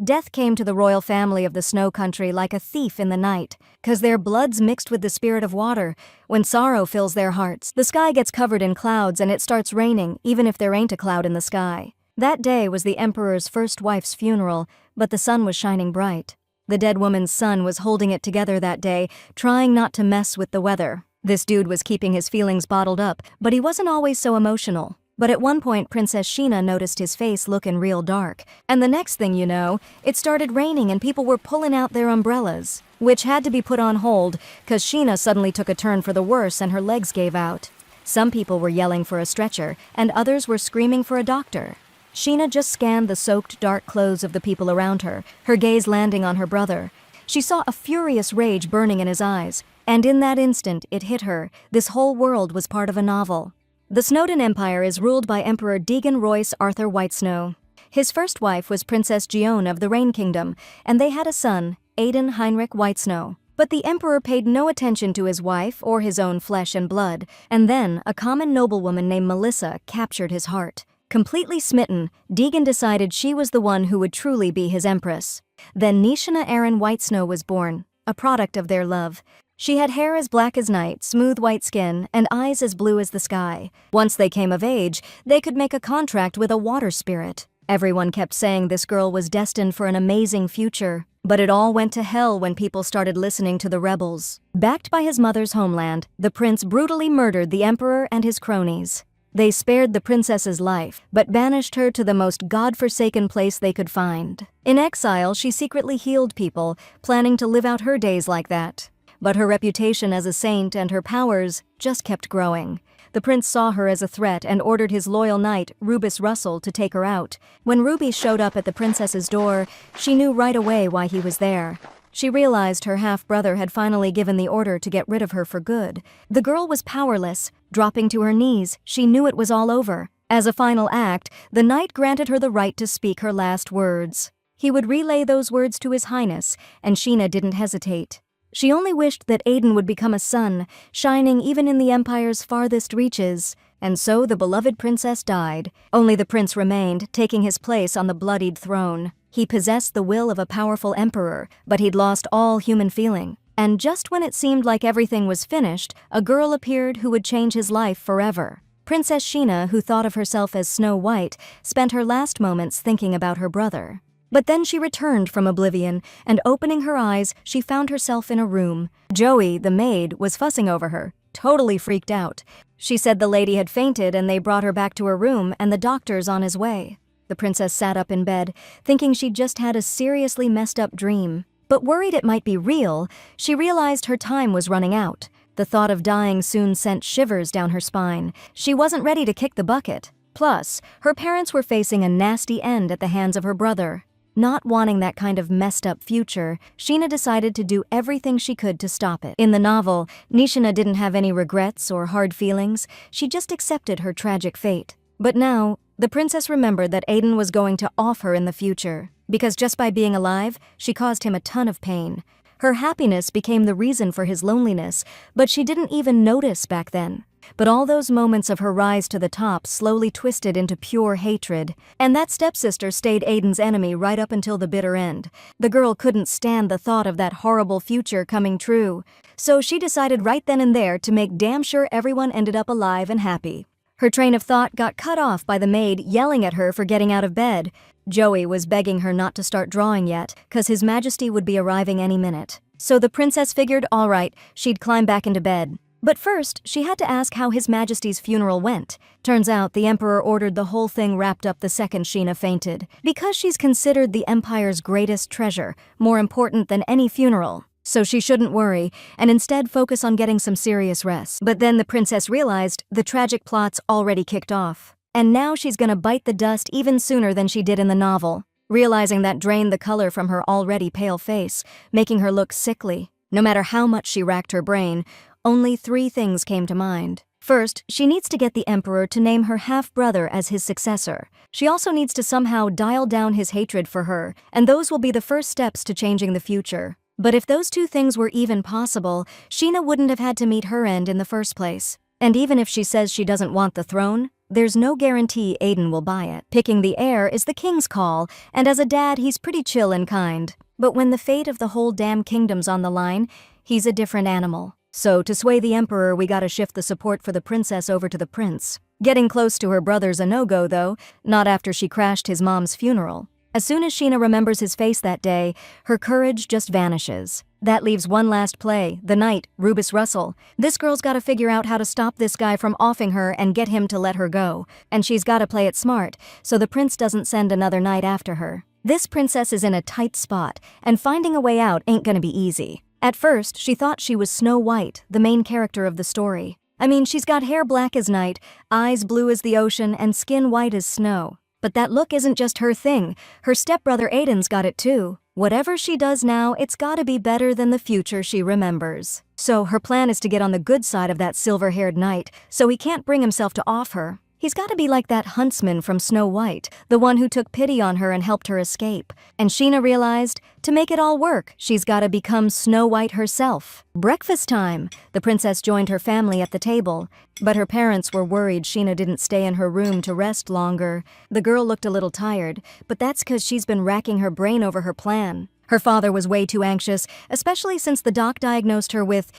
Death came to the royal family of the Snow Country like a thief in the night, 'cause their blood's mixed with the spirit of water. When sorrow fills their hearts, the sky gets covered in clouds and it starts raining, even if there ain't a cloud in the sky. That day was the emperor's first wife's funeral, but the sun was shining bright. The dead woman's son was holding it together that day, trying not to mess with the weather. This dude was keeping his feelings bottled up, but he wasn't always so emotional. But at one point, Princess Sheena noticed his face looking real dark. And the next thing you know, it started raining and people were pulling out their umbrellas, which had to be put on hold, 'cause Sheena suddenly took a turn for the worse and her legs gave out. Some people were yelling for a stretcher, and others were screaming for a doctor. Sheena just scanned the soaked, dark clothes of the people around her, her gaze landing on her brother. She saw a furious rage burning in his eyes, and in that instant, it hit her. This whole world was part of a novel. The Snowdon Empire is ruled by Emperor Deegan Royce Arthur Whitesnow. His first wife was Princess Gione of the Rain Kingdom, and they had a son, Aiden Heinrich Whitesnow. But the emperor paid no attention to his wife or his own flesh and blood, and then a common noblewoman named Melissa captured his heart. Completely smitten, Deegan decided she was the one who would truly be his empress. Then Nishina Erin Whitesnow was born, a product of their love. She had hair as black as night, smooth white skin, and eyes as blue as the sky. Once they came of age, they could make a contract with a water spirit. Everyone kept saying this girl was destined for an amazing future, but it all went to hell when people started listening to the rebels. Backed by his mother's homeland, the prince brutally murdered the emperor and his cronies. They spared the princess's life, but banished her to the most god-forsaken place they could find. In exile, she secretly healed people, planning to live out her days like that. But her reputation as a saint and her powers just kept growing. The prince saw her as a threat and ordered his loyal knight, Rubus Russell, to take her out. When Ruby showed up at the princess's door, she knew right away why he was there. She realized her half-brother had finally given the order to get rid of her for good. The girl was powerless. Dropping to her knees, she knew it was all over. As a final act, the knight granted her the right to speak her last words. He would relay those words to His Highness, and Sheena didn't hesitate. She only wished that Aiden would become a sun, shining even in the Empire's farthest reaches. And so the beloved princess died. Only the prince remained, taking his place on the bloodied throne. He possessed the will of a powerful emperor, but he'd lost all human feeling. And just when it seemed like everything was finished, a girl appeared who would change his life forever. Princess Sheena, who thought of herself as Snow White, spent her last moments thinking about her brother. But then she returned from oblivion, and opening her eyes, she found herself in a room. Joey, the maid, was fussing over her, totally freaked out. She said the lady had fainted and they brought her back to her room and the doctor's on his way. The princess sat up in bed, thinking she'd just had a seriously messed up dream. But worried it might be real, she realized her time was running out. The thought of dying soon sent shivers down her spine. She wasn't ready to kick the bucket. Plus, her parents were facing a nasty end at the hands of her brother. Not wanting that kind of messed up future, Sheena decided to do everything she could to stop it. In the novel, Nishina didn't have any regrets or hard feelings. She just accepted her tragic fate. But now, the princess remembered that Aiden was going to off her in the future, because just by being alive, she caused him a ton of pain. Her happiness became the reason for his loneliness, but she didn't even notice back then. But all those moments of her rise to the top slowly twisted into pure hatred, and that stepsister stayed Aiden's enemy right up until the bitter end. The girl couldn't stand the thought of that horrible future coming true, so she decided right then and there to make damn sure everyone ended up alive and happy. Her train of thought got cut off by the maid yelling at her for getting out of bed. Joey was begging her not to start drawing yet, 'cause His Majesty would be arriving any minute. So the princess figured, all right, she'd climb back into bed. But first, she had to ask how His Majesty's funeral went. Turns out the Emperor ordered the whole thing wrapped up the second Sheena fainted. Because she's considered the Empire's greatest treasure, more important than any funeral. So she shouldn't worry, and instead focus on getting some serious rest. But then the princess realized the tragic plot's already kicked off. And now she's gonna bite the dust even sooner than she did in the novel. Realizing that drained the color from her already pale face, making her look sickly. No matter how much she racked her brain, only 3 things came to mind. First, she needs to get the Emperor to name her half-brother as his successor. She also needs to somehow dial down his hatred for her, and those will be the first steps to changing the future. But if those 2 things were even possible, Sheena wouldn't have had to meet her end in the first place. And even if she says she doesn't want the throne, There's no guarantee Aiden will buy it. Picking the heir is the king's call, and as a dad, he's pretty chill and kind. But when the fate of the whole damn kingdom's on the line, he's a different animal. So to sway the emperor, we gotta shift the support for the princess over to the prince. Getting close to her brother's a no-go though, not after she crashed his mom's funeral. As soon as Sheena remembers his face that day, her courage just vanishes. That leaves one last play, the knight, Rubus Russell. This girl's gotta figure out how to stop this guy from offing her and get him to let her go. And she's gotta play it smart, so the prince doesn't send another knight after her. This princess is in a tight spot, and finding a way out ain't gonna be easy. At first, she thought she was Snow White, the main character of the story. I mean, she's got hair black as night, eyes blue as the ocean, and skin white as snow. But that look isn't just her thing. Her stepbrother Aiden's got it too. Whatever she does now, it's gotta be better than the future she remembers. So her plan is to get on the good side of that silver-haired knight, so he can't bring himself to off her. He's gotta be like that huntsman from Snow White, the one who took pity on her and helped her escape. And Sheena realized, to make it all work, she's gotta become Snow White herself. Breakfast time! The princess joined her family at the table, but her parents were worried Sheena didn't stay in her room to rest longer. The girl looked a little tired, but that's 'cause she's been racking her brain over her plan. Her father was way too anxious, especially since the doc diagnosed her with,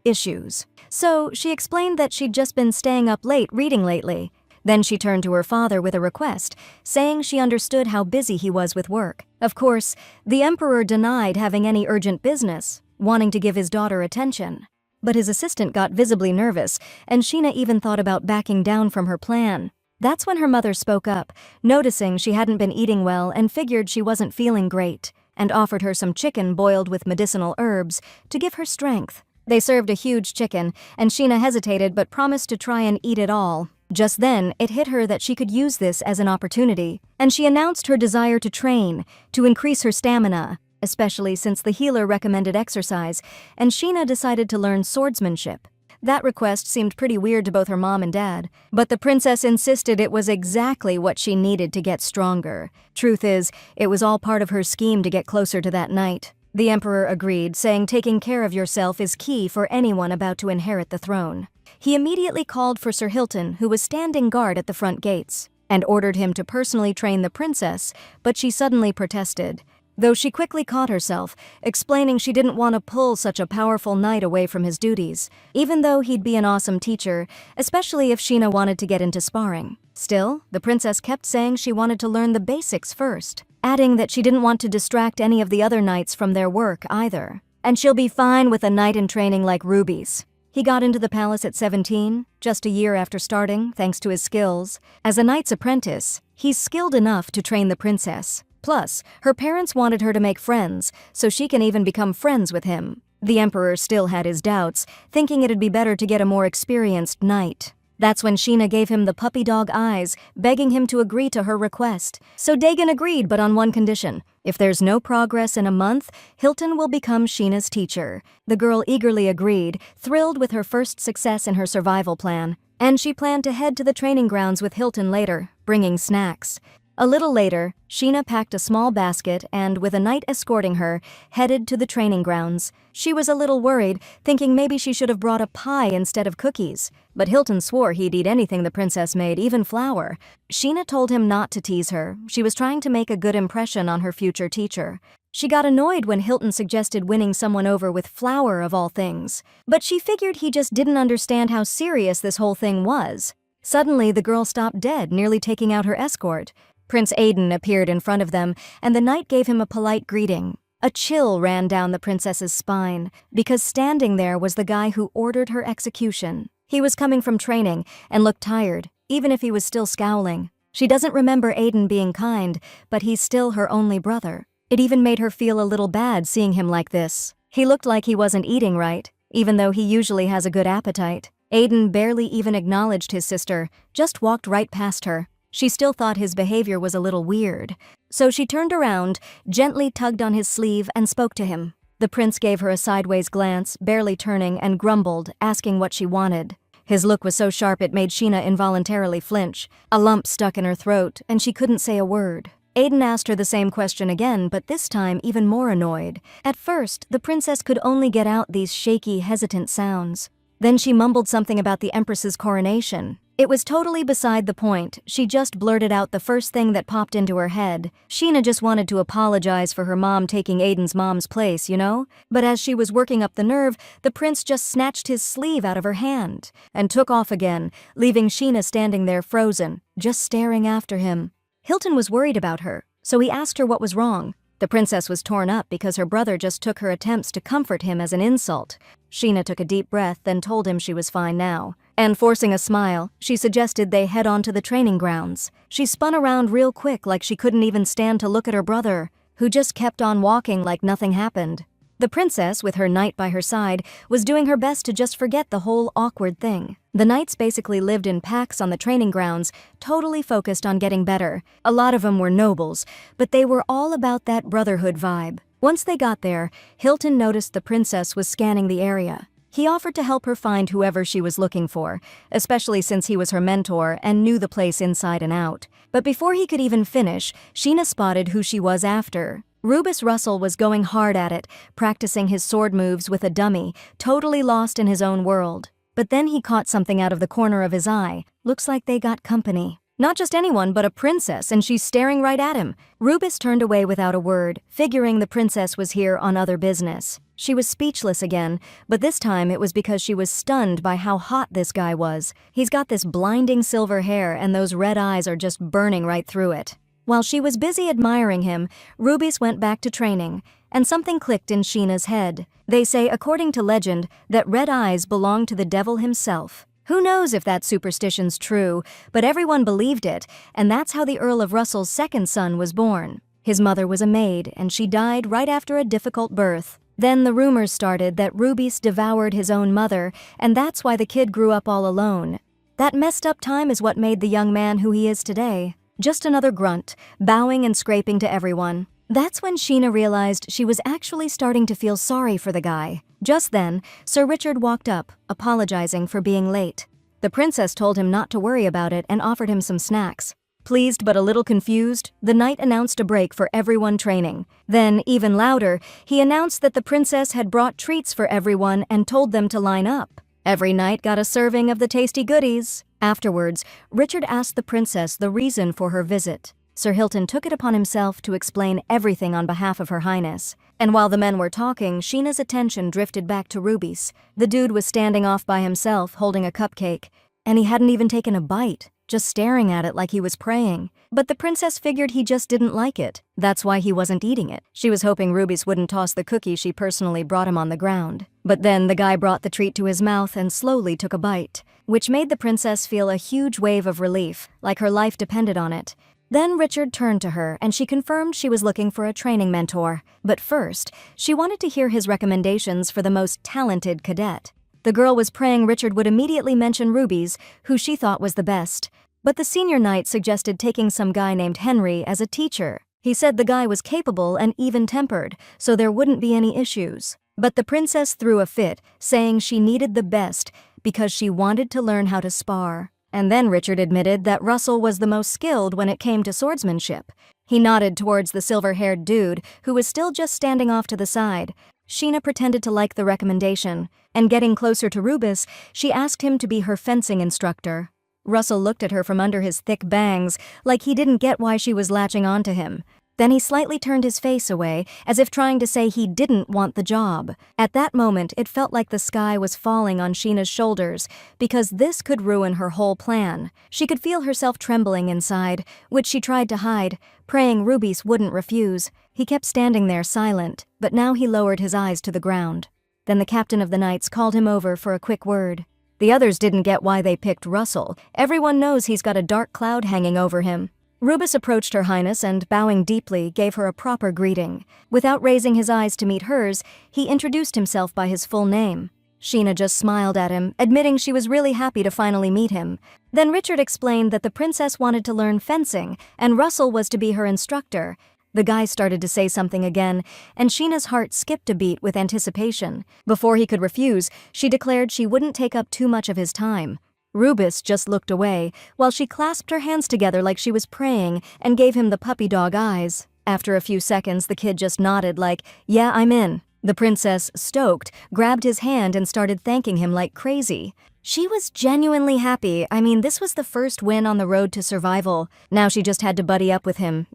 issues. So she explained that she'd just been staying up late reading lately. Then she turned to her father with a request, saying she understood how busy he was with work. Of course, the emperor denied having any urgent business, wanting to give his daughter attention. But his assistant got visibly nervous, and Sheena even thought about backing down from her plan. That's when her mother spoke up, noticing she hadn't been eating well and figured she wasn't feeling great, and offered her some chicken boiled with medicinal herbs to give her strength. They served a huge chicken, and Sheena hesitated but promised to try and eat it all. Just then, it hit her that she could use this as an opportunity, and she announced her desire to train, to increase her stamina, especially since the healer recommended exercise, and Sheena decided to learn swordsmanship. That request seemed pretty weird to both her mom and dad, but the princess insisted it was exactly what she needed to get stronger. Truth is, it was all part of her scheme to get closer to that knight. The emperor agreed, saying taking care of yourself is key for anyone about to inherit the throne. He immediately called for Sir Hilton, who was standing guard at the front gates, and ordered him to personally train the princess, but she suddenly protested. Though she quickly caught herself, explaining she didn't want to pull such a powerful knight away from his duties, even though he'd be an awesome teacher, especially if Sheena wanted to get into sparring. Still, the princess kept saying she wanted to learn the basics first, adding that she didn't want to distract any of the other knights from their work either. And she'll be fine with a knight in training like Ruby's. He got into the palace at 17, just a year after starting, thanks to his skills. As a knight's apprentice, he's skilled enough to train the princess. Plus, her parents wanted her to make friends, so she can even become friends with him. The emperor still had his doubts, thinking it'd be better to get a more experienced knight. That's when Sheena gave him the puppy dog eyes, begging him to agree to her request. So Dagon agreed, but on one condition. If there's no progress in a month, Hilton will become Sheena's teacher. The girl eagerly agreed, thrilled with her first success in her survival plan. And she planned to head to the training grounds with Hilton later, bringing snacks. A little later, Sheena packed a small basket and, with a knight escorting her, headed to the training grounds. She was a little worried, thinking maybe she should have brought a pie instead of cookies. But Hilton swore he'd eat anything the princess made, even flour. Sheena told him not to tease her. She was trying to make a good impression on her future teacher. She got annoyed when Hilton suggested winning someone over with flour of all things. But she figured he just didn't understand how serious this whole thing was. Suddenly, the girl stopped dead, nearly taking out her escort. Prince Aiden appeared in front of them, and the knight gave him a polite greeting. A chill ran down the princess's spine, because standing there was the guy who ordered her execution. He was coming from training, and looked tired, even if he was still scowling. She doesn't remember Aiden being kind, but he's still her only brother. It even made her feel a little bad seeing him like this. He looked like he wasn't eating right, even though he usually has a good appetite. Aiden barely even acknowledged his sister, just walked right past her. She still thought his behavior was a little weird. So she turned around, gently tugged on his sleeve, and spoke to him. The prince gave her a sideways glance, barely turning, and grumbled, asking what she wanted. His look was so sharp it made Sheena involuntarily flinch. A lump stuck in her throat, and she couldn't say a word. Aiden asked her the same question again, but this time even more annoyed. At first, the princess could only get out these shaky, hesitant sounds. Then she mumbled something about the Empress's coronation. It was totally beside the point, she just blurted out the first thing that popped into her head. Sheena just wanted to apologize for her mom taking Aiden's mom's place, you know? But as she was working up the nerve, the prince just snatched his sleeve out of her hand and took off again, leaving Sheena standing there frozen, just staring after him. Hilton was worried about her, so he asked her what was wrong. The princess was torn up because her brother just took her attempts to comfort him as an insult. Sheena took a deep breath, then told him she was fine now. And forcing a smile, she suggested they head on to the training grounds. She spun around real quick like she couldn't even stand to look at her brother, who just kept on walking like nothing happened. The princess, with her knight by her side, was doing her best to just forget the whole awkward thing. The knights basically lived in packs on the training grounds, totally focused on getting better. A lot of them were nobles, but they were all about that brotherhood vibe. Once they got there, Hilton noticed the princess was scanning the area. He offered to help her find whoever she was looking for, especially since he was her mentor and knew the place inside and out. But before he could even finish, Sheena spotted who she was after. Rubus Russell was going hard at it, practicing his sword moves with a dummy, totally lost in his own world. But then he caught something out of the corner of his eye. Looks like they got company. Not just anyone, but a princess, and she's staring right at him. Rubus turned away without a word, figuring the princess was here on other business. She was speechless again, but this time it was because she was stunned by how hot this guy was. He's got this blinding silver hair, and those red eyes are just burning right through it. While she was busy admiring him, Rubis went back to training, and something clicked in Sheena's head. They say, according to legend, that red eyes belong to the devil himself. Who knows if that superstition's true, but everyone believed it, and that's how the Earl of Russell's second son was born. His mother was a maid, and she died right after a difficult birth. Then the rumors started that Rubis devoured his own mother, and that's why the kid grew up all alone. That messed up time is what made the young man who he is today. Just another grunt, bowing and scraping to everyone. That's when Sheena realized she was actually starting to feel sorry for the guy. Just then, Sir Richard walked up, apologizing for being late. The princess told him not to worry about it and offered him some snacks. Pleased but a little confused, the knight announced a break for everyone training. Then, even louder, he announced that the princess had brought treats for everyone and told them to line up. Every knight got a serving of the tasty goodies. Afterwards, Richard asked the princess the reason for her visit. Sir Hilton took it upon himself to explain everything on behalf of Her Highness. And while the men were talking, Sheena's attention drifted back to Rubis. The dude was standing off by himself, holding a cupcake. And he hadn't even taken a bite, just staring at it like he was praying. But the princess figured he just didn't like it. That's why he wasn't eating it. She was hoping Rubis wouldn't toss the cookie she personally brought him on the ground. But then the guy brought the treat to his mouth and slowly took a bite, which made the princess feel a huge wave of relief, like her life depended on it. Then Richard turned to her, and she confirmed she was looking for a training mentor. But first, she wanted to hear his recommendations for the most talented cadet. The girl was praying Richard would immediately mention Rubis, who she thought was the best. But the senior knight suggested taking some guy named Henry as a teacher. He said the guy was capable and even-tempered, so there wouldn't be any issues. But the princess threw a fit, saying she needed the best because she wanted to learn how to spar. And then Richard admitted that Russell was the most skilled when it came to swordsmanship. He nodded towards the silver-haired dude, who was still just standing off to the side. Sheena pretended to like the recommendation, and getting closer to Rubis, she asked him to be her fencing instructor. Russell looked at her from under his thick bangs, like he didn't get why she was latching onto him. Then he slightly turned his face away, as if trying to say he didn't want the job. At that moment, it felt like the sky was falling on Sheena's shoulders, because this could ruin her whole plan. She could feel herself trembling inside, which she tried to hide, praying Rubis wouldn't refuse. He kept standing there silent, but now he lowered his eyes to the ground. Then the captain of the knights called him over for a quick word. The others didn't get why they picked Russell. Everyone knows he's got a dark cloud hanging over him. Rubis approached Her Highness and, bowing deeply, gave her a proper greeting. Without raising his eyes to meet hers, he introduced himself by his full name. Sheena just smiled at him, admitting she was really happy to finally meet him. Then Richard explained that the princess wanted to learn fencing, and Russell was to be her instructor. The guy started to say something again, and Sheena's heart skipped a beat with anticipation. Before he could refuse, she declared she wouldn't take up too much of his time. Rubis just looked away, while she clasped her hands together like she was praying and gave him the puppy dog eyes. After a few seconds, the kid just nodded like, "Yeah, I'm in." The princess, stoked, grabbed his hand and started thanking him like crazy. She was genuinely happy. I mean, this was the first win on the road to survival. Now she just had to buddy up with him,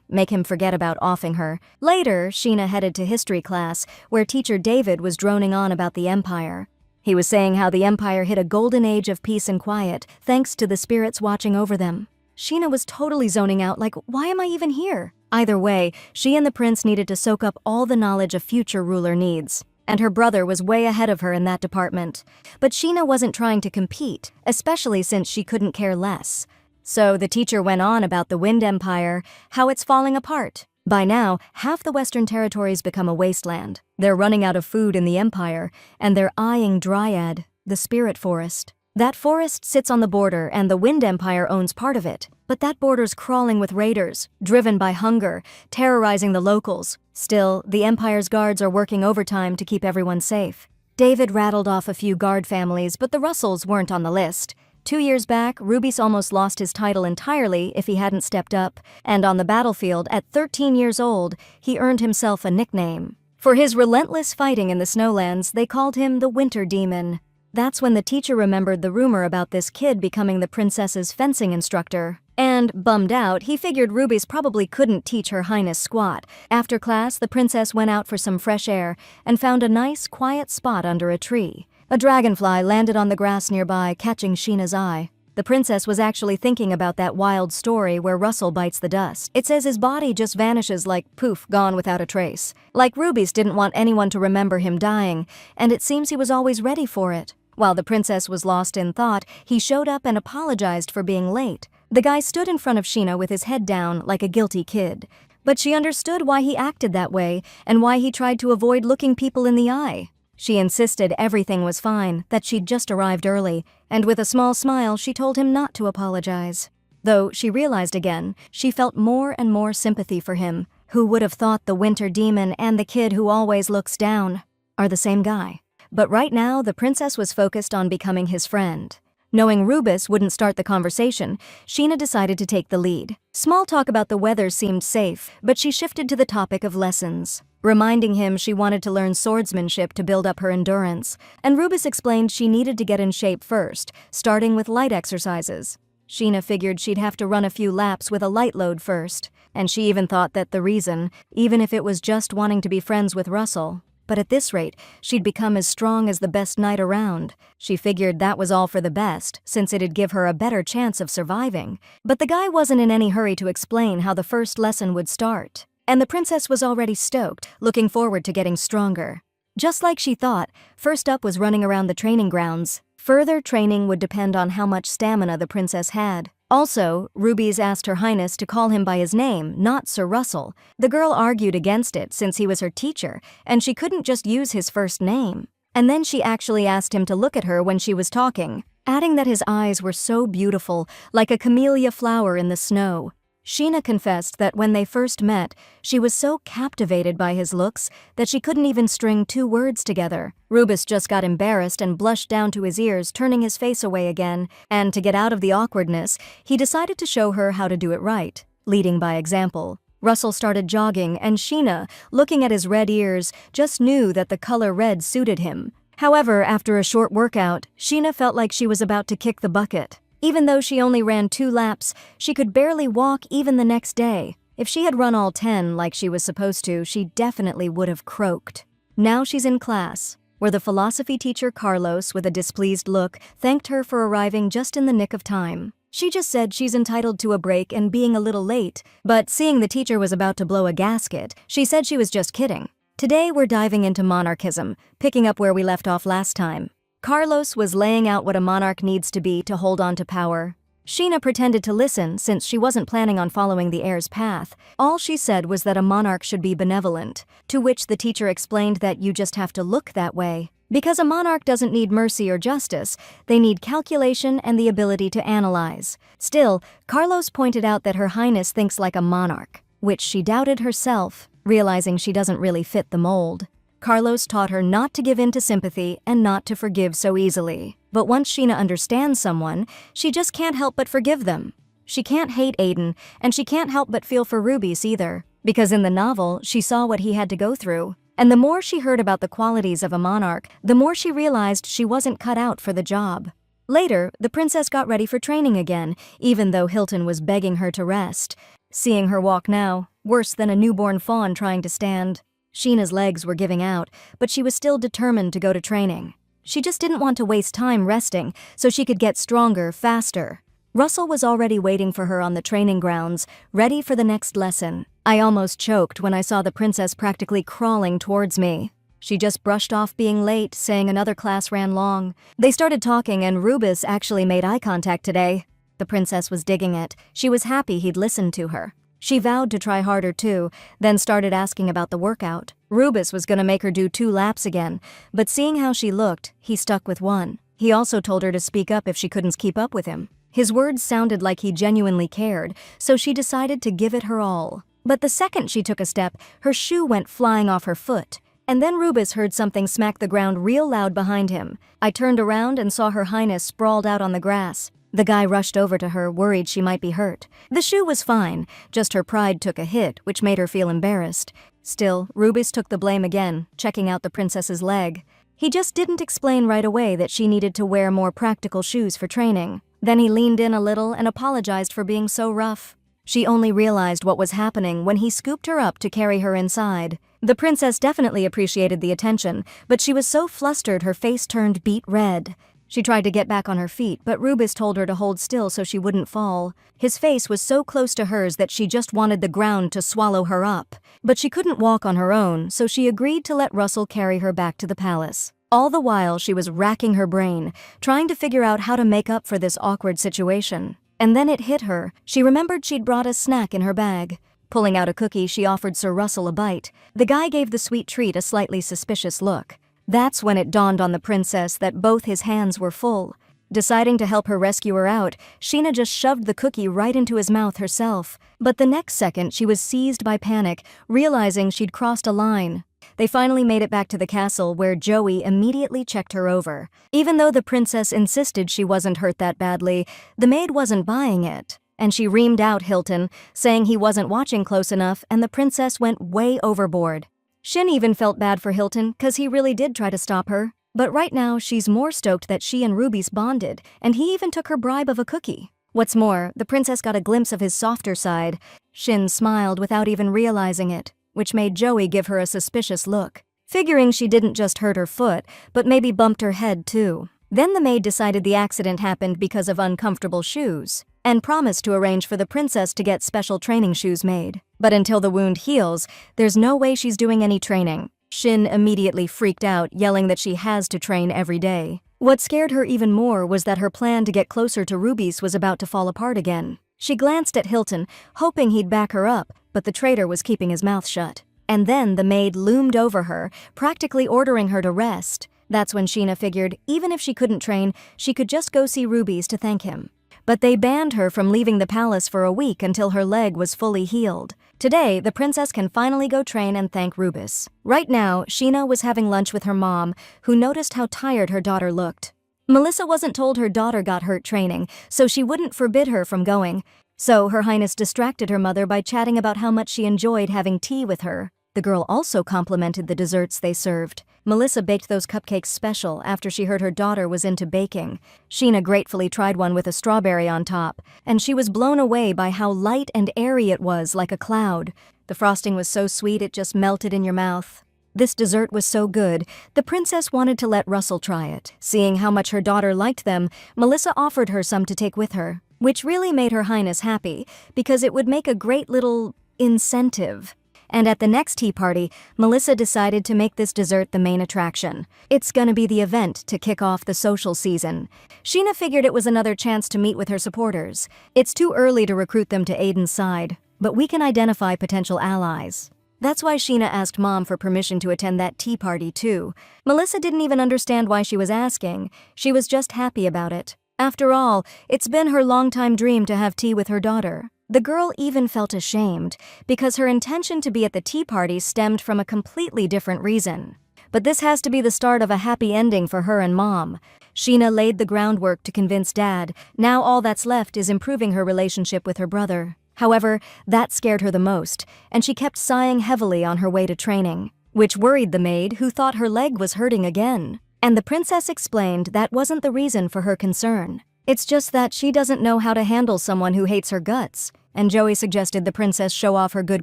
make him forget about offing her. Later, Sheena headed to history class, where teacher David was droning on about the Empire. He was saying how the Empire hit a golden age of peace and quiet, thanks to the spirits watching over them. Sheena was totally zoning out, like, why am I even here? Either way, she and the prince needed to soak up all the knowledge a future ruler needs. And her brother was way ahead of her in that department. But Sheena wasn't trying to compete, especially since she couldn't care less. So the teacher went on about the Wind Empire, how it's falling apart. By now, half the Western Territories become a wasteland. They're running out of food in the Empire, and they're eyeing Dryad, the spirit forest. That forest sits on the border, and the Wind Empire owns part of it. But that border's crawling with raiders, driven by hunger, terrorizing the locals. Still, the Empire's guards are working overtime to keep everyone safe. David rattled off a few guard families, but the Russells weren't on the list. 2 years back, Rubis almost lost his title entirely if he hadn't stepped up, and on the battlefield, at 13 years old, he earned himself a nickname. For his relentless fighting in the Snowlands, they called him the Winter Demon. That's when the teacher remembered the rumor about this kid becoming the princess's fencing instructor. And, bummed out, he figured Rubis probably couldn't teach Her Highness squat. After class, the princess went out for some fresh air and found a nice, quiet spot under a tree. A dragonfly landed on the grass nearby, catching Sheena's eye. The princess was actually thinking about that wild story where Russell bites the dust. It says his body just vanishes like poof, gone without a trace. Like Rubis didn't want anyone to remember him dying, and it seems he was always ready for it. While the princess was lost in thought, he showed up and apologized for being late. The guy stood in front of Sheena with his head down like a guilty kid. But she understood why he acted that way and why he tried to avoid looking people in the eye. She insisted everything was fine, that she'd just arrived early, and with a small smile she told him not to apologize. Though she realized again, she felt more and more sympathy for him. Who would have thought the Winter Demon and the kid who always looks down are the same guy? But right now, the princess was focused on becoming his friend. Knowing Rubis wouldn't start the conversation, Sheena decided to take the lead. Small talk about the weather seemed safe, but she shifted to the topic of lessons, reminding him she wanted to learn swordsmanship to build up her endurance, and Rubis explained she needed to get in shape first, starting with light exercises. Sheena figured she'd have to run a few laps with a light load first, and she even thought that the reason, even if it was just wanting to be friends with Russell. But at this rate, she'd become as strong as the best knight around. She figured that was all for the best, since it'd give her a better chance of surviving. But the guy wasn't in any hurry to explain how the first lesson would start. And the princess was already stoked, looking forward to getting stronger. Just like she thought, first up was running around the training grounds. Further training would depend on how much stamina the princess had. Also, Rubis asked Her Highness to call him by his name, not Sir Russell. The girl argued against it since he was her teacher, and she couldn't just use his first name. And then she actually asked him to look at her when she was talking, adding that his eyes were so beautiful, like a camellia flower in the snow. Sheena confessed that when they first met, she was so captivated by his looks that she couldn't even string 2 words together. Rubis just got embarrassed and blushed down to his ears, turning his face away again, and to get out of the awkwardness, he decided to show her how to do it right, leading by example. Russell started jogging, and Sheena, looking at his red ears, just knew that the color red suited him. However, after a short workout, Sheena felt like she was about to kick the bucket. Even though she only ran 2 laps, she could barely walk even the next day. If she had run all 10 like she was supposed to, she definitely would have croaked. Now she's in class, where the philosophy teacher Carlos, with a displeased look, thanked her for arriving just in the nick of time. She just said she's entitled to a break and being a little late, but seeing the teacher was about to blow a gasket, she said she was just kidding. Today we're diving into monarchism, picking up where we left off last time. Carlos was laying out what a monarch needs to be to hold on to power. Sheena pretended to listen since she wasn't planning on following the heir's path. All she said was that a monarch should be benevolent, to which the teacher explained that you just have to look that way. Because a monarch doesn't need mercy or justice, they need calculation and the ability to analyze. Still, Carlos pointed out that Her Highness thinks like a monarch, which she doubted herself, realizing she doesn't really fit the mold. Carlos taught her not to give in to sympathy and not to forgive so easily. But once Sheena understands someone, she just can't help but forgive them. She can't hate Aiden, and she can't help but feel for Rubis either, because in the novel, she saw what he had to go through. And the more she heard about the qualities of a monarch, the more she realized she wasn't cut out for the job. Later, the princess got ready for training again, even though Hilton was begging her to rest. Seeing her walk now, worse than a newborn fawn trying to stand. Sheena's legs were giving out, but she was still determined to go to training. She just didn't want to waste time resting, so she could get stronger faster. Russell was already waiting for her on the training grounds, ready for the next lesson. I almost choked when I saw the princess practically crawling towards me. She just brushed off being late, saying another class ran long. They started talking and Rubus actually made eye contact today. The princess was digging it. She was happy he'd listened to her. She vowed to try harder too, then started asking about the workout. Rubus was gonna make her do 2 laps again, but seeing how she looked, he stuck with 1. He also told her to speak up if she couldn't keep up with him. His words sounded like he genuinely cared, so she decided to give it her all. But the second she took a step, her shoe went flying off her foot. And then Rubus heard something smack the ground real loud behind him. I turned around and saw Her Highness sprawled out on the grass. The guy rushed over to her, worried she might be hurt. The shoe was fine, just her pride took a hit, which made her feel embarrassed. Still, Rubus took the blame again, checking out the princess's leg. He just didn't explain right away that she needed to wear more practical shoes for training. Then he leaned in a little and apologized for being so rough. She only realized what was happening when he scooped her up to carry her inside. The princess definitely appreciated the attention, but she was so flustered her face turned beet red. She tried to get back on her feet, but Rubus told her to hold still so she wouldn't fall. His face was so close to hers that she just wanted the ground to swallow her up. But she couldn't walk on her own, so she agreed to let Russell carry her back to the palace. All the while, she was racking her brain, trying to figure out how to make up for this awkward situation. And then it hit her. She remembered she'd brought a snack in her bag. Pulling out a cookie, she offered Sir Russell a bite. The guy gave the sweet treat a slightly suspicious look. That's when it dawned on the princess that both his hands were full. Deciding to help her rescue her out, Sheena just shoved the cookie right into his mouth herself. But the next second, she was seized by panic, realizing she'd crossed a line. They finally made it back to the castle, where Joey immediately checked her over. Even though the princess insisted she wasn't hurt that badly, the maid wasn't buying it. And she reamed out Hilton, saying he wasn't watching close enough, and the princess went way overboard. Shin even felt bad for Hilton, 'cause he really did try to stop her. But right now, she's more stoked that she and Ruby's bonded, and he even took her bribe of a cookie. What's more, the princess got a glimpse of his softer side. Shin smiled without even realizing it, which made Joey give her a suspicious look, figuring she didn't just hurt her foot, but maybe bumped her head too. Then the maid decided the accident happened because of uncomfortable shoes, and promised to arrange for the princess to get special training shoes made. But until the wound heals, there's no way she's doing any training. Shin immediately freaked out, yelling that she has to train every day. What scared her even more was that her plan to get closer to Ruby's was about to fall apart again. She glanced at Hilton, hoping he'd back her up, but the traitor was keeping his mouth shut. And then the maid loomed over her, practically ordering her to rest. That's when Sheena figured, even if she couldn't train, she could just go see Ruby's to thank him. But they banned her from leaving the palace for a week until her leg was fully healed. Today, the princess can finally go train and thank Rubus. Right now, Sheena was having lunch with her mom, who noticed how tired her daughter looked. Melissa wasn't told her daughter got hurt training, so she wouldn't forbid her from going. So Her Highness distracted her mother by chatting about how much she enjoyed having tea with her. The girl also complimented the desserts they served. Melissa baked those cupcakes special after she heard her daughter was into baking. Sheena gratefully tried one with a strawberry on top, and she was blown away by how light and airy it was, like a cloud. The frosting was so sweet it just melted in your mouth. This dessert was so good, the princess wanted to let Russell try it. Seeing how much her daughter liked them, Melissa offered her some to take with her, which really made Her Highness happy, because it would make a great little incentive. And at the next tea party, Melissa decided to make this dessert the main attraction. It's gonna be the event to kick off the social season. Sheena figured it was another chance to meet with her supporters. It's too early to recruit them to Aiden's side, but we can identify potential allies. That's why Sheena asked Mom for permission to attend that tea party too. Melissa didn't even understand why she was asking. She was just happy about it. After all, it's been her longtime dream to have tea with her daughter. The girl even felt ashamed, because her intention to be at the tea party stemmed from a completely different reason. But this has to be the start of a happy ending for her and Mom. Sheena laid the groundwork to convince Dad. Now all that's left is improving her relationship with her brother. However, that scared her the most, and she kept sighing heavily on her way to training. which worried the maid, who thought her leg was hurting again. And the princess explained that wasn't the reason for her concern. It's just that she doesn't know how to handle someone who hates her guts. And Joey suggested the princess show off her good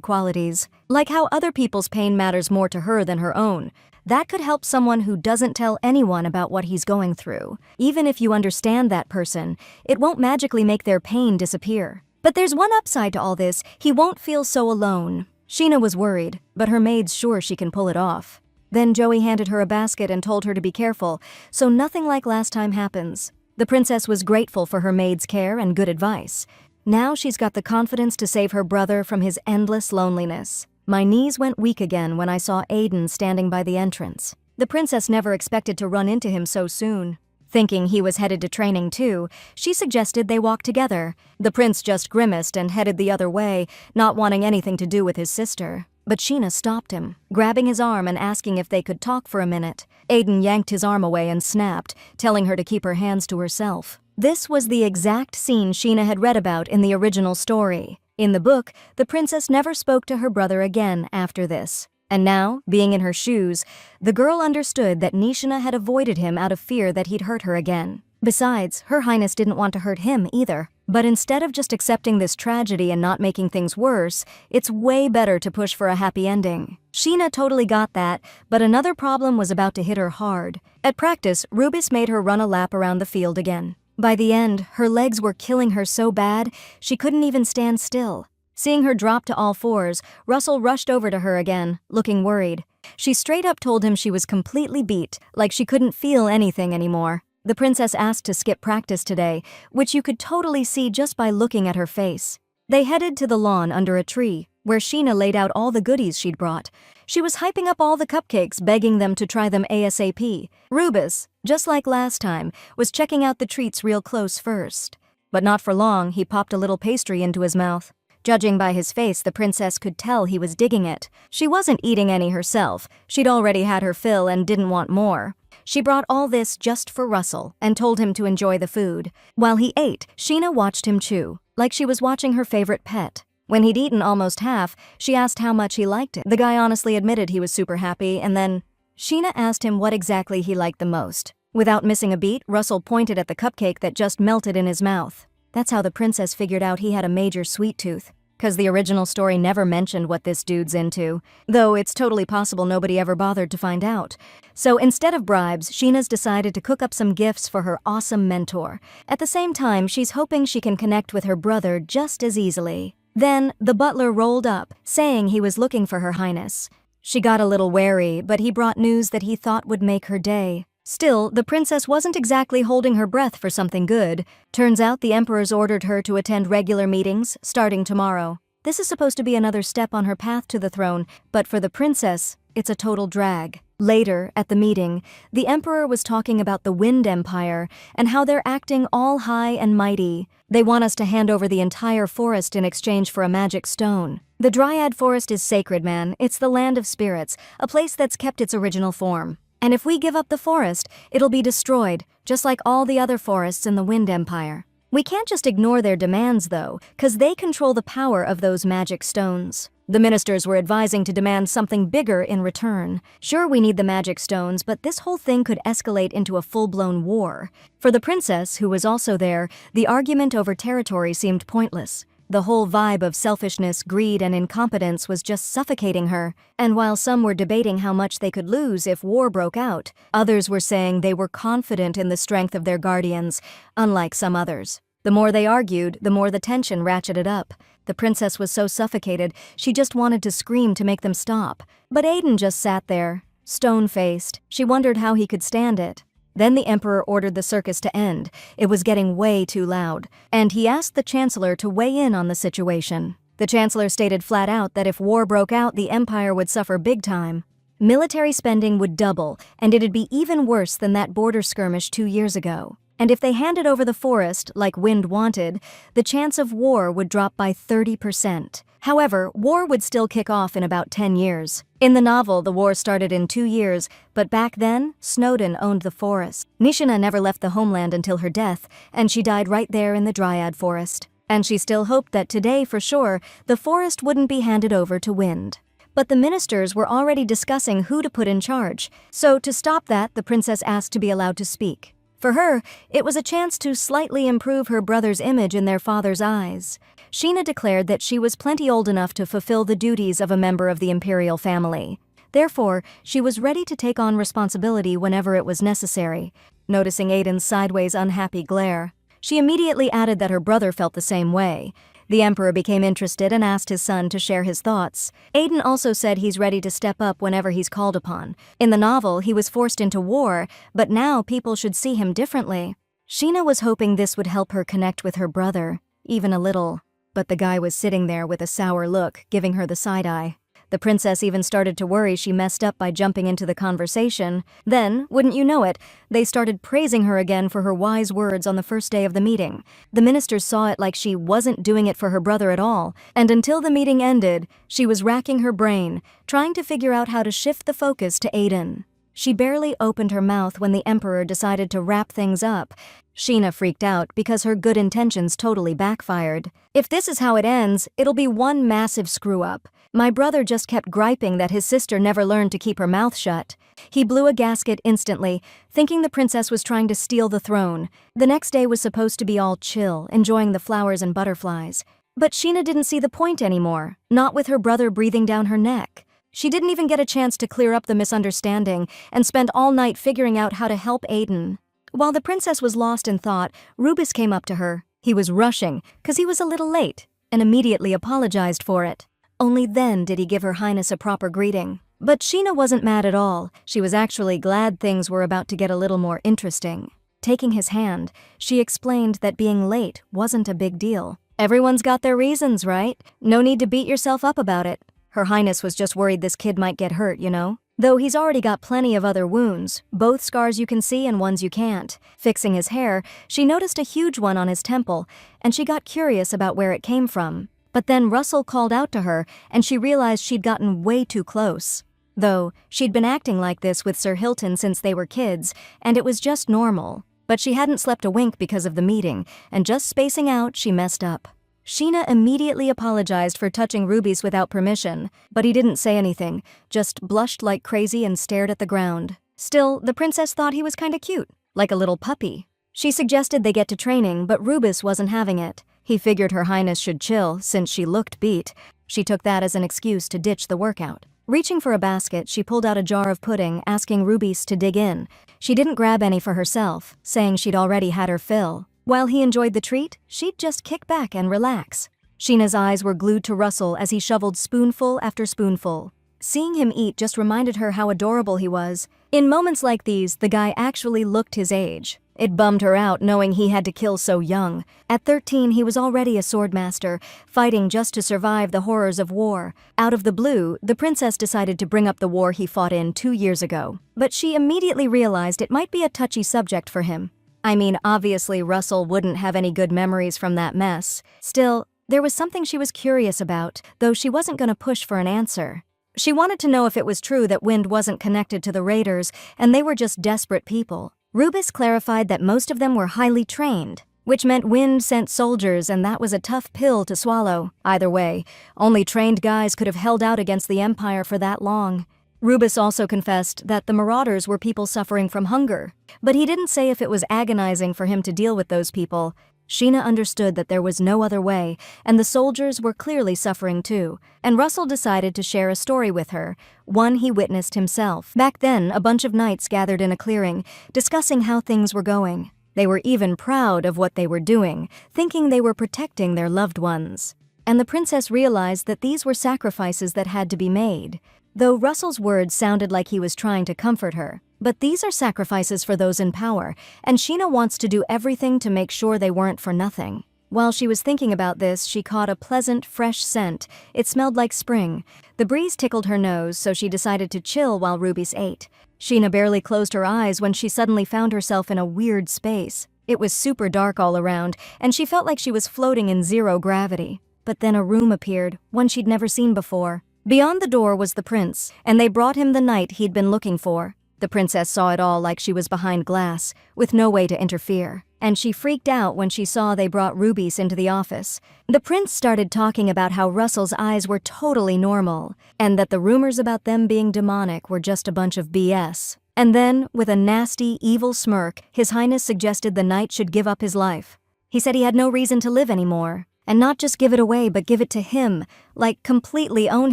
qualities, like how other people's pain matters more to her than her own. That could help someone who doesn't tell anyone about what he's going through. Even if you understand that person, it won't magically make their pain disappear. But there's one upside to all this: he won't feel so alone. Sheena was worried, but her maid's sure she can pull it off. Then Joey handed her a basket and told her to be careful, so nothing like last time happens. The princess was grateful for her maid's care and good advice. Now she's got the confidence to save her brother from his endless loneliness. My knees went weak again when I saw Aiden standing by the entrance. The princess never expected to run into him so soon. Thinking he was headed to training too, she suggested they walk together. The prince just grimaced and headed the other way, not wanting anything to do with his sister. But Sheena stopped him, grabbing his arm and asking if they could talk for a minute. Aiden yanked his arm away and snapped, telling her to keep her hands to herself. This was the exact scene Sheena had read about in the original story. In the book, the princess never spoke to her brother again after this. And now, being in her shoes, the girl understood that Nishina had avoided him out of fear that he'd hurt her again. Besides, Her Highness didn't want to hurt him either. But instead of just accepting this tragedy and not making things worse, it's way better to push for a happy ending. Sheena totally got that, but another problem was about to hit her hard. At practice, Rubis made her run a lap around the field again. By the end, her legs were killing her so bad, she couldn't even stand still. Seeing her drop to all fours, Russell rushed over to her again, looking worried. She straight up told him she was completely beat, like she couldn't feel anything anymore. The princess asked to skip practice today, which you could totally see just by looking at her face. They headed to the lawn under a tree, where Sheena laid out all the goodies she'd brought. She was hyping up all the cupcakes, begging them to try them ASAP. Rubis, just like last time, was checking out the treats real close first. But not for long, he popped a little pastry into his mouth. Judging by his face, the princess could tell he was digging it. She wasn't eating any herself. She'd already had her fill and didn't want more. She brought all this just for Russell and told him to enjoy the food. While he ate, Sheena watched him chew, like she was watching her favorite pet. When he'd eaten almost half, she asked how much he liked it. The guy honestly admitted he was super happy, and then Sheena asked him what exactly he liked the most. Without missing a beat, Russell pointed at the cupcake that just melted in his mouth. That's how the princess figured out he had a major sweet tooth. 'Cause the original story never mentioned what this dude's into, though it's totally possible nobody ever bothered to find out. So instead of bribes, Sheena's decided to cook up some gifts for her awesome mentor. At the same time, she's hoping she can connect with her brother just as easily. Then, the butler rolled up, saying he was looking for Her Highness. She got a little wary, but he brought news that he thought would make her day. Still, the princess wasn't exactly holding her breath for something good. Turns out the emperor's ordered her to attend regular meetings, starting tomorrow. This is supposed to be another step on her path to the throne, but for the princess, it's a total drag. Later, at the meeting, the emperor was talking about the Wind Empire and how they're acting all high and mighty. They want us to hand over the entire forest in exchange for a magic stone. The Dryad Forest is sacred, man. It's the land of spirits, a place that's kept its original form. And if we give up the forest, it'll be destroyed, just like all the other forests in the Wind Empire. We can't just ignore their demands, though, 'cause they control the power of those magic stones. The ministers were advising to demand something bigger in return. Sure, we need the magic stones, but this whole thing could escalate into a full-blown war. For the princess, who was also there, the argument over territory seemed pointless. The whole vibe of selfishness, greed, and incompetence was just suffocating her. And while some were debating how much they could lose if war broke out, others were saying they were confident in the strength of their guardians, unlike some others. The more they argued, the more the tension ratcheted up. The princess was so suffocated, she just wanted to scream to make them stop. But Aiden just sat there, stone-faced. She wondered how he could stand it. Then the emperor ordered the circus to end. It was getting way too loud. And he asked the chancellor to weigh in on the situation. The chancellor stated flat out that if war broke out, the empire would suffer big time. Military spending would double, and it'd be even worse than that border skirmish 2 years ago. And if they handed over the forest, like Wind wanted, the chance of war would drop by 30%. However, war would still kick off in about 10 years. In the novel, the war started in 2 years, but back then, Snowden owned the forest. Nishina never left the homeland until her death, and she died right there in the Dryad Forest. And she still hoped that today, for sure, the forest wouldn't be handed over to Wind. But the ministers were already discussing who to put in charge, so to stop that, the princess asked to be allowed to speak. For her, it was a chance to slightly improve her brother's image in their father's eyes. Sheena declared that she was plenty old enough to fulfill the duties of a member of the imperial family. Therefore, she was ready to take on responsibility whenever it was necessary. Noticing Aiden's sideways unhappy glare, she immediately added that her brother felt the same way. The emperor became interested and asked his son to share his thoughts. Aiden also said he's ready to step up whenever he's called upon. In the novel, he was forced into war, but now people should see him differently. Sheena was hoping this would help her connect with her brother, even a little. But the guy was sitting there with a sour look, giving her the side eye. The princess even started to worry she messed up by jumping into the conversation. Then, wouldn't you know it, they started praising her again for her wise words on the first day of the meeting. The ministers saw it like she wasn't doing it for her brother at all, and until the meeting ended, she was racking her brain, trying to figure out how to shift the focus to Aiden. She barely opened her mouth when the emperor decided to wrap things up. Sheena freaked out because her good intentions totally backfired. If this is how it ends, it'll be one massive screw-up. My brother just kept griping that his sister never learned to keep her mouth shut. He blew a gasket instantly, thinking the princess was trying to steal the throne. The next day was supposed to be all chill, enjoying the flowers and butterflies. But Sheena didn't see the point anymore, not with her brother breathing down her neck. She didn't even get a chance to clear up the misunderstanding and spent all night figuring out how to help Aiden. While the princess was lost in thought, Rubis came up to her. He was rushing, 'cause he was a little late, and immediately apologized for it. Only then did he give Her Highness a proper greeting. But Sheena wasn't mad at all. She was actually glad things were about to get a little more interesting. Taking his hand, she explained that being late wasn't a big deal. Everyone's got their reasons, right? No need to beat yourself up about it. Her Highness was just worried this kid might get hurt, you know? Though he's already got plenty of other wounds, both scars you can see and ones you can't. Fixing his hair, she noticed a huge one on his temple, and she got curious about where it came from. But then Russell called out to her, and she realized she'd gotten way too close. Though, she'd been acting like this with Sir Hilton since they were kids, and it was just normal. But she hadn't slept a wink because of the meeting, and just spacing out, she messed up. Sheena immediately apologized for touching Rubis without permission, but he didn't say anything, just blushed like crazy and stared at the ground. Still, the princess thought he was kinda cute, like a little puppy. She suggested they get to training, but Rubis wasn't having it. He figured Her Highness should chill, since she looked beat. She took that as an excuse to ditch the workout. Reaching for a basket, she pulled out a jar of pudding, asking Rubis to dig in. She didn't grab any for herself, saying she'd already had her fill. While he enjoyed the treat, she'd just kick back and relax. Sheena's eyes were glued to Russell as he shoveled spoonful after spoonful. Seeing him eat just reminded her how adorable he was. In moments like these, the guy actually looked his age. It bummed her out knowing he had to kill so young. At 13, he was already a swordmaster, fighting just to survive the horrors of war. Out of the blue, the princess decided to bring up the war he fought in 2 years ago. But she immediately realized it might be a touchy subject for him. I mean, obviously Russell wouldn't have any good memories from that mess. Still, there was something she was curious about, though she wasn't going to push for an answer. She wanted to know if it was true that Wind wasn't connected to the raiders, and they were just desperate people. Rubis clarified that most of them were highly trained, which meant Wind sent soldiers, and that was a tough pill to swallow. Either way, only trained guys could have held out against the Empire for that long. Rubis also confessed that the Marauders were people suffering from hunger, but he didn't say if it was agonizing for him to deal with those people. Sheena understood that there was no other way, and the soldiers were clearly suffering too, and Russell decided to share a story with her, one he witnessed himself. Back then, a bunch of knights gathered in a clearing, discussing how things were going. They were even proud of what they were doing, thinking they were protecting their loved ones. And the princess realized that these were sacrifices that had to be made. Though Russell's words sounded like he was trying to comfort her. But these are sacrifices for those in power, and Sheena wants to do everything to make sure they weren't for nothing. While she was thinking about this, she caught a pleasant, fresh scent. It smelled like spring. The breeze tickled her nose, so she decided to chill while Rubis ate. Sheena barely closed her eyes when she suddenly found herself in a weird space. It was super dark all around, and she felt like she was floating in zero gravity. But then a room appeared, one she'd never seen before. Beyond the door was the prince, and they brought him the knight he'd been looking for. The princess saw it all like she was behind glass, with no way to interfere, and she freaked out when she saw they brought Rubies into the office. The prince started talking about how Russell's eyes were totally normal, and that the rumors about them being demonic were just a bunch of BS. And then, with a nasty, evil smirk, His Highness suggested the knight should give up his life. He said he had no reason to live anymore. And not just give it away, but give it to him, like completely own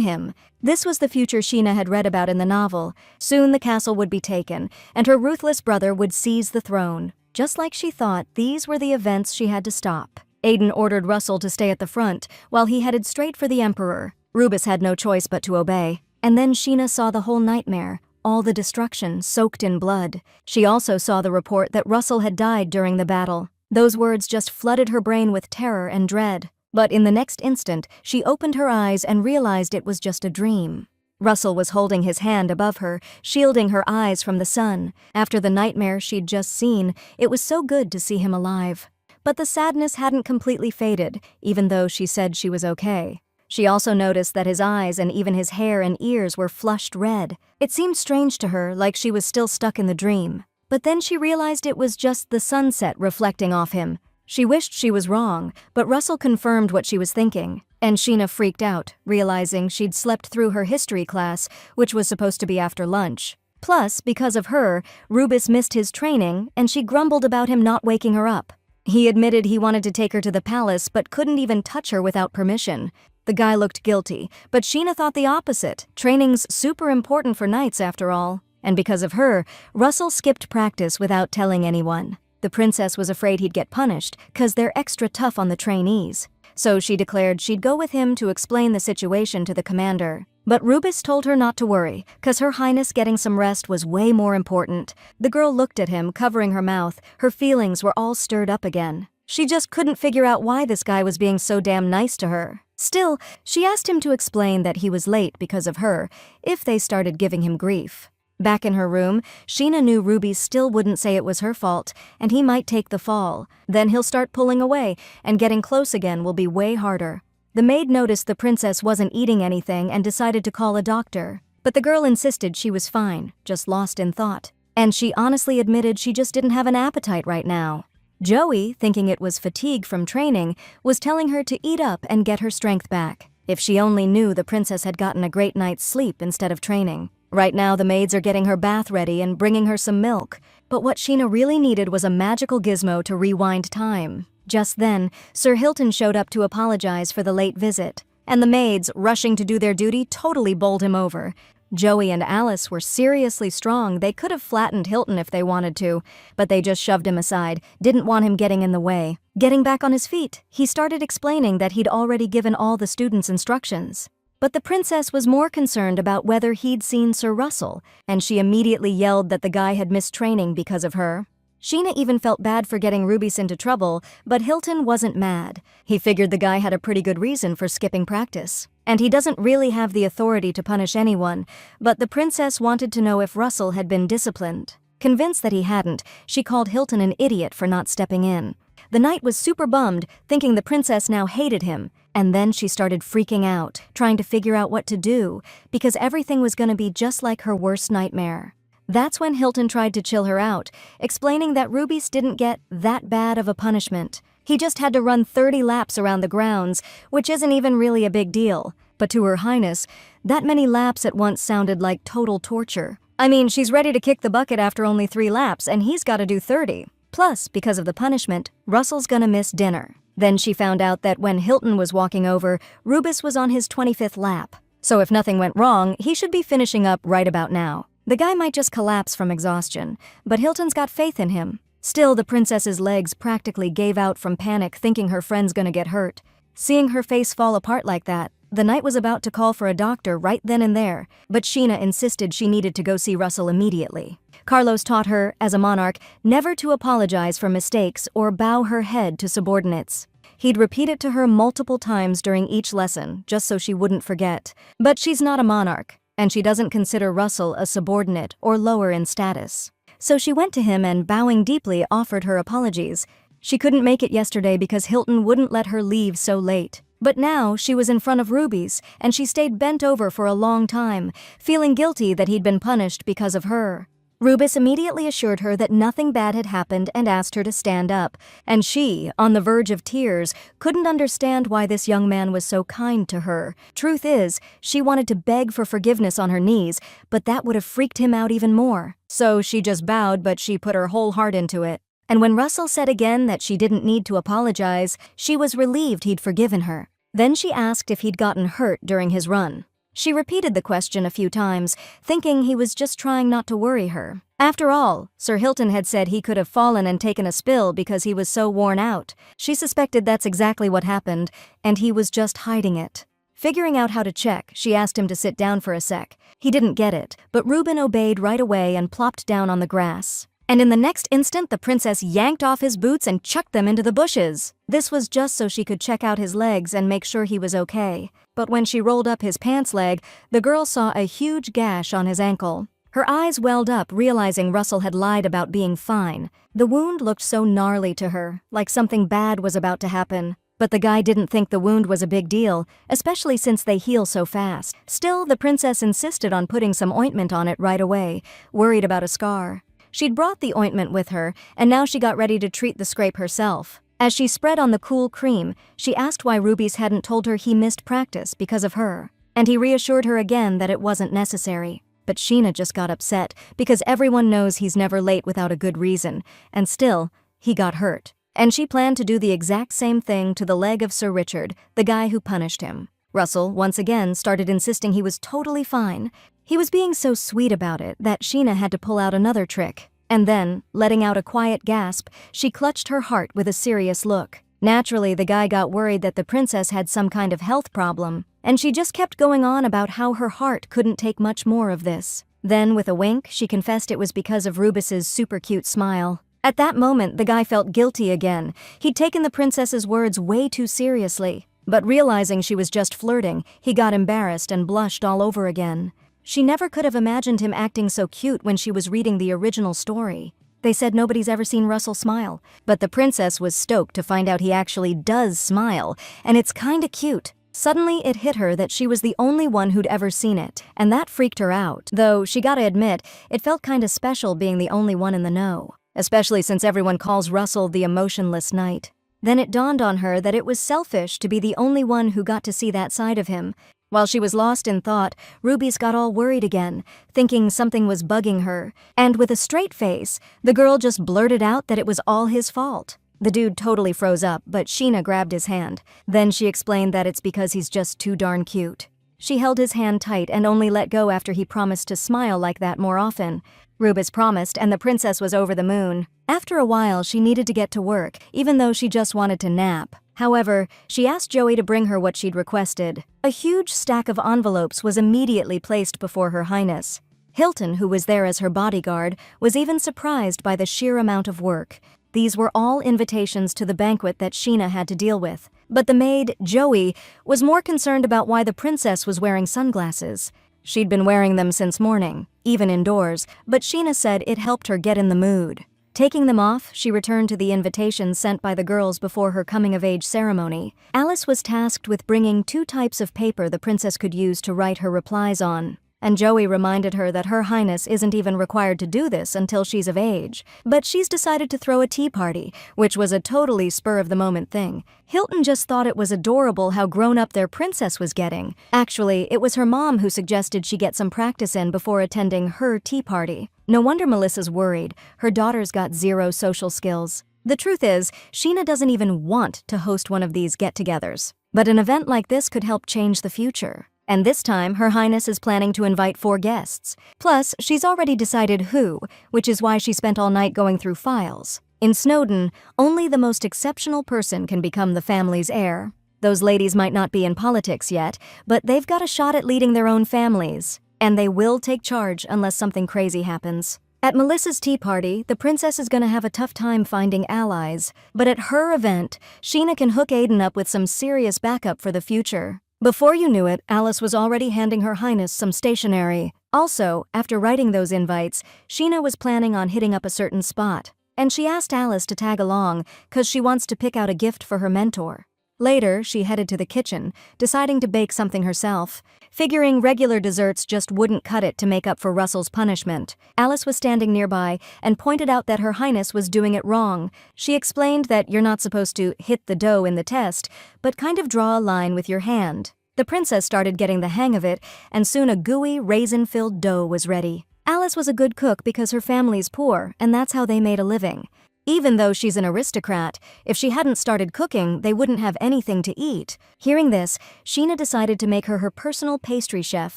him. This was the future Sheena had read about in the novel. Soon the castle would be taken, and her ruthless brother would seize the throne. Just like she thought, these were the events she had to stop. Aiden ordered Russell to stay at the front, while he headed straight for the Emperor. Rubis had no choice but to obey. And then Sheena saw the whole nightmare, all the destruction soaked in blood. She also saw the report that Russell had died during the battle. Those words just flooded her brain with terror and dread. But in the next instant, she opened her eyes and realized it was just a dream. Russell was holding his hand above her, shielding her eyes from the sun. After the nightmare she'd just seen, it was so good to see him alive. But the sadness hadn't completely faded, even though she said she was okay. She also noticed that his eyes and even his hair and ears were flushed red. It seemed strange to her, like she was still stuck in the dream. But then she realized it was just the sunset reflecting off him. She wished she was wrong, but Russell confirmed what she was thinking. And Sheena freaked out, realizing she'd slept through her history class, which was supposed to be after lunch. Plus, because of her, Rubis missed his training, and she grumbled about him not waking her up. He admitted he wanted to take her to the palace, but couldn't even touch her without permission. The guy looked guilty, but Sheena thought the opposite. Training's super important for knights, after all. And because of her, Russell skipped practice without telling anyone. The princess was afraid he'd get punished, 'cause they're extra tough on the trainees. So she declared she'd go with him to explain the situation to the commander. But Rubis told her not to worry, 'cause Her Highness getting some rest was way more important. The girl looked at him, covering her mouth. Her feelings were all stirred up again. She just couldn't figure out why this guy was being so damn nice to her. Still, she asked him to explain that he was late because of her, if they started giving him grief. Back in her room, Sheena knew Ruby still wouldn't say it was her fault, and he might take the fall. Then he'll start pulling away, and getting close again will be way harder. The maid noticed the princess wasn't eating anything and decided to call a doctor. But the girl insisted she was fine, just lost in thought. And she honestly admitted she just didn't have an appetite right now. Joey, thinking it was fatigue from training, was telling her to eat up and get her strength back. If she only knew the princess had gotten a great night's sleep instead of training. Right now the maids are getting her bath ready and bringing her some milk. But what Sheena really needed was a magical gizmo to rewind time. Just then, Sir Hilton showed up to apologize for the late visit. And the maids, rushing to do their duty, totally bowled him over. Joey and Alice were seriously strong. They could have flattened Hilton if they wanted to, but they just shoved him aside, didn't want him getting in the way. Getting back on his feet, he started explaining that he'd already given all the students instructions. But the princess was more concerned about whether he'd seen Sir Russell, and she immediately yelled that the guy had missed training because of her. Sheena even felt bad for getting Rubis into trouble, but Hilton wasn't mad. He figured the guy had a pretty good reason for skipping practice. And he doesn't really have the authority to punish anyone, but the princess wanted to know if Russell had been disciplined. Convinced that he hadn't, she called Hilton an idiot for not stepping in. The knight was super bummed, thinking the princess now hated him, and then she started freaking out, trying to figure out what to do, because everything was going to be just like her worst nightmare. That's when Hilton tried to chill her out, explaining that Rubis didn't get that bad of a punishment. He just had to run 30 laps around the grounds, which isn't even really a big deal. But to Her Highness, that many laps at once sounded like total torture. I mean, she's ready to kick the bucket after only 3 laps, and he's got to do 30. Plus, because of the punishment, Russell's gonna miss dinner. Then she found out that when Hilton was walking over, Rubis was on his 25th lap. So if nothing went wrong, he should be finishing up right about now. The guy might just collapse from exhaustion, but Hilton's got faith in him. Still, the princess's legs practically gave out from panic, thinking her friend's gonna get hurt. Seeing her face fall apart like that, the knight was about to call for a doctor right then and there, but Sheena insisted she needed to go see Russell immediately. Carlos taught her, as a monarch, never to apologize for mistakes or bow her head to subordinates. He'd repeat it to her multiple times during each lesson, just so she wouldn't forget. But she's not a monarch, and she doesn't consider Russell a subordinate or lower in status. So she went to him and, bowing deeply, offered her apologies. She couldn't make it yesterday because Hilton wouldn't let her leave so late. But now she was in front of Rubis, and she stayed bent over for a long time, feeling guilty that he'd been punished because of her. Rubus immediately assured her that nothing bad had happened and asked her to stand up, and she, on the verge of tears, couldn't understand why this young man was so kind to her. Truth is, she wanted to beg for forgiveness on her knees, but that would have freaked him out even more. So she just bowed, but she put her whole heart into it. And when Russell said again that she didn't need to apologize, she was relieved he'd forgiven her. Then she asked if he'd gotten hurt during his run. She repeated the question a few times, thinking he was just trying not to worry her. After all, Sir Hilton had said he could have fallen and taken a spill because he was so worn out. She suspected that's exactly what happened, and he was just hiding it. Figuring out how to check, she asked him to sit down for a sec. He didn't get it, but Reuben obeyed right away and plopped down on the grass. And in the next instant, the princess yanked off his boots and chucked them into the bushes. This was just so she could check out his legs and make sure he was okay. But when she rolled up his pants leg, the girl saw a huge gash on his ankle. Her eyes welled up, realizing Russell had lied about being fine. The wound looked so gnarly to her, like something bad was about to happen. But the guy didn't think the wound was a big deal, especially since they heal so fast. Still, the princess insisted on putting some ointment on it right away, worried about a scar. She'd brought the ointment with her, and now she got ready to treat the scrape herself. As she spread on the cool cream, she asked why Rubies hadn't told her he missed practice because of her, and he reassured her again that it wasn't necessary. But Sheena just got upset, because everyone knows he's never late without a good reason, and still, he got hurt. And she planned to do the exact same thing to the leg of Sir Richard, the guy who punished him. Russell, once again, started insisting he was totally fine. He was being so sweet about it that Sheena had to pull out another trick. And then, letting out a quiet gasp, she clutched her heart with a serious look. Naturally, the guy got worried that the princess had some kind of health problem, and she just kept going on about how her heart couldn't take much more of this. Then, with a wink, she confessed it was because of Rubus's super cute smile. At that moment, the guy felt guilty again. He'd taken the princess's words way too seriously. But realizing she was just flirting, he got embarrassed and blushed all over again. She never could have imagined him acting so cute when she was reading the original story. They said nobody's ever seen Russell smile, but the princess was stoked to find out he actually does smile, and it's kinda cute. Suddenly, it hit her that she was the only one who'd ever seen it, and that freaked her out. Though, she gotta admit, it felt kinda special being the only one in the know, especially since everyone calls Russell the emotionless knight. Then it dawned on her that it was selfish to be the only one who got to see that side of him. While she was lost in thought, Rubies got all worried again, thinking something was bugging her, and with a straight face, the girl just blurted out that it was all his fault. The dude totally froze up, but Sheena grabbed his hand. Then she explained that it's because he's just too darn cute. She held his hand tight and only let go after he promised to smile like that more often. Rubus promised, and the princess was over the moon. After a while, she needed to get to work, even though she just wanted to nap. However, she asked Joey to bring her what she'd requested. A huge stack of envelopes was immediately placed before Her Highness. Hilton, who was there as her bodyguard, was even surprised by the sheer amount of work. These were all invitations to the banquet that Sheena had to deal with. But the maid, Joey, was more concerned about why the princess was wearing sunglasses. She'd been wearing them since morning, even indoors, but Sheena said it helped her get in the mood. Taking them off, she returned to the invitations sent by the girls before her coming-of-age ceremony. Alice was tasked with bringing 2 types of paper the princess could use to write her replies on. And Joey reminded her that Her Highness isn't even required to do this until she's of age. But she's decided to throw a tea party, which was a totally spur-of-the-moment thing. Hilton just thought it was adorable how grown-up their princess was getting. Actually, it was her mom who suggested she get some practice in before attending her tea party. No wonder Melissa's worried. Her daughter's got 0 social skills. The truth is, Sheena doesn't even want to host one of these get-togethers. But an event like this could help change the future. And this time, Her Highness is planning to invite 4 guests. Plus, she's already decided who, which is why she spent all night going through files. In Snowdon, only the most exceptional person can become the family's heir. Those ladies might not be in politics yet, but they've got a shot at leading their own families. And they will take charge unless something crazy happens. At Melissa's tea party, the princess is going to have a tough time finding allies. But at her event, Sheena can hook Aiden up with some serious backup for the future. Before you knew it, Alice was already handing Her Highness some stationery. Also, after writing those invites, Sheena was planning on hitting up a certain spot. And she asked Alice to tag along, 'cause she wants to pick out a gift for her mentor. Later, she headed to the kitchen, deciding to bake something herself. Figuring regular desserts just wouldn't cut it to make up for Russell's punishment, Alice was standing nearby and pointed out that Her Highness was doing it wrong. She explained that you're not supposed to hit the dough in the test, but kind of draw a line with your hand. The princess started getting the hang of it, and soon a gooey, raisin-filled dough was ready. Alice was a good cook because her family's poor, and that's how they made a living. Even though she's an aristocrat, if she hadn't started cooking, they wouldn't have anything to eat. Hearing this, Sheena decided to make her personal pastry chef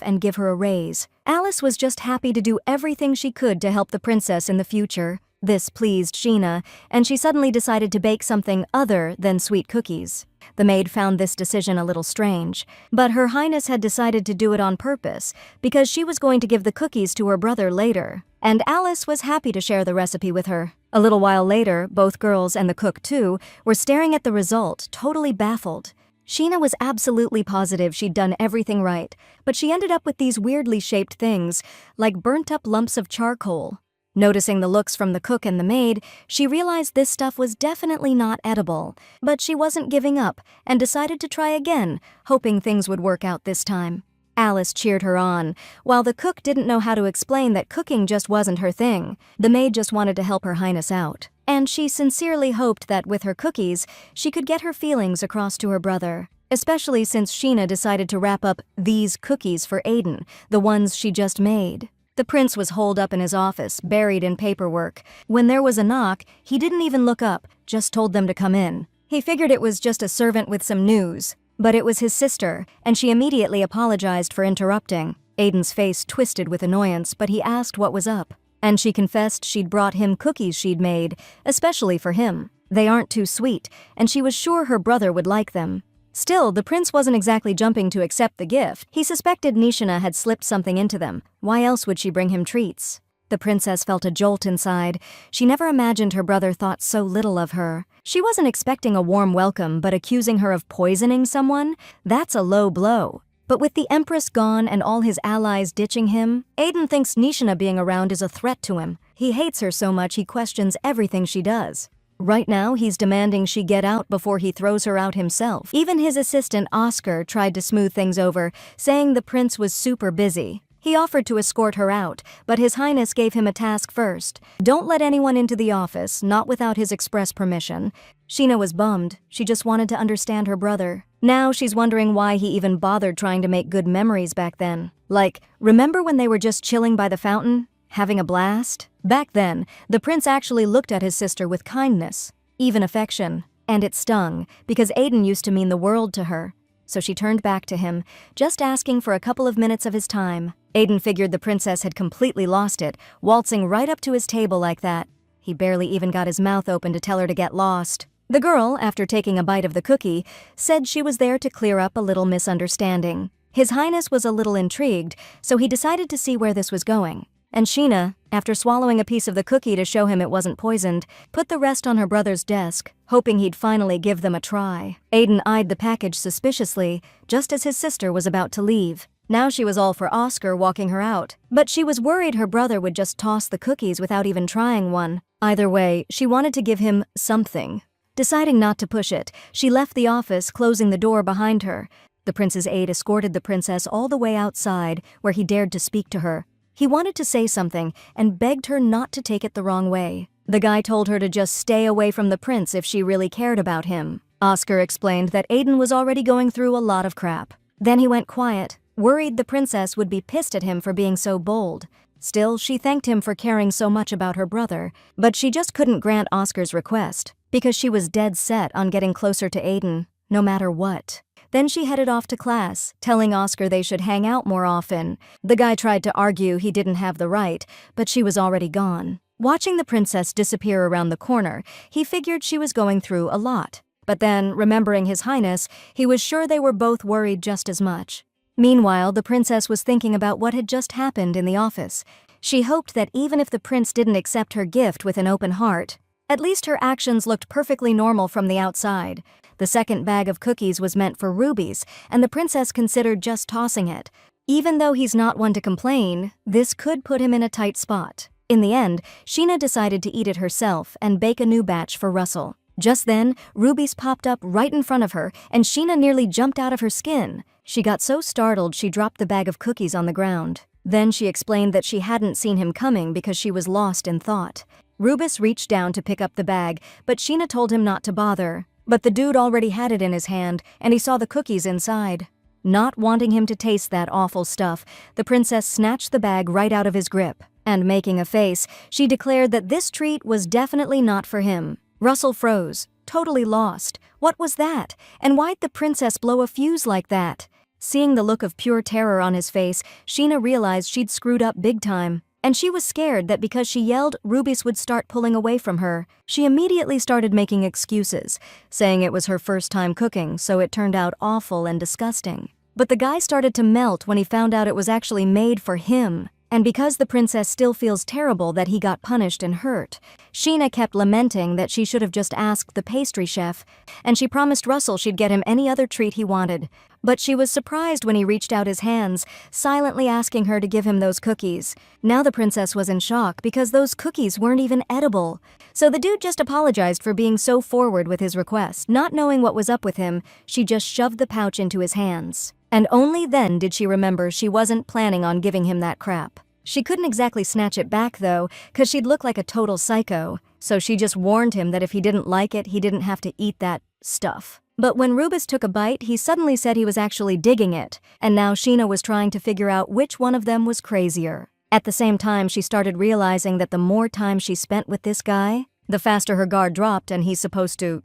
and give her a raise. Alice was just happy to do everything she could to help the princess in the future. This pleased Sheena, and she suddenly decided to bake something other than sweet cookies. The maid found this decision a little strange, but Her Highness had decided to do it on purpose because she was going to give the cookies to her brother later, and Alice was happy to share the recipe with her. A little while later, both girls and the cook too were staring at the result, totally baffled. Sheena was absolutely positive she'd done everything right, but she ended up with these weirdly shaped things, like burnt-up lumps of charcoal. Noticing the looks from the cook and the maid, she realized this stuff was definitely not edible, but she wasn't giving up and decided to try again, hoping things would work out this time. Alice cheered her on, while the cook didn't know how to explain that cooking just wasn't her thing. The maid just wanted to help Her Highness out, and she sincerely hoped that with her cookies, she could get her feelings across to her brother, especially since Sheena decided to wrap up these cookies for Aiden, the ones she just made. The prince was holed up in his office, buried in paperwork. When there was a knock, he didn't even look up, just told them to come in. He figured it was just a servant with some news, but it was his sister, and she immediately apologized for interrupting. Aiden's face twisted with annoyance, but he asked what was up, and she confessed she'd brought him cookies she'd made, especially for him. They aren't too sweet, and she was sure her brother would like them. Still, the prince wasn't exactly jumping to accept the gift. He suspected Nishina had slipped something into them. Why else would she bring him treats? The princess felt a jolt inside. She never imagined her brother thought so little of her. She wasn't expecting a warm welcome, but accusing her of poisoning someone? That's a low blow. But with the Empress gone and all his allies ditching him, Aiden thinks Nishina being around is a threat to him. He hates her so much he questions everything she does. Right now, he's demanding she get out before he throws her out himself. Even his assistant, Oscar, tried to smooth things over, saying the prince was super busy. He offered to escort her out, but His Highness gave him a task first. Don't let anyone into the office, not without his express permission. Sheena was bummed. She just wanted to understand her brother. Now she's wondering why he even bothered trying to make good memories back then. Like, remember when they were just chilling by the fountain? Having a blast? Back then, the prince actually looked at his sister with kindness, even affection. And it stung, because Aiden used to mean the world to her. So she turned back to him, just asking for a couple of minutes of his time. Aiden figured the princess had completely lost it, waltzing right up to his table like that. He barely even got his mouth open to tell her to get lost. The girl, after taking a bite of the cookie, said she was there to clear up a little misunderstanding. His Highness was a little intrigued, so he decided to see where this was going. And Sheena, after swallowing a piece of the cookie to show him it wasn't poisoned, put the rest on her brother's desk, hoping he'd finally give them a try. Aiden eyed the package suspiciously, just as his sister was about to leave. Now she was all for Oscar walking her out, but she was worried her brother would just toss the cookies without even trying one. Either way, she wanted to give him something. Deciding not to push it, she left the office, closing the door behind her. The prince's aide escorted the princess all the way outside, where he dared to speak to her. He wanted to say something and begged her not to take it the wrong way. The guy told her to just stay away from the prince if she really cared about him. Oscar explained that Aiden was already going through a lot of crap. Then he went quiet, worried the princess would be pissed at him for being so bold. Still, she thanked him for caring so much about her brother, but she just couldn't grant Oscar's request, because she was dead set on getting closer to Aiden, no matter what. Then she headed off to class, telling Oscar they should hang out more often. The guy tried to argue he didn't have the right, but she was already gone. Watching the princess disappear around the corner, he figured she was going through a lot. But then, remembering His Highness, he was sure they were both worried just as much. Meanwhile, the princess was thinking about what had just happened in the office. She hoped that even if the prince didn't accept her gift with an open heart, at least her actions looked perfectly normal from the outside. The second bag of cookies was meant for Rubies, and the princess considered just tossing it. Even though he's not one to complain, this could put him in a tight spot. In the end, Sheena decided to eat it herself and bake a new batch for Russell. Just then, rubies popped up right in front of her, and Sheena nearly jumped out of her skin. She got so startled she dropped the bag of cookies on the ground. Then she explained that she hadn't seen him coming because she was lost in thought. Rubis reached down to pick up the bag, but Sheena told him not to bother. But the dude already had it in his hand, and he saw the cookies inside. Not wanting him to taste that awful stuff, the princess snatched the bag right out of his grip. And making a face, she declared that this treat was definitely not for him. Russell froze, totally lost. What was that? And why'd the princess blow a fuse like that? Seeing the look of pure terror on his face, Sheena realized she'd screwed up big time. And she was scared that because she yelled, Rubies would start pulling away from her. She immediately started making excuses, saying it was her first time cooking, so it turned out awful and disgusting. But the guy started to melt when he found out it was actually made for him. And because the princess still feels terrible that he got punished and hurt, Sheena kept lamenting that she should have just asked the pastry chef, and she promised Russell she'd get him any other treat he wanted. But she was surprised when he reached out his hands, silently asking her to give him those cookies. Now the princess was in shock because those cookies weren't even edible. So the dude just apologized for being so forward with his request. Not knowing what was up with him, she just shoved the pouch into his hands. And only then did she remember she wasn't planning on giving him that crap. She couldn't exactly snatch it back though, 'cause she'd look like a total psycho, so she just warned him that if he didn't like it, he didn't have to eat that stuff. But when Rubis took a bite, he suddenly said he was actually digging it, and now Sheena was trying to figure out which one of them was crazier. At the same time, she started realizing that the more time she spent with this guy, the faster her guard dropped and he's supposed to,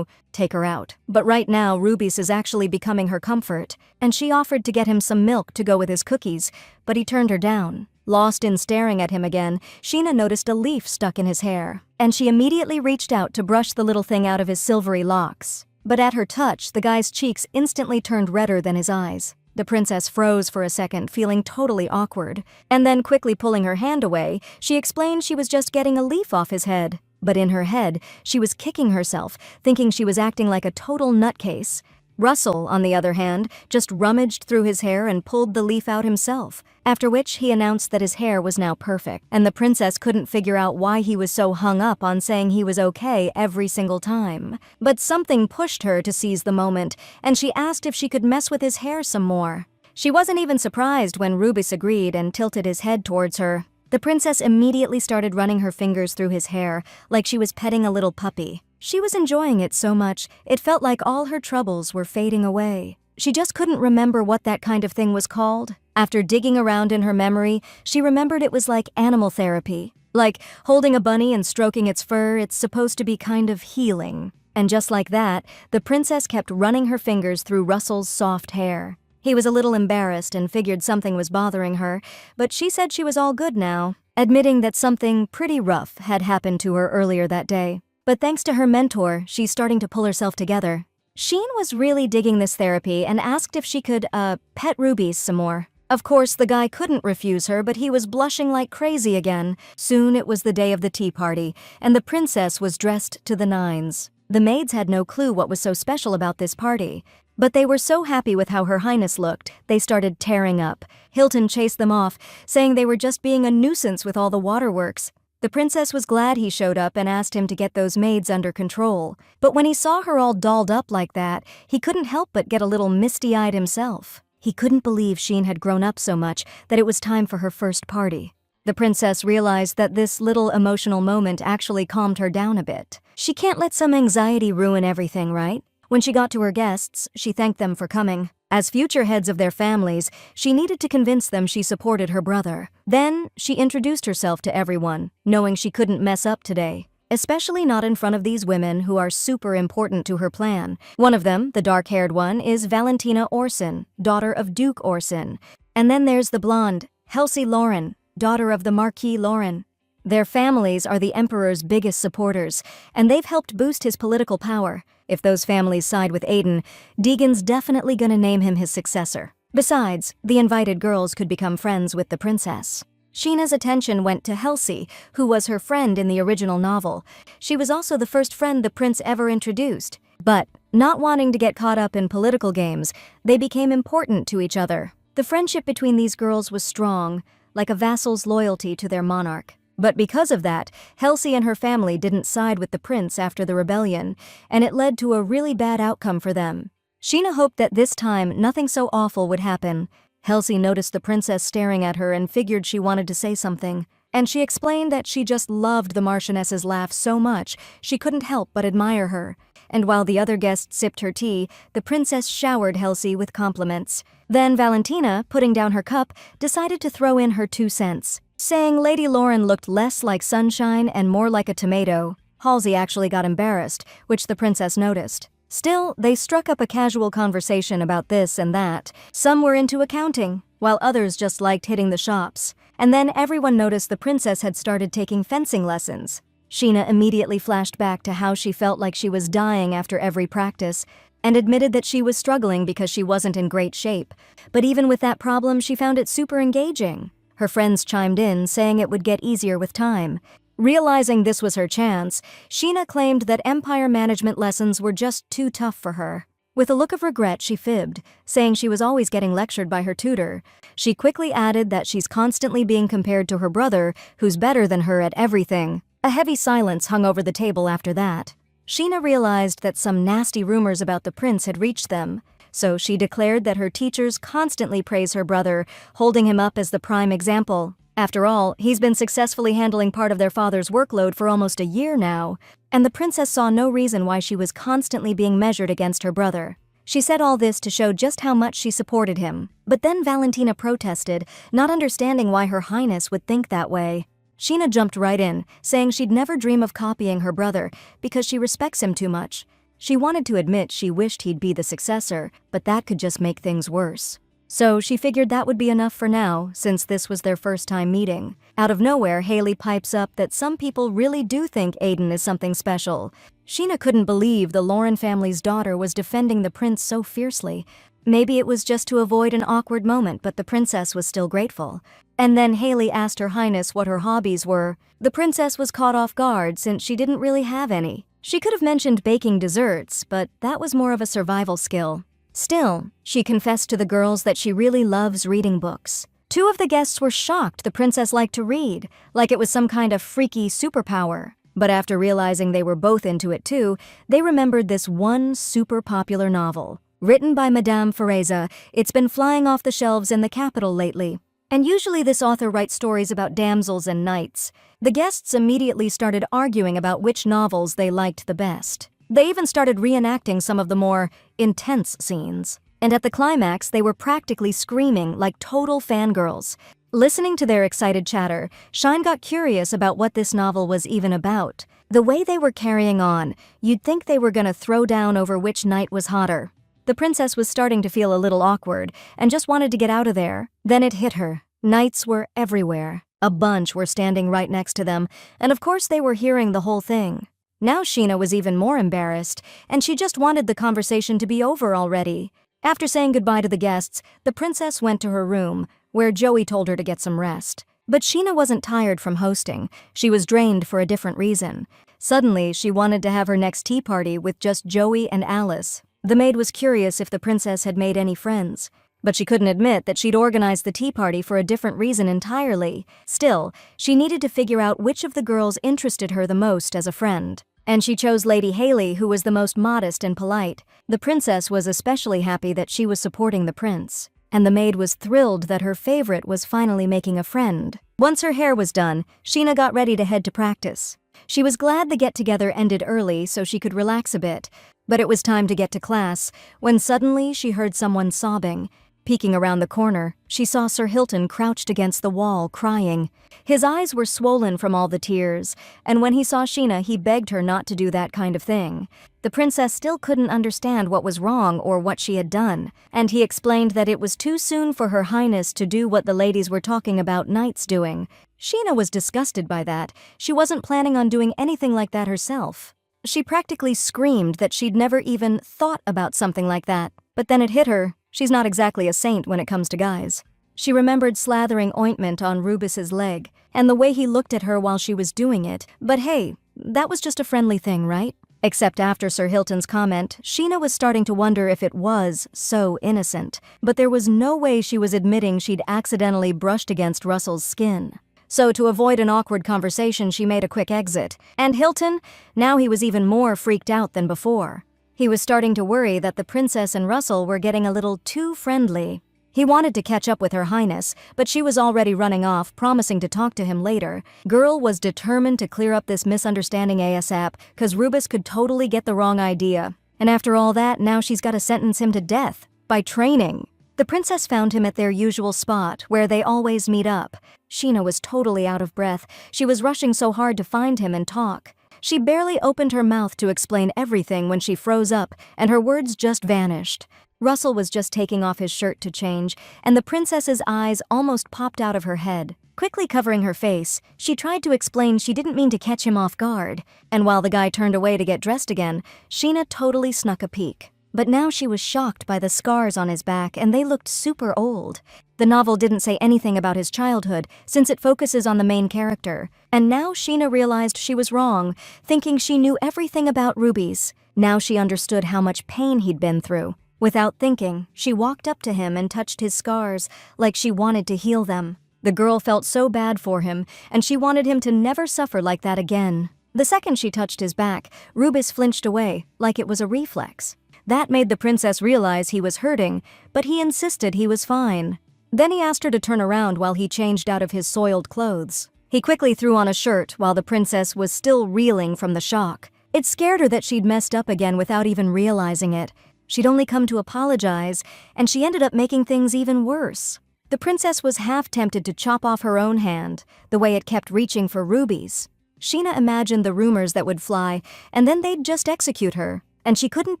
take her out. But right now, Rubis is actually becoming her comfort, and she offered to get him some milk to go with his cookies, but he turned her down. Lost in staring at him again, Sheena noticed a leaf stuck in his hair, and she immediately reached out to brush the little thing out of his silvery locks. But at her touch, the guy's cheeks instantly turned redder than his eyes. The princess froze for a second, feeling totally awkward, and then quickly pulling her hand away, she explained she was just getting a leaf off his head. But in her head, she was kicking herself, thinking she was acting like a total nutcase. Russell, on the other hand, just rummaged through his hair and pulled the leaf out himself, after which he announced that his hair was now perfect, and the princess couldn't figure out why he was so hung up on saying he was okay every single time. But something pushed her to seize the moment, and she asked if she could mess with his hair some more. She wasn't even surprised when Rubis agreed and tilted his head towards her. The princess immediately started running her fingers through his hair, like she was petting a little puppy. She was enjoying it so much, it felt like all her troubles were fading away. She just couldn't remember what that kind of thing was called. After digging around in her memory, she remembered it was like animal therapy. Like holding a bunny and stroking its fur, it's supposed to be kind of healing. And just like that, the princess kept running her fingers through Russell's soft hair. He was a little embarrassed and figured something was bothering her, but she said she was all good now, admitting that something pretty rough had happened to her earlier that day. But thanks to her mentor, she's starting to pull herself together. Sheen was really digging this therapy and asked if she could, pet Rubies some more. Of course, the guy couldn't refuse her, but he was blushing like crazy again. Soon it was the day of the tea party, and the princess was dressed to the nines. The maids had no clue what was so special about this party. But they were so happy with how Her Highness looked, they started tearing up. Hilton chased them off, saying they were just being a nuisance with all the waterworks. The princess was glad he showed up and asked him to get those maids under control. But when he saw her all dolled up like that, he couldn't help but get a little misty-eyed himself. He couldn't believe Sheen had grown up so much that it was time for her first party. The princess realized that this little emotional moment actually calmed her down a bit. She can't let some anxiety ruin everything, right? When she got to her guests, she thanked them for coming. As future heads of their families, she needed to convince them she supported her brother. Then, she introduced herself to everyone, knowing she couldn't mess up today. Especially not in front of these women who are super important to her plan. One of them, the dark-haired one, is Valentina Orson, daughter of Duke Orson. And then there's the blonde, Helsie Lauren, daughter of the Marquis Lauren. Their families are the Emperor's biggest supporters, and they've helped boost his political power. If those families side with Aiden, Deegan's definitely gonna name him his successor. Besides, the invited girls could become friends with the princess. Sheena's attention went to Helsie, who was her friend in the original novel. She was also the first friend the prince ever introduced. But, not wanting to get caught up in political games, they became important to each other. The friendship between these girls was strong, like a vassal's loyalty to their monarch. But because of that, Halsey and her family didn't side with the prince after the rebellion, and it led to a really bad outcome for them. Sheena hoped that this time nothing so awful would happen. Halsey noticed the princess staring at her and figured she wanted to say something. And she explained that she just loved the Marchioness's laugh so much she couldn't help but admire her. And while the other guests sipped her tea, the princess showered Halsey with compliments. Then Valentina, putting down her cup, decided to throw in her 2 cents, saying Lady Lauren looked less like sunshine and more like a tomato. Halsey actually got embarrassed, which the princess noticed. Still, they struck up a casual conversation about this and that. Some were into accounting, while others just liked hitting the shops. And then everyone noticed the princess had started taking fencing lessons. Sheena immediately flashed back to how she felt like she was dying after every practice, and admitted that she was struggling because she wasn't in great shape. But even with that problem, she found it super engaging. Her friends chimed in, saying it would get easier with time. Realizing this was her chance, Sheena claimed that empire management lessons were just too tough for her. With a look of regret, she fibbed, saying she was always getting lectured by her tutor. She quickly added that she's constantly being compared to her brother, who's better than her at everything. A heavy silence hung over the table after that. Sheena realized that some nasty rumors about the prince had reached them, so she declared that her teachers constantly praise her brother, holding him up as the prime example. After all, he's been successfully handling part of their father's workload for almost a year now, and the princess saw no reason why she was constantly being measured against her brother. She said all this to show just how much she supported him. But then Valentina protested, not understanding why Her Highness would think that way. Sheena jumped right in, saying she'd never dream of copying her brother because she respects him too much. She wanted to admit she wished he'd be the successor, but that could just make things worse. So she figured that would be enough for now, since this was their first time meeting. Out of nowhere, Haley pipes up that some people really do think Aiden is something special. Sheena couldn't believe the Lauren family's daughter was defending the prince so fiercely. Maybe it was just to avoid an awkward moment, but the princess was still grateful. And then Haley asked Her Highness what her hobbies were. The princess was caught off guard since she didn't really have any. She could have mentioned baking desserts, but that was more of a survival skill. Still, she confessed to the girls that she really loves reading books. 2 of the guests were shocked the princess liked to read, like it was some kind of freaky superpower. But after realizing they were both into it too, they remembered this one super popular novel. Written by Madame Fereza, it's been flying off the shelves in the capital lately. And usually this author writes stories about damsels and knights. The guests immediately started arguing about which novels they liked the best. They even started reenacting some of the more intense scenes. And at the climax, they were practically screaming like total fangirls. Listening to their excited chatter, Shine got curious about what this novel was even about. The way they were carrying on, you'd think they were gonna throw down over which knight was hotter. The princess was starting to feel a little awkward and just wanted to get out of there. Then it hit her. Knights were everywhere. A bunch were standing right next to them, and of course they were hearing the whole thing. Now Sheena was even more embarrassed, and she just wanted the conversation to be over already. After saying goodbye to the guests, the princess went to her room, where Joey told her to get some rest. But Sheena wasn't tired from hosting. She was drained for a different reason. Suddenly, she wanted to have her next tea party with just Joey and Alice. The maid was curious if the princess had made any friends, but she couldn't admit that she'd organized the tea party for a different reason entirely. Still, she needed to figure out which of the girls interested her the most as a friend. And she chose Lady Haley, who was the most modest and polite. The princess was especially happy that she was supporting the prince. And the maid was thrilled that her favorite was finally making a friend. Once her hair was done, Sheena got ready to head to practice. She was glad the get-together ended early so she could relax a bit. But it was time to get to class, when suddenly she heard someone sobbing. Peeking around the corner, she saw Sir Hilton crouched against the wall, crying. His eyes were swollen from all the tears, and when he saw Sheena, he begged her not to do that kind of thing. The princess still couldn't understand what was wrong or what she had done, and he explained that it was too soon for Her Highness to do what the ladies were talking about knights doing. Sheena was disgusted by that. She wasn't planning on doing anything like that herself. She practically screamed that she'd never even thought about something like that. But then it hit her. She's not exactly a saint when it comes to guys. She remembered slathering ointment on Rubus's leg, and the way he looked at her while she was doing it. But hey, that was just a friendly thing, right? Except after Sir Hilton's comment, Sheena was starting to wonder if it was so innocent. But there was no way she was admitting she'd accidentally brushed against Russell's skin. So to avoid an awkward conversation, she made a quick exit. And Hilton? Now he was even more freaked out than before. He was starting to worry that the princess and Russell were getting a little too friendly. He wanted to catch up with Her Highness, but she was already running off, promising to talk to him later. Girl was determined to clear up this misunderstanding ASAP, cause Rubus could totally get the wrong idea. And after all that, now she's gotta sentence him to death. By training. The princess found him at their usual spot, where they always meet up. Sheena was totally out of breath. She was rushing so hard to find him and talk. She barely opened her mouth to explain everything when she froze up, and her words just vanished. Russell was just taking off his shirt to change, and the princess's eyes almost popped out of her head. Quickly covering her face, she tried to explain she didn't mean to catch him off guard, and while the guy turned away to get dressed again, Sheena totally snuck a peek. But now she was shocked by the scars on his back, and they looked super old. The novel didn't say anything about his childhood, since it focuses on the main character. And now Sheena realized she was wrong, thinking she knew everything about rubies. Now she understood how much pain he'd been through. Without thinking, she walked up to him and touched his scars, like she wanted to heal them. The girl felt so bad for him, and she wanted him to never suffer like that again. The second she touched his back, Rubus flinched away, like it was a reflex. That made the princess realize he was hurting, but he insisted he was fine. Then he asked her to turn around while he changed out of his soiled clothes. He quickly threw on a shirt while the princess was still reeling from the shock. It scared her that she'd messed up again without even realizing it. She'd only come to apologize, and she ended up making things even worse. The princess was half tempted to chop off her own hand, the way it kept reaching for rubies. Sheena imagined the rumors that would fly, and then they'd just execute her. And she couldn't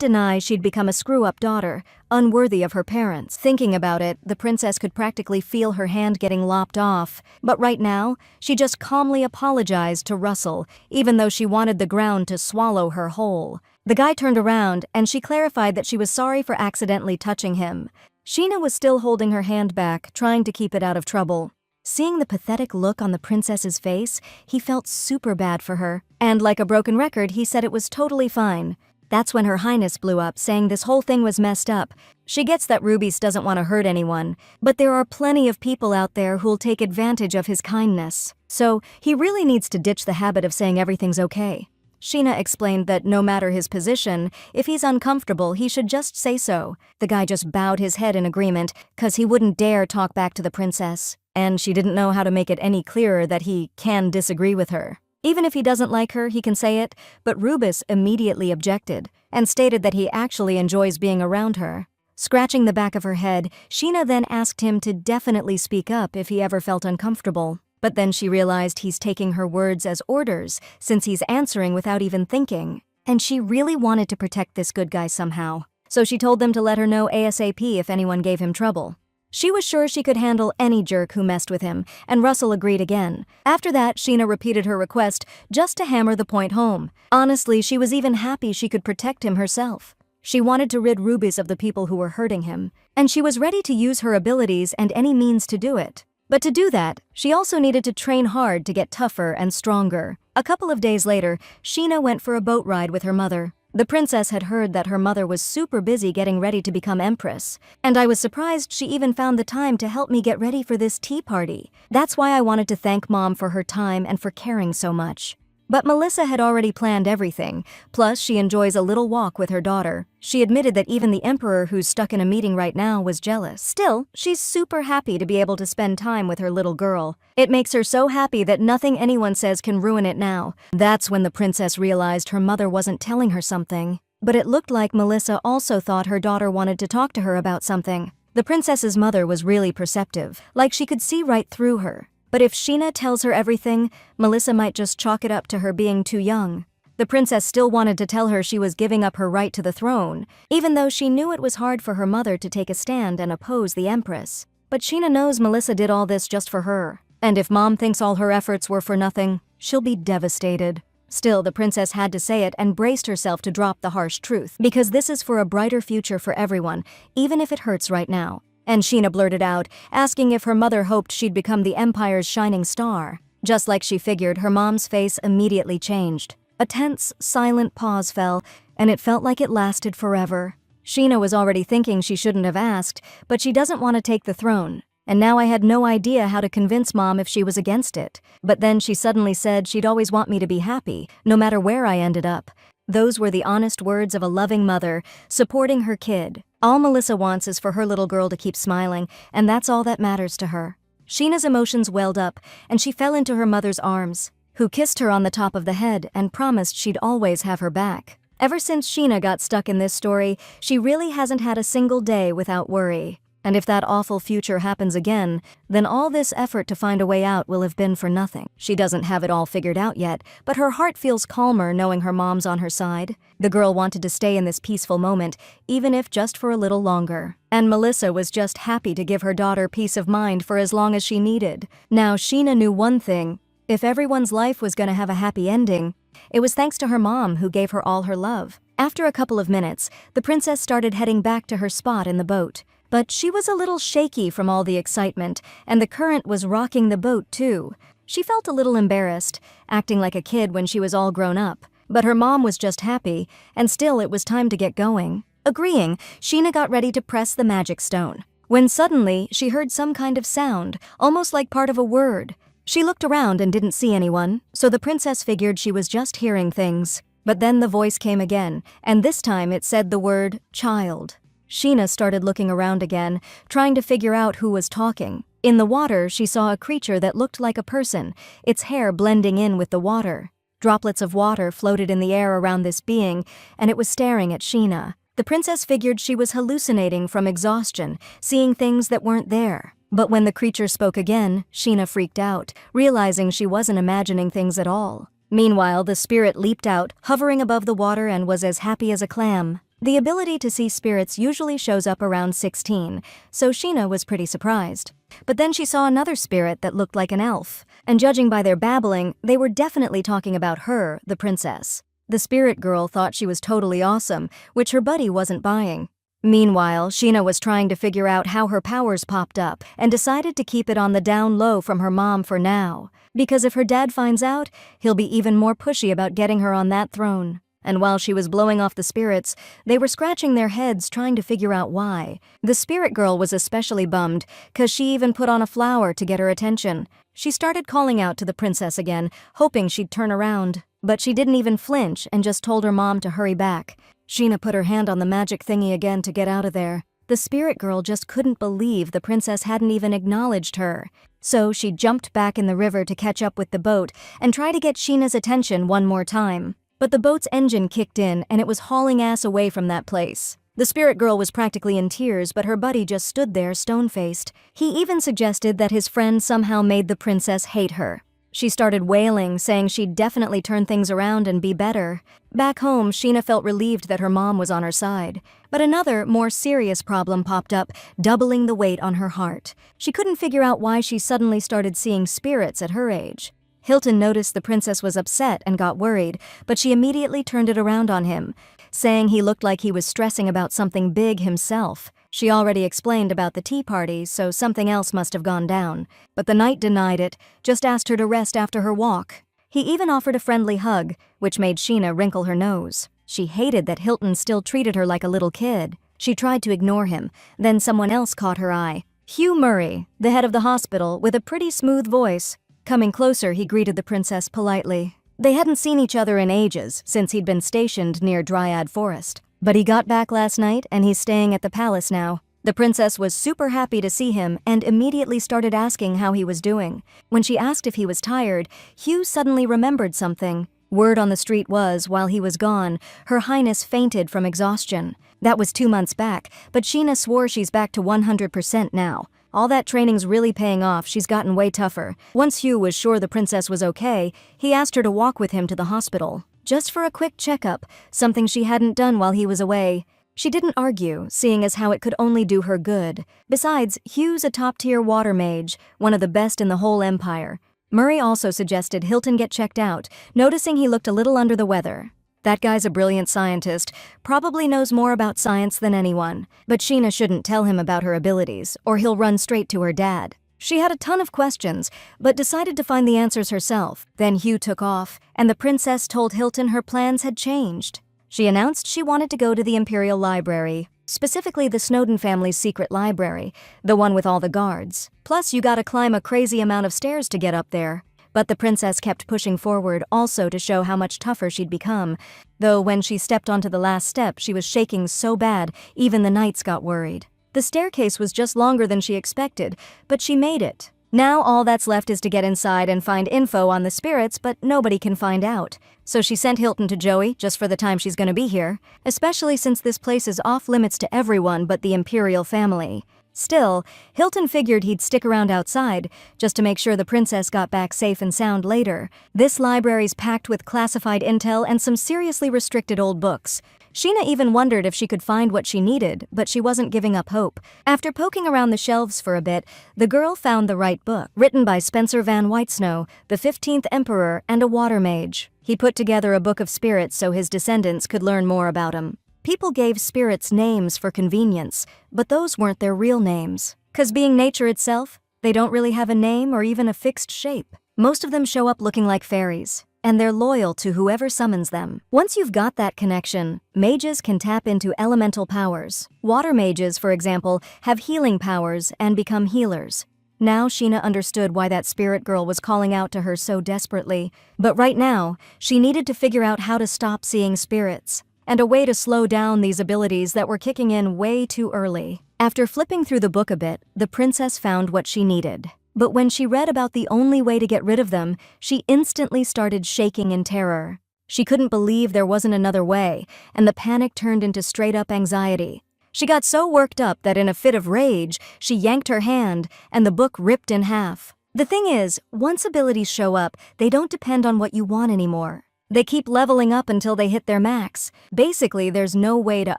deny she'd become a screw-up daughter, unworthy of her parents. Thinking about it, the princess could practically feel her hand getting lopped off. But right now, she just calmly apologized to Russell, even though she wanted the ground to swallow her whole. The guy turned around, and she clarified that she was sorry for accidentally touching him. Sheena was still holding her hand back, trying to keep it out of trouble. Seeing the pathetic look on the princess's face, he felt super bad for her. And like a broken record, he said it was totally fine. That's when Her Highness blew up, saying this whole thing was messed up. She gets that Rubis doesn't want to hurt anyone, but there are plenty of people out there who'll take advantage of his kindness. So, he really needs to ditch the habit of saying everything's okay. Sheena explained that no matter his position, if he's uncomfortable, he should just say so. The guy just bowed his head in agreement, 'cause he wouldn't dare talk back to the princess. And she didn't know how to make it any clearer that he can disagree with her. Even if he doesn't like her, he can say it, but Rubus immediately objected, and stated that he actually enjoys being around her. Scratching the back of her head, Sheena then asked him to definitely speak up if he ever felt uncomfortable. But then she realized he's taking her words as orders, since he's answering without even thinking. And she really wanted to protect this good guy somehow. So she told them to let her know ASAP if anyone gave him trouble. She was sure she could handle any jerk who messed with him, and Russell agreed again. After that, Sheena repeated her request just to hammer the point home. Honestly, she was even happy she could protect him herself. She wanted to rid Rubis of the people who were hurting him, and she was ready to use her abilities and any means to do it. But to do that, she also needed to train hard to get tougher and stronger. A couple of days later, Sheena went for a boat ride with her mother. The princess had heard that her mother was super busy getting ready to become empress, and I was surprised she even found the time to help me get ready for this tea party. That's why I wanted to thank Mom for her time and for caring so much. But Melissa had already planned everything, plus she enjoys a little walk with her daughter. She admitted that even the emperor who's stuck in a meeting right now was jealous. Still, she's super happy to be able to spend time with her little girl. It makes her so happy that nothing anyone says can ruin it now. That's when the princess realized her mother wasn't telling her something. But it looked like Melissa also thought her daughter wanted to talk to her about something. The princess's mother was really perceptive, like she could see right through her. But if Sheena tells her everything, Melissa might just chalk it up to her being too young. The princess still wanted to tell her she was giving up her right to the throne, even though she knew it was hard for her mother to take a stand and oppose the empress. But Sheena knows Melissa did all this just for her. And if Mom thinks all her efforts were for nothing, she'll be devastated. Still, the princess had to say it and braced herself to drop the harsh truth, because this is for a brighter future for everyone, even if it hurts right now. And Sheena blurted out, asking if her mother hoped she'd become the Empire's shining star. Just like she figured, her mom's face immediately changed. A tense, silent pause fell, and it felt like it lasted forever. Sheena was already thinking she shouldn't have asked, but she doesn't want to take the throne. and now I had no idea how to convince Mom if she was against it. But then she suddenly said she'd always want me to be happy, no matter where I ended up. Those were the honest words of a loving mother, supporting her kid. All Melissa wants is for her little girl to keep smiling, and that's all that matters to her. Sheena's emotions welled up, and she fell into her mother's arms, who kissed her on the top of the head and promised she'd always have her back. Ever since Sheena got stuck in this story, she really hasn't had a single day without worry. And if that awful future happens again, then all this effort to find a way out will have been for nothing. She doesn't have it all figured out yet, but her heart feels calmer knowing her mom's on her side. The girl wanted to stay in this peaceful moment, even if just for a little longer. And Melissa was just happy to give her daughter peace of mind for as long as she needed. Now Sheena knew one thing: if everyone's life was going to have a happy ending, it was thanks to her mom who gave her all her love. After a couple of minutes, the princess started heading back to her spot in the boat. But she was a little shaky from all the excitement, and the current was rocking the boat too. She felt a little embarrassed, acting like a kid when she was all grown up. But her mom was just happy, and still it was time to get going. Agreeing, Sheena got ready to press the magic stone, when suddenly she heard some kind of sound, almost like part of a word. She looked around and didn't see anyone, so the princess figured she was just hearing things. But then the voice came again, and this time it said the word child. Sheena started looking around again, trying to figure out who was talking. In the water, she saw a creature that looked like a person, its hair blending in with the water. Droplets of water floated in the air around this being, and it was staring at Sheena. The princess figured she was hallucinating from exhaustion, seeing things that weren't there. But when the creature spoke again, Sheena freaked out, realizing she wasn't imagining things at all. Meanwhile, the spirit leaped out, hovering above the water, and was as happy as a clam. The ability to see spirits usually shows up around 16, so Sheena was pretty surprised. But then she saw another spirit that looked like an elf, and judging by their babbling, they were definitely talking about her, the princess. The spirit girl thought she was totally awesome, which her buddy wasn't buying. Meanwhile, Sheena was trying to figure out how her powers popped up and decided to keep it on the down low from her mom for now, because if her dad finds out, he'll be even more pushy about getting her on that throne. And while she was blowing off the spirits, they were scratching their heads trying to figure out why. The spirit girl was especially bummed, 'cause she even put on a flower to get her attention. She started calling out to the princess again, hoping she'd turn around. But she didn't even flinch and just told her mom to hurry back. Sheena put her hand on the magic thingy again to get out of there. The spirit girl just couldn't believe the princess hadn't even acknowledged her. So she jumped back in the river to catch up with the boat and try to get Sheena's attention one more time. But the boat's engine kicked in and it was hauling ass away from that place. The spirit girl was practically in tears, but her buddy just stood there stone-faced. He even suggested that his friend somehow made the princess hate her. She started wailing, saying she'd definitely turn things around and be better. Back home, Sheena felt relieved that her mom was on her side. But another, more serious problem popped up, doubling the weight on her heart. She couldn't figure out why she suddenly started seeing spirits at her age. Hilton noticed the princess was upset and got worried, but she immediately turned it around on him, saying he looked like he was stressing about something big himself. She already explained about the tea party, so something else must have gone down. But the knight denied it, just asked her to rest after her walk. He even offered a friendly hug, which made Sheena wrinkle her nose. She hated that Hilton still treated her like a little kid. She tried to ignore him, then someone else caught her eye. Hugh Murray, the head of the hospital, with a pretty smooth voice. Coming closer, he greeted the princess politely. They hadn't seen each other in ages, since he'd been stationed near Dryad Forest. But he got back last night, and he's staying at the palace now. The princess was super happy to see him and immediately started asking how he was doing. When she asked if he was tired, Hugh suddenly remembered something. Word on the street was, while he was gone, Her Highness fainted from exhaustion. That was 2 months back, but Sheena swore she's back to 100% now. All that training's really paying off, she's gotten way tougher. Once Hugh was sure the princess was okay, he asked her to walk with him to the hospital. Just for a quick checkup, something she hadn't done while he was away. She didn't argue, seeing as how it could only do her good. Besides, Hugh's a top-tier water mage, one of the best in the whole empire. Murray also suggested Hilton get checked out, noticing he looked a little under the weather. That guy's a brilliant scientist, probably knows more about science than anyone, but Sheena shouldn't tell him about her abilities, or he'll run straight to her dad. She had a ton of questions, but decided to find the answers herself. Then Hugh took off, and the princess told Hilton her plans had changed. She announced she wanted to go to the Imperial Library. Specifically the Snowden family's secret library, the one with all the guards. Plus, you gotta climb a crazy amount of stairs to get up there. But the princess kept pushing forward also to show how much tougher she'd become, though when she stepped onto the last step she was shaking so bad even the knights got worried. The staircase was just longer than she expected, but she made it. Now all that's left is to get inside and find info on the spirits, but nobody can find out. So she sent Hilton to Joey just for the time she's gonna be here, especially since this place is off limits to everyone but the imperial family. Still, Hilton figured he'd stick around outside, just to make sure the princess got back safe and sound later. This library's packed with classified intel and some seriously restricted old books. Sheena even wondered if she could find what she needed, but she wasn't giving up hope. After poking around the shelves for a bit, the girl found the right book, written by Spencer Van Whitesnow, the 15th Emperor and a water mage. He put together a book of spirits so his descendants could learn more about him. People gave spirits names for convenience, but those weren't their real names. 'Cause being nature itself, they don't really have a name or even a fixed shape. Most of them show up looking like fairies, and they're loyal to whoever summons them. Once you've got that connection, mages can tap into elemental powers. Water mages, for example, have healing powers and become healers. Now Sheena understood why that spirit girl was calling out to her so desperately. But right now, she needed to figure out how to stop seeing spirits, and a way to slow down these abilities that were kicking in way too early. After flipping through the book a bit, the princess found what she needed. But when she read about the only way to get rid of them, she instantly started shaking in terror. She couldn't believe there wasn't another way, and the panic turned into straight-up anxiety. She got so worked up that in a fit of rage, she yanked her hand, and the book ripped in half. The thing is, once abilities show up, they don't depend on what you want anymore. They keep leveling up until they hit their max. Basically, there's no way to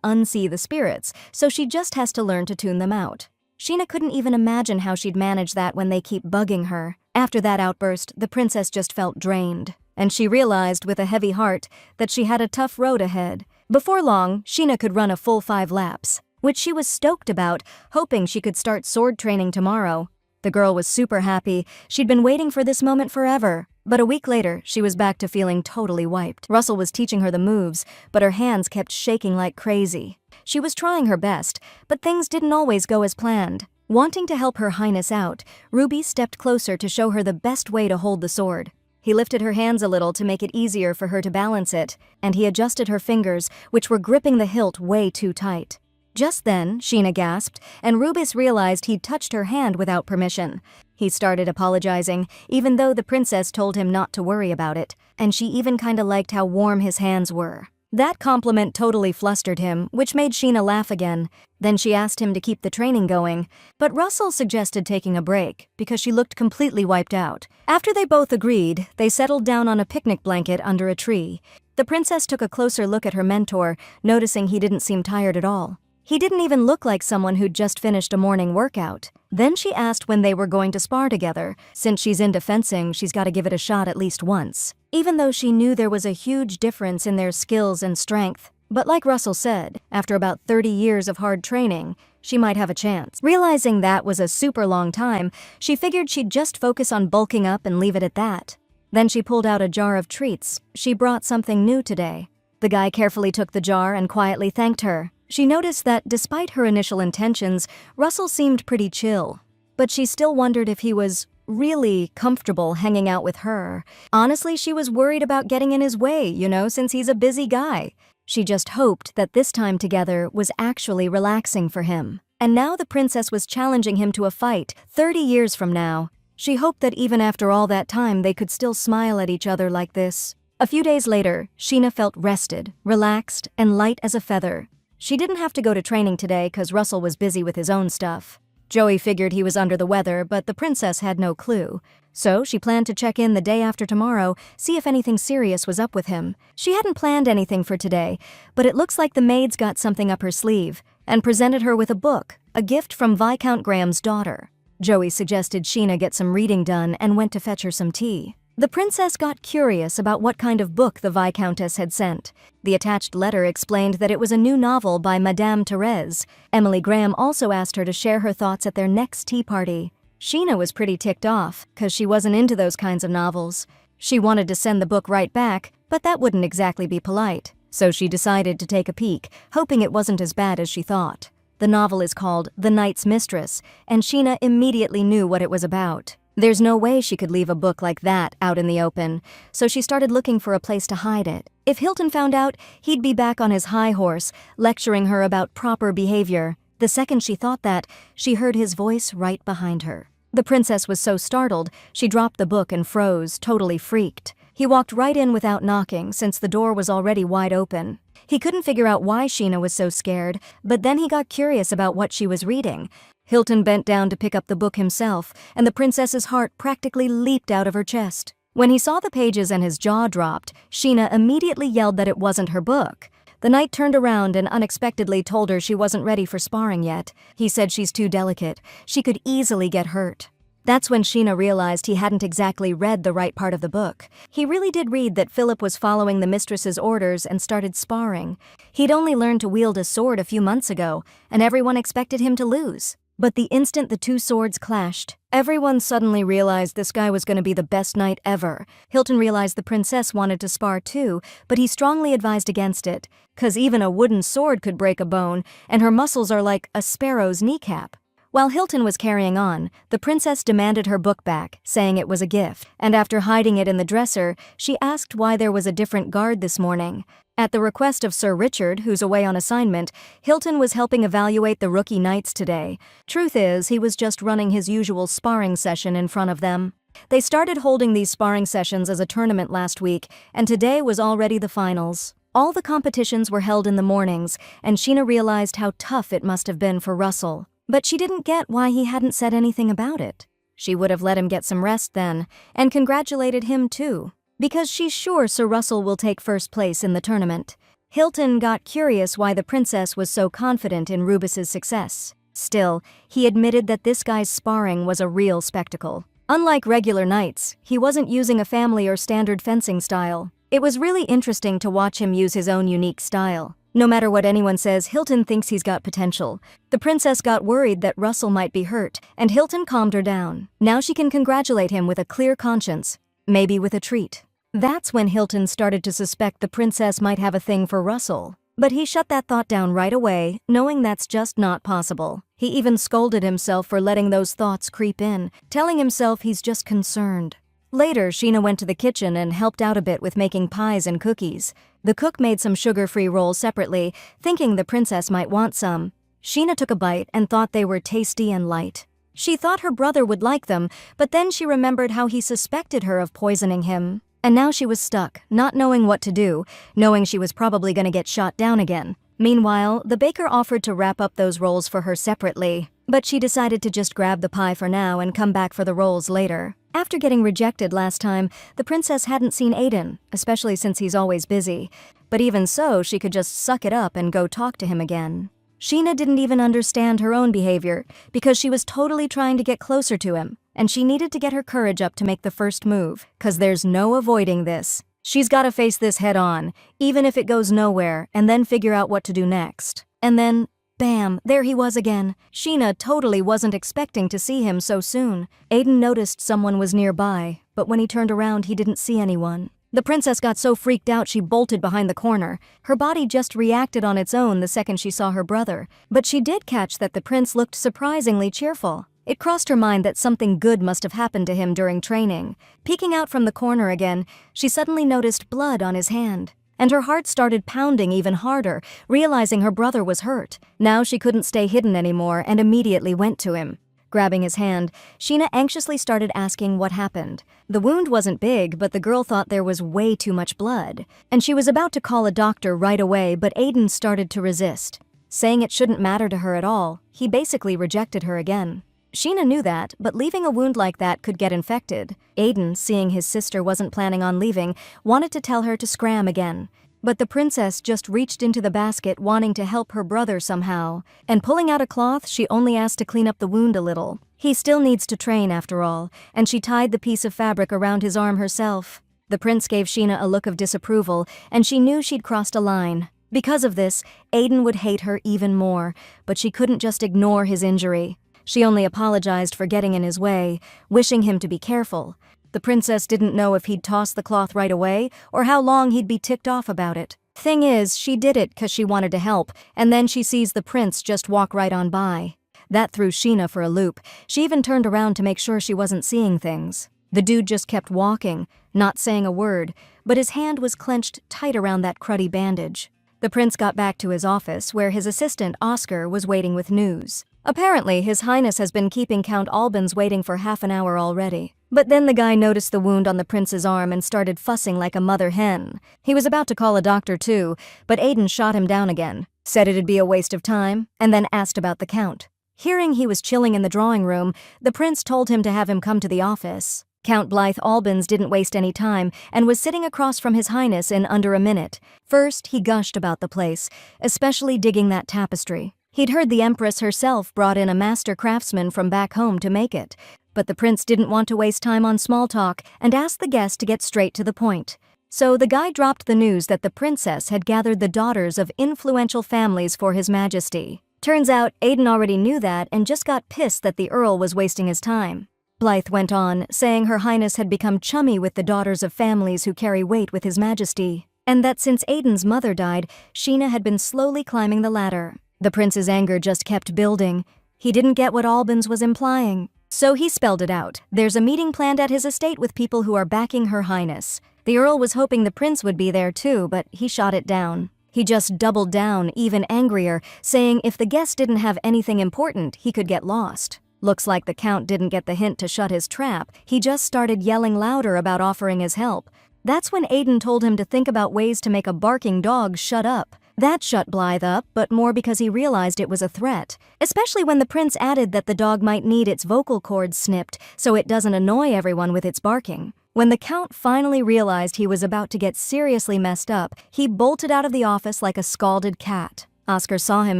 unsee the spirits, so she just has to learn to tune them out. Sheena couldn't even imagine how she'd manage that when they keep bugging her. After that outburst, the princess just felt drained, and she realized with a heavy heart that she had a tough road ahead. Before long, Sheena could run a full 5 laps, which she was stoked about, hoping she could start sword training tomorrow. The girl was super happy. She'd been waiting for this moment forever. But a week later, she was back to feeling totally wiped. Russell was teaching her the moves, but her hands kept shaking like crazy. She was trying her best, but things didn't always go as planned. Wanting to help her highness out, Ruby stepped closer to show her the best way to hold the sword. He lifted her hands a little to make it easier for her to balance it, and he adjusted her fingers, which were gripping the hilt way too tight. Just then, Sheena gasped, and Rubis realized he'd touched her hand without permission. He started apologizing, even though the princess told him not to worry about it, and she even kinda liked how warm his hands were. That compliment totally flustered him, which made Sheena laugh again. Then she asked him to keep the training going, but Russell suggested taking a break, because she looked completely wiped out. After they both agreed, they settled down on a picnic blanket under a tree. The princess took a closer look at her mentor, noticing he didn't seem tired at all. He didn't even look like someone who'd just finished a morning workout. Then she asked when they were going to spar together. Since she's into fencing, she's got to give it a shot at least once. Even though she knew there was a huge difference in their skills and strength. But like Russell said, after about 30 years of hard training, she might have a chance. Realizing that was a super long time, she figured she'd just focus on bulking up and leave it at that. Then she pulled out a jar of treats. She brought something new today. The guy carefully took the jar and quietly thanked her. She noticed that despite her initial intentions, Russell seemed pretty chill. But she still wondered if he was really comfortable hanging out with her. Honestly, she was worried about getting in his way, since he's a busy guy. She just hoped that this time together was actually relaxing for him. And now the princess was challenging him to a fight, 30 years from now. She hoped that even after all that time, they could still smile at each other like this. A few days later, Sheena felt rested, relaxed, and light as a feather. She didn't have to go to training today because Russell was busy with his own stuff. Joey figured he was under the weather, but the princess had no clue. So she planned to check in the day after tomorrow, see if anything serious was up with him. She hadn't planned anything for today, but it looks like the maids got something up her sleeve and presented her with a book, a gift from Viscount Graham's daughter. Joey suggested Sheena get some reading done and went to fetch her some tea. The princess got curious about what kind of book the Viscountess had sent. The attached letter explained that it was a new novel by Madame Therese. Emily Graham also asked her to share her thoughts at their next tea party. Sheena was pretty ticked off, because she wasn't into those kinds of novels. She wanted to send the book right back, but that wouldn't exactly be polite. So she decided to take a peek, hoping it wasn't as bad as she thought. The novel is called The Knight's Mistress, and Sheena immediately knew what it was about. There's no way she could leave a book like that out in the open, so she started looking for a place to hide it. If Hilton found out, he'd be back on his high horse, lecturing her about proper behavior. The second she thought that, she heard his voice right behind her. The princess was so startled, she dropped the book and froze, totally freaked. He walked right in without knocking, since the door was already wide open. He couldn't figure out why Sheena was so scared, but then he got curious about what she was reading. Hilton bent down to pick up the book himself, and the princess's heart practically leaped out of her chest. When he saw the pages and his jaw dropped, Sheena immediately yelled that it wasn't her book. The knight turned around and unexpectedly told her she wasn't ready for sparring yet. He said she's too delicate. She could easily get hurt. That's when Sheena realized he hadn't exactly read the right part of the book. He really did read that Philip was following the mistress's orders and started sparring. He'd only learned to wield a sword a few months ago, and everyone expected him to lose. But the instant the two swords clashed, everyone suddenly realized this guy was going to be the best knight ever. Hilton realized the princess wanted to spar too, but he strongly advised against it, 'cause even a wooden sword could break a bone, and her muscles are like a sparrow's kneecap. While Hilton was carrying on, the princess demanded her book back, saying it was a gift, and after hiding it in the dresser, she asked why there was a different guard this morning. At the request of Sir Richard, who's away on assignment, Hilton was helping evaluate the rookie knights today. Truth is, he was just running his usual sparring session in front of them. They started holding these sparring sessions as a tournament last week, and today was already the finals. All the competitions were held in the mornings, and Sheena realized how tough it must have been for Russell. But she didn't get why he hadn't said anything about it. She would have let him get some rest then, and congratulated him too, because she's sure Sir Russell will take first place in the tournament. Hilton got curious why the princess was so confident in Rubus's success. Still, he admitted that this guy's sparring was a real spectacle. Unlike regular knights, he wasn't using a family or standard fencing style. It was really interesting to watch him use his own unique style. No matter what anyone says, Hilton thinks he's got potential. The princess got worried that Russell might be hurt, and Hilton calmed her down. Now she can congratulate him with a clear conscience, maybe with a treat. That's when Hilton started to suspect the princess might have a thing for Russell. But he shut that thought down right away, knowing that's just not possible. He even scolded himself for letting those thoughts creep in, telling himself he's just concerned. Later, Sheena went to the kitchen and helped out a bit with making pies and cookies. The cook made some sugar-free rolls separately, thinking the princess might want some. Sheena took a bite and thought they were tasty and light. She thought her brother would like them, but then she remembered how he suspected her of poisoning him. And now she was stuck, not knowing what to do, knowing she was probably going to get shot down again. Meanwhile, the baker offered to wrap up those rolls for her separately, but she decided to just grab the pie for now and come back for the rolls later. After getting rejected last time, the princess hadn't seen Aiden, especially since he's always busy. But even so, she could just suck it up and go talk to him again. Sheena didn't even understand her own behavior, because she was totally trying to get closer to him, and she needed to get her courage up to make the first move, 'cause there's no avoiding this. She's gotta face this head on, even if it goes nowhere, and then figure out what to do next. And then, bam, there he was again. Sheena totally wasn't expecting to see him so soon. Aiden noticed someone was nearby, but when he turned around he didn't see anyone. The princess got so freaked out she bolted behind the corner. Her body just reacted on its own the second she saw her brother, but she did catch that the prince looked surprisingly cheerful. It crossed her mind that something good must have happened to him during training. Peeking out from the corner again, she suddenly noticed blood on his hand. And her heart started pounding even harder, realizing her brother was hurt. Now she couldn't stay hidden anymore and immediately went to him. Grabbing his hand, Sheena anxiously started asking what happened. The wound wasn't big, but the girl thought there was way too much blood. And she was about to call a doctor right away, but Aiden started to resist. Saying it shouldn't matter to her at all, he basically rejected her again. Sheena knew that, but leaving a wound like that could get infected. Aiden, seeing his sister wasn't planning on leaving, wanted to tell her to scram again. But the princess just reached into the basket wanting to help her brother somehow. And pulling out a cloth, she only asked to clean up the wound a little. He still needs to train after all, and she tied the piece of fabric around his arm herself. The prince gave Sheena a look of disapproval, and she knew she'd crossed a line. Because of this, Aiden would hate her even more, but she couldn't just ignore his injury. She only apologized for getting in his way, wishing him to be careful. The princess didn't know if he'd toss the cloth right away or how long he'd be ticked off about it. Thing is, she did it 'cause she wanted to help, and then she sees the prince just walk right on by. That threw Sheena for a loop. She even turned around to make sure she wasn't seeing things. The dude just kept walking, not saying a word, but his hand was clenched tight around that cruddy bandage. The prince got back to his office, where his assistant, Oscar, was waiting with news. Apparently, His Highness has been keeping Count Albans waiting for half an hour already. But then the guy noticed the wound on the prince's arm and started fussing like a mother hen. He was about to call a doctor too, but Aiden shot him down again, said it'd be a waste of time, and then asked about the count. Hearing he was chilling in the drawing room, the prince told him to have him come to the office. Count Blythe Albans didn't waste any time and was sitting across from His Highness in under a minute. First, he gushed about the place, especially digging that tapestry. He'd heard the Empress herself brought in a master craftsman from back home to make it, but the prince didn't want to waste time on small talk and asked the guest to get straight to the point. So the guy dropped the news that the princess had gathered the daughters of influential families for His Majesty. Turns out Aiden already knew that and just got pissed that the Earl was wasting his time. Blythe went on, saying Her Highness had become chummy with the daughters of families who carry weight with His Majesty, and that since Aiden's mother died, Sheena had been slowly climbing the ladder. The prince's anger just kept building. He didn't get what Albans was implying. So he spelled it out. There's a meeting planned at his estate with people who are backing Her Highness. The Earl was hoping the prince would be there too, but he shot it down. He just doubled down, even angrier, saying if the guest didn't have anything important, he could get lost. Looks like the Count didn't get the hint to shut his trap. He just started yelling louder about offering his help. That's when Aiden told him to think about ways to make a barking dog shut up. That shut Blythe up, but more because he realized it was a threat, especially when the prince added that the dog might need its vocal cords snipped so it doesn't annoy everyone with its barking. When the Count finally realized he was about to get seriously messed up, he bolted out of the office like a scalded cat. Oscar saw him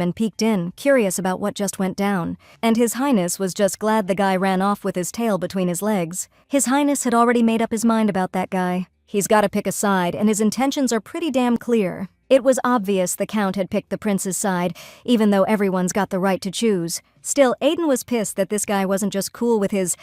and peeked in, curious about what just went down, and His Highness was just glad the guy ran off with his tail between his legs. His Highness had already made up his mind about that guy. He's gotta pick a side, and his intentions are pretty damn clear. It was obvious the Count had picked the prince's side, even though everyone's got the right to choose. Still, Aiden was pissed that this guy wasn't just cool with his,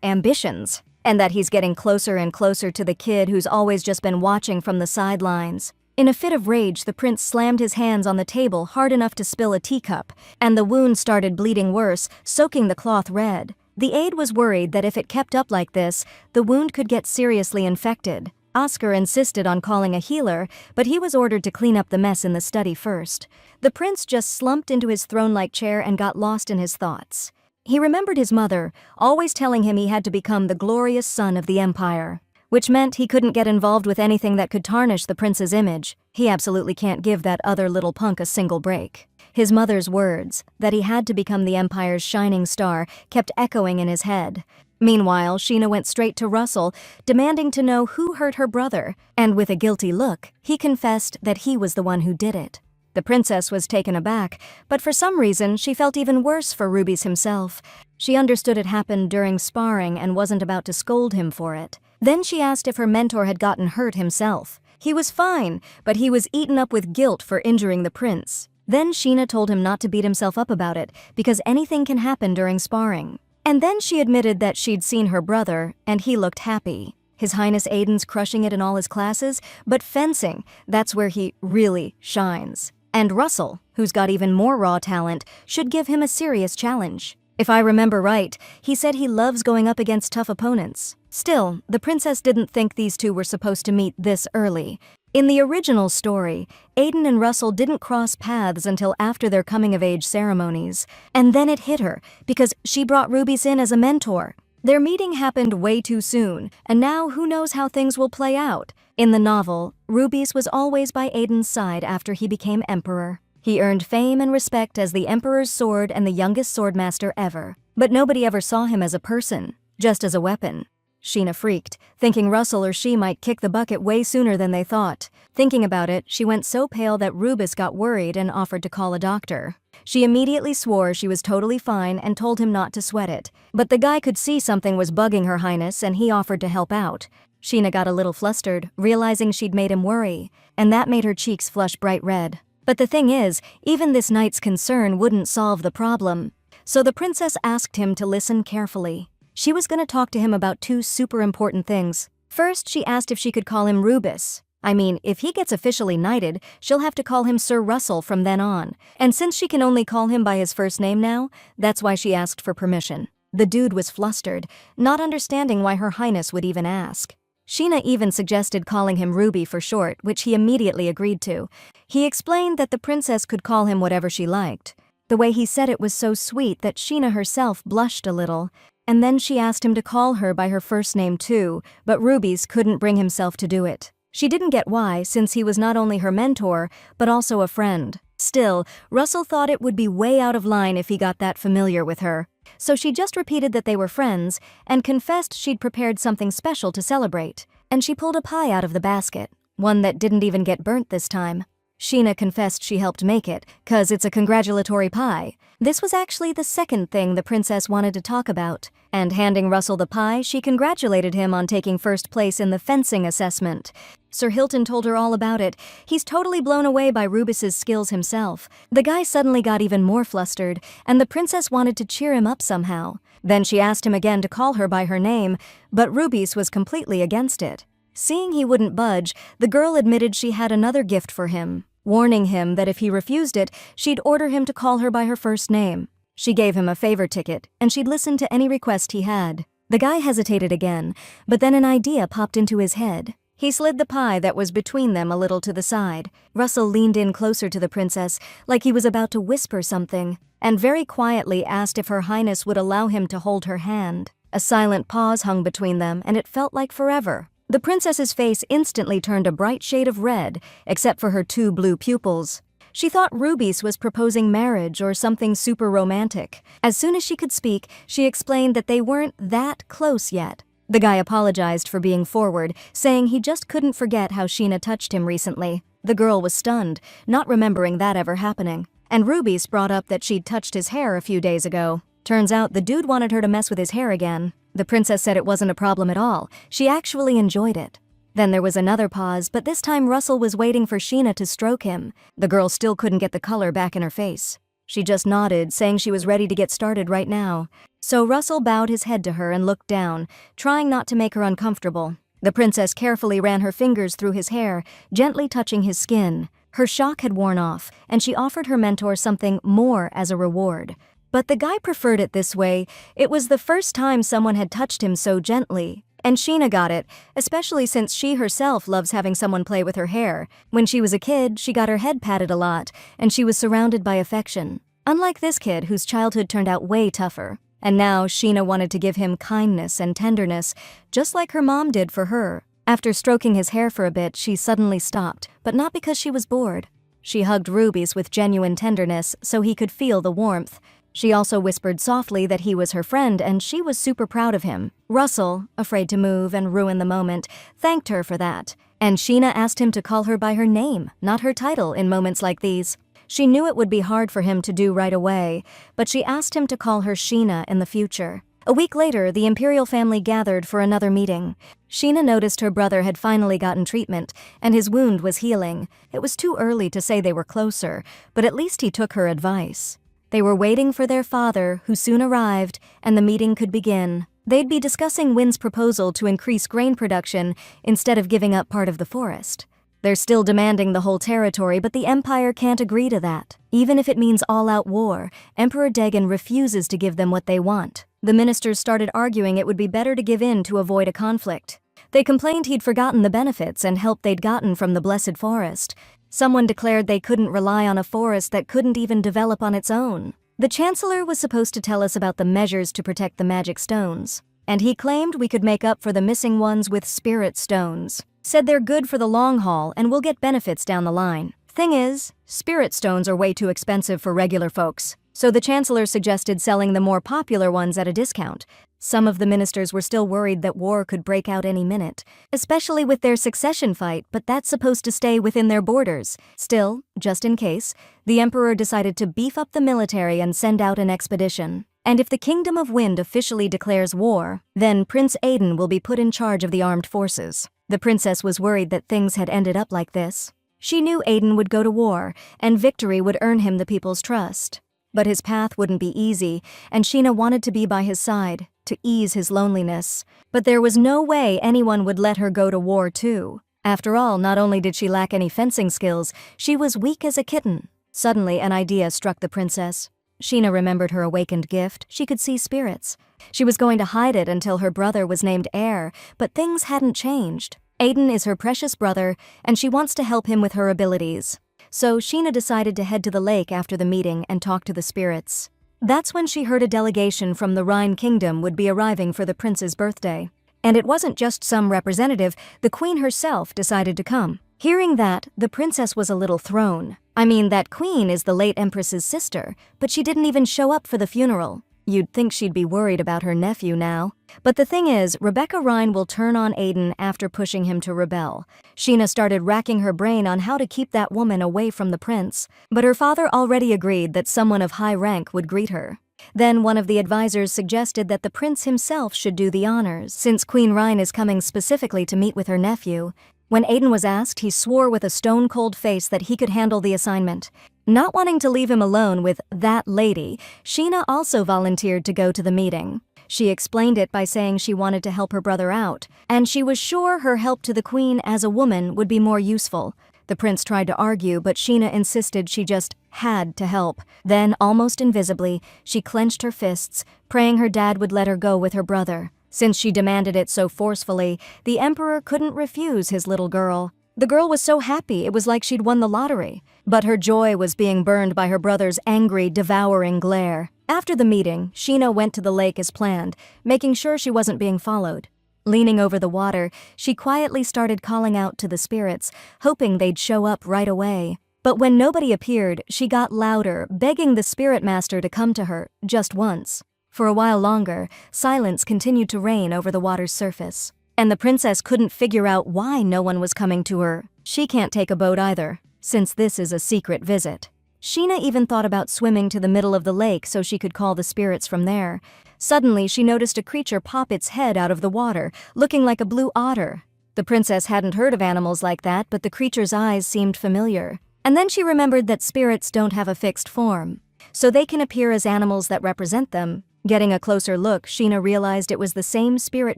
ambitions, and that he's getting closer and closer to the kid who's always just been watching from the sidelines. In a fit of rage, the prince slammed his hands on the table hard enough to spill a teacup, and the wound started bleeding worse, soaking the cloth red. The aide was worried that if it kept up like this, the wound could get seriously infected. Oscar insisted on calling a healer, but he was ordered to clean up the mess in the study first. The prince just slumped into his throne-like chair and got lost in his thoughts. He remembered his mother, always telling him he had to become the glorious son of the Empire, which meant he couldn't get involved with anything that could tarnish the prince's image. He absolutely can't give that other little punk a single break. His mother's words, that he had to become the Empire's shining star, kept echoing in his head. Meanwhile, Sheena went straight to Russell, demanding to know who hurt her brother, and with a guilty look, he confessed that he was the one who did it. The princess was taken aback, but for some reason she felt even worse for Rubies himself. She understood it happened during sparring and wasn't about to scold him for it. Then she asked if her mentor had gotten hurt himself. He was fine, but he was eaten up with guilt for injuring the prince. Then Sheena told him not to beat himself up about it, because anything can happen during sparring. And then she admitted that she'd seen her brother, and he looked happy. His Highness Aiden's crushing it in all his classes, but fencing, that's where he really shines. And Russell, who's got even more raw talent, should give him a serious challenge. If I remember right, he said he loves going up against tough opponents. Still, the princess didn't think these two were supposed to meet this early. In the original story, Aiden and Russell didn't cross paths until after their coming-of-age ceremonies. And then it hit her, because she brought Rubies in as a mentor. Their meeting happened way too soon, and now who knows how things will play out. In the novel, Rubies was always by Aiden's side after he became emperor. He earned fame and respect as the emperor's sword and the youngest swordmaster ever. But nobody ever saw him as a person, just as a weapon. Sheena freaked, thinking Russell or she might kick the bucket way sooner than they thought. Thinking about it, she went so pale that Rubis got worried and offered to call a doctor. She immediately swore she was totally fine and told him not to sweat it. But the guy could see something was bugging Her Highness and he offered to help out. Sheena got a little flustered, realizing she'd made him worry, and that made her cheeks flush bright red. But the thing is, even this night's concern wouldn't solve the problem. So the princess asked him to listen carefully. She was going to talk to him about two super important things. First, she asked if she could call him Rubis. I mean, if he gets officially knighted, she'll have to call him Sir Russell from then on. And since she can only call him by his first name now, that's why she asked for permission. The dude was flustered, not understanding why Her Highness would even ask. Sheena even suggested calling him Ruby for short, which he immediately agreed to. He explained that the princess could call him whatever she liked. The way he said it was so sweet that Sheena herself blushed a little. And then she asked him to call her by her first name too, but Ruby's couldn't bring himself to do it. She didn't get why, since he was not only her mentor, but also a friend. Still, Russell thought it would be way out of line if he got that familiar with her. So she just repeated that they were friends, and confessed she'd prepared something special to celebrate. And she pulled a pie out of the basket, one that didn't even get burnt this time. Sheena confessed she helped make it, 'cause it's a congratulatory pie. This was actually the second thing the princess wanted to talk about, and handing Russell the pie, she congratulated him on taking first place in the fencing assessment. Sir Hilton told her all about it. He's totally blown away by Rubis's skills himself. The guy suddenly got even more flustered, and the princess wanted to cheer him up somehow. Then she asked him again to call her by her name, but Rubis was completely against it. Seeing he wouldn't budge, the girl admitted she had another gift for him, warning him that if he refused it, she'd order him to call her by her first name. She gave him a favor ticket, and she'd listen to any request he had. The guy hesitated again, but then an idea popped into his head. He slid the pie that was between them a little to the side. Russell leaned in closer to the princess, like he was about to whisper something, and very quietly asked if Her Highness would allow him to hold her hand. A silent pause hung between them, and it felt like forever. The princess's face instantly turned a bright shade of red, except for her two blue pupils. She thought Rubis was proposing marriage or something super romantic. As soon as she could speak, she explained that they weren't that close yet. The guy apologized for being forward, saying he just couldn't forget how Sheena touched him recently. The girl was stunned, not remembering that ever happening. And Rubis brought up that she'd touched his hair a few days ago. Turns out the dude wanted her to mess with his hair again. The princess said it wasn't a problem at all. She actually enjoyed it. Then there was another pause, but this time Russell was waiting for Sheena to stroke him. The girl still couldn't get the color back in her face. She just nodded, saying she was ready to get started right now. So Russell bowed his head to her and looked down, trying not to make her uncomfortable. The princess carefully ran her fingers through his hair, gently touching his skin. Her shock had worn off, and she offered her mentor something more as a reward. But the guy preferred it this way. It was the first time someone had touched him so gently. And Sheena got it, especially since she herself loves having someone play with her hair. When she was a kid, she got her head patted a lot, and she was surrounded by affection. Unlike this kid, whose childhood turned out way tougher. And now Sheena wanted to give him kindness and tenderness, just like her mom did for her. After stroking his hair for a bit, she suddenly stopped, but not because she was bored. She hugged Rubis with genuine tenderness so he could feel the warmth. She also whispered softly that he was her friend and she was super proud of him. Russell, afraid to move and ruin the moment, thanked her for that. And Sheena asked him to call her by her name, not her title, in moments like these. She knew it would be hard for him to do right away, but she asked him to call her Sheena in the future. A week later, the imperial family gathered for another meeting. Sheena noticed her brother had finally gotten treatment, and his wound was healing. It was too early to say they were closer, but at least he took her advice. They were waiting for their father, who soon arrived, and the meeting could begin. They'd be discussing Wynn's proposal to increase grain production instead of giving up part of the forest. They're still demanding the whole territory, but the Empire can't agree to that. Even if it means all-out war, Emperor Dagon refuses to give them what they want. The ministers started arguing it would be better to give in to avoid a conflict. They complained he'd forgotten the benefits and help they'd gotten from the Blessed Forest. Someone declared they couldn't rely on a forest that couldn't even develop on its own. The Chancellor was supposed to tell us about the measures to protect the magic stones, and he claimed we could make up for the missing ones with spirit stones. Said they're good for the long haul and we'll get benefits down the line. Thing is, spirit stones are way too expensive for regular folks, so the Chancellor suggested selling the more popular ones at a discount. Some of the ministers were still worried that war could break out any minute, especially with their succession fight, but that's supposed to stay within their borders. Still, just in case, the Emperor decided to beef up the military and send out an expedition. And if the Kingdom of Wind officially declares war, then Prince Aiden will be put in charge of the armed forces. The princess was worried that things had ended up like this. She knew Aiden would go to war, and victory would earn him the people's trust. But his path wouldn't be easy, and Sheena wanted to be by his side, to ease his loneliness. But there was no way anyone would let her go to war too. After all, not only did she lack any fencing skills, she was weak as a kitten. Suddenly, an idea struck the princess. Sheena remembered her awakened gift. She could see spirits. She was going to hide it until her brother was named heir, but things hadn't changed. Aiden is her precious brother, and she wants to help him with her abilities. So Sheena decided to head to the lake after the meeting and talk to the spirits. That's when she heard a delegation from the Rhine Kingdom would be arriving for the prince's birthday. And it wasn't just some representative, the queen herself decided to come. Hearing that, the princess was a little thrown. I mean, that queen is the late empress's sister, but she didn't even show up for the funeral. You'd think she'd be worried about her nephew now. But the thing is, Rebecca Rhine will turn on Aiden after pushing him to rebel. Sheena started racking her brain on how to keep that woman away from the prince, but her father already agreed that someone of high rank would greet her. Then one of the advisors suggested that the prince himself should do the honors, since Queen Rhine is coming specifically to meet with her nephew. When Aiden was asked, he swore with a stone-cold face that he could handle the assignment. Not wanting to leave him alone with that lady, Sheena also volunteered to go to the meeting. She explained it by saying she wanted to help her brother out, and she was sure her help to the queen as a woman would be more useful. The prince tried to argue, but Sheena insisted she just had to help. Then, almost invisibly, she clenched her fists, praying her dad would let her go with her brother. Since she demanded it so forcefully, the emperor couldn't refuse his little girl. The girl was so happy it was like she'd won the lottery. But her joy was being burned by her brother's angry, devouring glare. After the meeting, Sheena went to the lake as planned, making sure she wasn't being followed. Leaning over the water, she quietly started calling out to the spirits, hoping they'd show up right away. But when nobody appeared, she got louder, begging the spirit master to come to her, just once. For a while longer, silence continued to reign over the water's surface. And the princess couldn't figure out why no one was coming to her. She can't take a boat either, since this is a secret visit. Sheena even thought about swimming to the middle of the lake so she could call the spirits from there. Suddenly, she noticed a creature pop its head out of the water, looking like a blue otter. The princess hadn't heard of animals like that, but the creature's eyes seemed familiar. And then she remembered that spirits don't have a fixed form, so they can appear as animals that represent them. Getting a closer look, Sheena realized it was the same spirit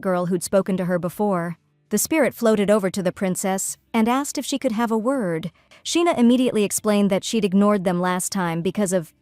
girl who'd spoken to her before. The spirit floated over to the princess and asked if she could have a word. Sheena immediately explained that she'd ignored them last time because of,